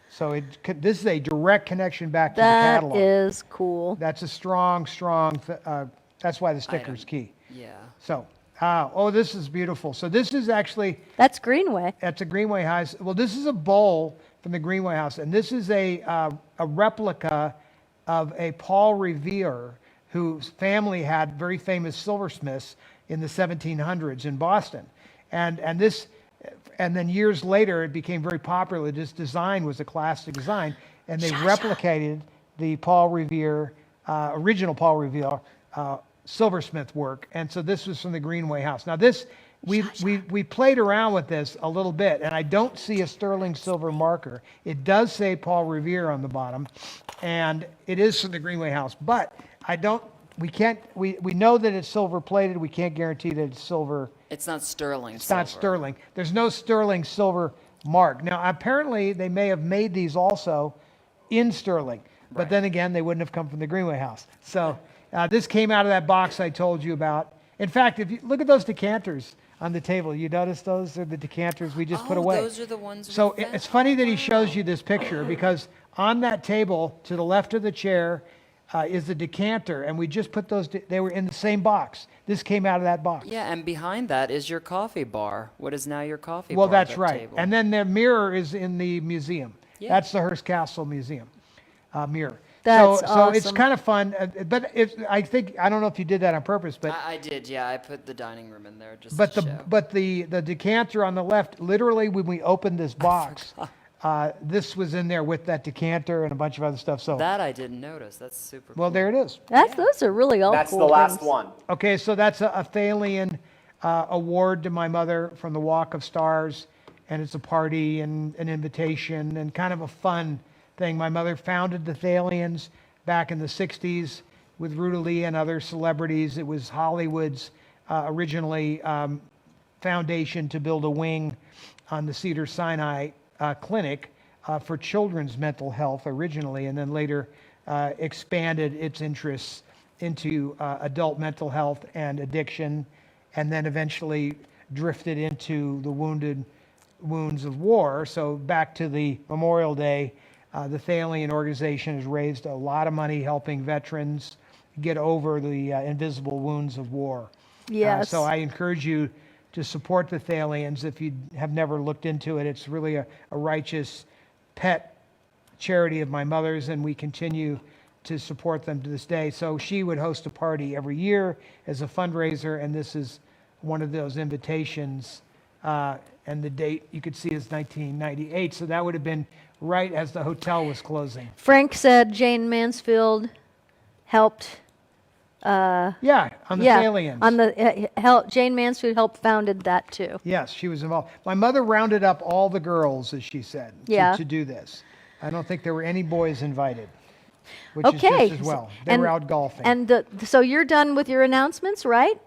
So this is a direct connection back to the That catalog. is cool. That's a strong, that's why the sticker's Item. key. Yeah. So, this is beautiful. So this is actually, That's Greenway. that's a Greenway House. Well, this is a bowl from the Greenway House, and this is a replica of a Paul Revere whose family had very famous silversmiths in the 1700s in Boston. And this, and then years later, it became very popular. This design was a classic design, and they replicated the Paul Revere, original Paul Revere silversmith work. And so this was from the Greenway House. Now this, we played around with this a little bit, and I don't see a sterling silver marker. It does say Paul Revere on the bottom, and it is from the Greenway House. But we know that it's silver plated. We can't guarantee that it's silver. It's not sterling. It's not sterling. There's no sterling silver mark. Now, apparently, they may have made these also in sterling. But then again, they wouldn't have come from the Greenway House. So this came out of that box I told you about. In fact, if you look at those decanters on the table, you notice those are the decanters we just put away. Those are the ones. So it's funny that he shows you this picture, because on that table to the left of the chair is the decanter, and we just put those, they were in the same box. This came out of that box. Yeah, and behind that is your coffee bar. What is now your coffee bar? Well, that's that right. table. And then the mirror is in the museum. Yeah. That's the Hearst Castle Museum mirror. That's so it's awesome. kind of fun, but I don't know if you did that on purpose, but I did, yeah. I put the dining room in there just but to the show. but the decanter on the left, literally when we opened this box, this was in there with that decanter and a bunch of other stuff. So That I didn't notice. That's super well, cool. there it is. Those are really all That's cool the last things. one. Okay, so that's a Thalian award to my mother from the Walk of Stars, and it's a party and an invitation and kind of a fun thing. My mother founded the Thalians back in the 60s with Ruta Lee and other celebrities. It was Hollywood's originally foundation to build a wing on the Cedars-Sinai clinic for children's mental health originally, and then later expanded its interests into adult mental health and addiction, and then eventually drifted into the wounds of war. So back to the Memorial Day, the Thalian organization has raised a lot of money helping veterans get over the invisible wounds of war. Yes. So I encourage you to support the Thalians if you have never looked into it. It's really a righteous pet charity of my mother's, and we continue to support them to this day. So she would host a party every year as a fundraiser, and this is one of those invitations. And the date you could see is 1998. So that would have been right as the hotel was closing. Frank said Jane Mansfield helped. Yeah, on the Thalians. on the Jane Mansfield helped founded that too. Yes, she was involved. My mother rounded up all the girls, as she said, to do this. I don't think there were any boys invited, which is Okay. just as well. They were out golfing. And so you're done with your announcements, right?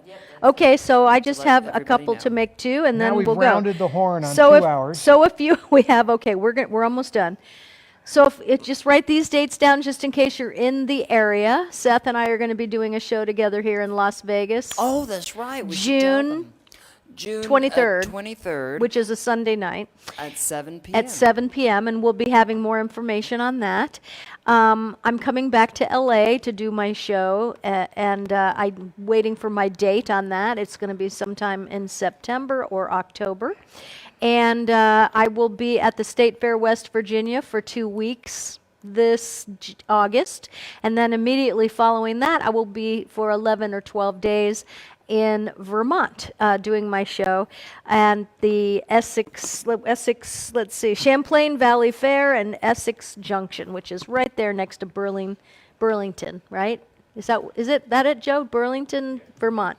Yep, Okay, so I just let have a everybody couple know. to make too, and Now then we've we'll go. rounded the horn on so 2 if, hours. So if you, we're almost done. So just write these dates down just in case you're in the area. Seth and I are going to be doing a show together here in Las Vegas. Oh, that's right. We should tell June them. June 23rd, 23rd which is a Sunday night. at 7 p.m. At 7 p.m., and we'll be having more information on that. I'm coming back to LA to do my show, and I'm waiting for my date on that. It's going to be sometime in September or October. And I will be at the State Fair West Virginia for 2 weeks this August. And then immediately following that, I will be for 11 or 12 days in Vermont doing my show, and the Essex, let's see, Champlain Valley Fair and Essex Junction, which is right there next to Burlington, right? Is it, Joe? Burlington, Vermont.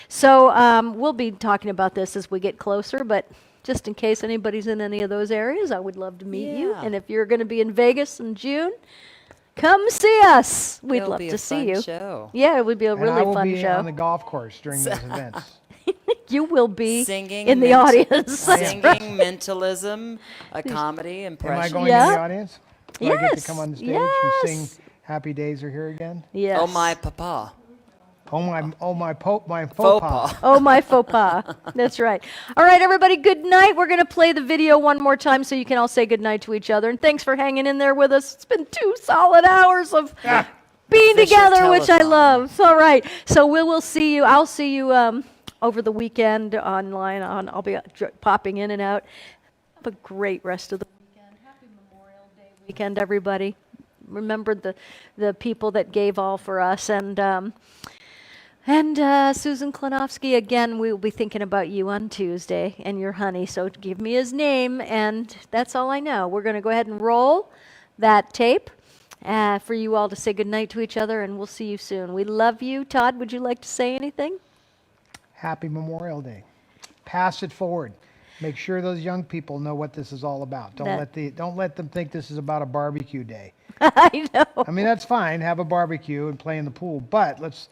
So we'll be talking about this as we get closer, but just in case anybody's in any of those areas, I would love to meet you. Yeah. And if you're going to be in Vegas in June, come see us. We'd It'll love be to a see fun you. show. Yeah, it would be a And really I will fun be show. on the golf course during those events. You will be Singing in the ment- audience. That's Singing right. mentalism, a comedy Am impression. I going Yeah. in the audience? Do I get to Yes, come on the stage yes. and sing Happy Days Are Here Again? Yes. Oh my papa. My faux Faux pas. pas. Oh, my faux pas. That's right. All right, everybody, good night. We're going to play the video one more time so you can all say good night to each other. And thanks for hanging in there with us. It's been 2 solid hours of being Fisher together, which I Telethon. love. All right. So we will see you. I'll see you over the weekend online. I'll be popping in and out. Have a great rest of the weekend. Happy Memorial Day weekend, everybody. Remember the people that gave all for us. And And Susan Klinowski, again, we will be thinking about you on Tuesday and your honey. So give me his name, and that's all I know. We're going to go ahead and roll that tape for you all to say goodnight to each other, and we'll see you soon. We love you. Todd, would you like to say anything? Happy Memorial Day. Pass it forward. Make sure those young people know what this is all about. Don't let them think this is about a barbecue day. I know. I mean, that's fine. Have a barbecue and play in the pool, but let's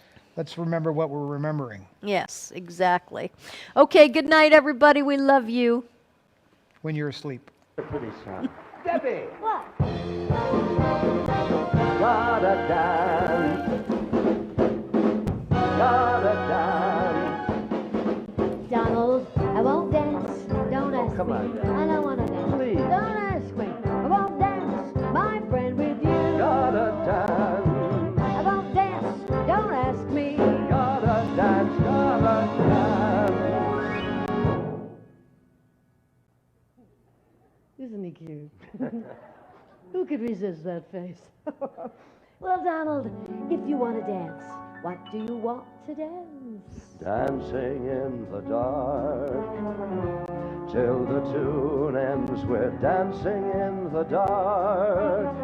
remember what we're remembering Yes, exactly. Okay, good night, everybody. We love you. when you're asleep. A pretty song. Debbie! What? Gotta dance. Gotta dance. Donald, I won't dance. Don't ask come me. on. I don't want to dance. Please. Don't ask me. I won't dance, my friend, with you. Gotta dance. I won't dance. Don't ask me. Gotta dance. Gotta dance. Isn't he cute? Who could resist that face? Well, Donald, if you want to dance, what do you want to dance? Dancing in the dark till the tune ends. We're dancing in the dark,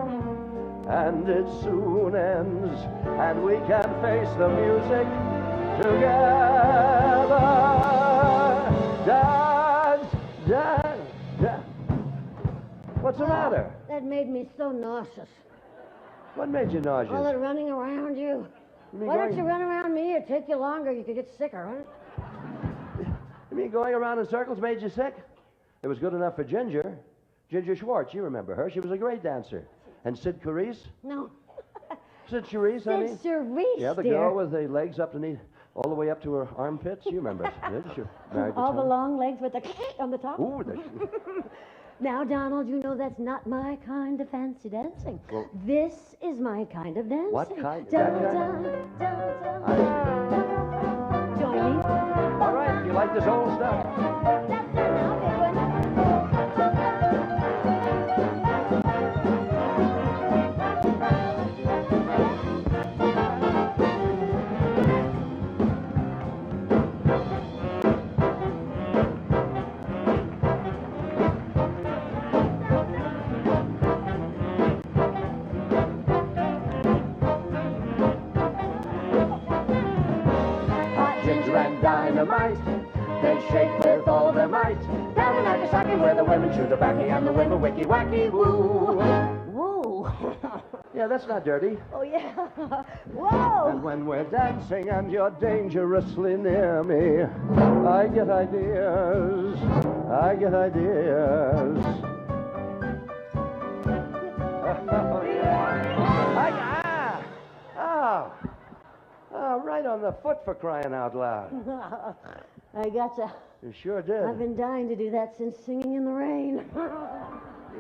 and it soon ends, and we can face the music together. Dance, dance, dance. What's the matter? That made me so nauseous. What made you All nauseous? that running around you. You mean Why don't going- you run around me? It'd take you longer. You could get sicker, huh? You mean going around in circles made you sick? It was good enough for Ginger. Ginger Schwartz, you remember her. She was a great dancer. And Sid Charisse? No. Sid Charisse, honey? Sid Charisse, Yeah, the dear. girl with the legs up to knee, all the way up to her armpits. You remember? Didn't you? Married to All the Tom. long legs with the on the top. Ooh, Now, Donald, you know that's not my kind of fancy dancing. Well- This is my kind of dancing. What kind? Dun, That dun, kind? dun, I dun. Join me. All right, you like this old stuff? That's it now, big one. Hot ginger and dynamite, they shake with all their might. Down in Nagasaki where the women chew tobacco and the women wicky wacky woo. Whoa. Yeah, that's not dirty. Oh, yeah. Whoa. And when we're dancing and you're dangerously near me, I get ideas. I get ideas. Oh, yeah. Oh, right on the foot for crying out loud. I gotcha. You sure did. I've been dying to do that since Singing in the Rain.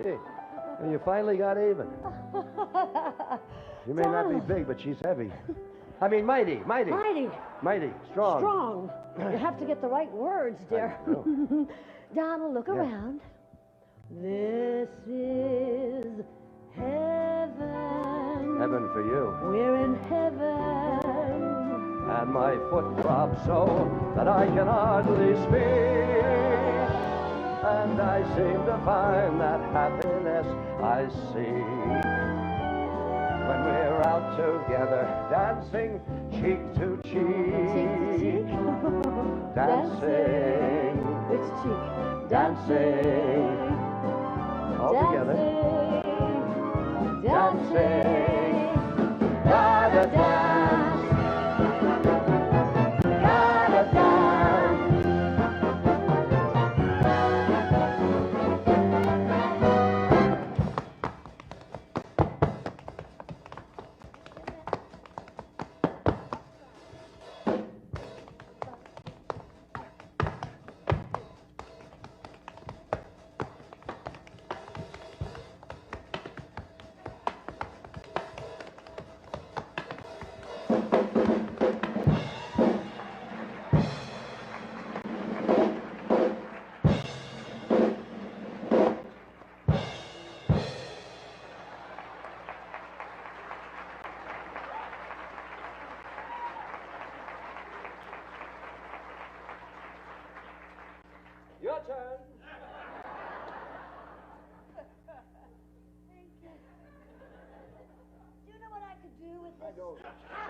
Yeah. And you finally got even. She may not be Donald. big, but she's heavy. I mean, mighty, mighty, Mighty. mighty, strong. Strong. You have to get the right words, dear. know. Donald, look around. This is heaven. Heaven for you. We're in heaven. And my foot throbs so that I can hardly speak. And I seem to find that happiness I see when we're out together, dancing cheek to cheek. Cheek to cheek. Dancing. Which cheek? Dancing. All together. Dancing. Gotta dance. Gotta dance. turn. Thank you. Do you know what I could do with this? I don't.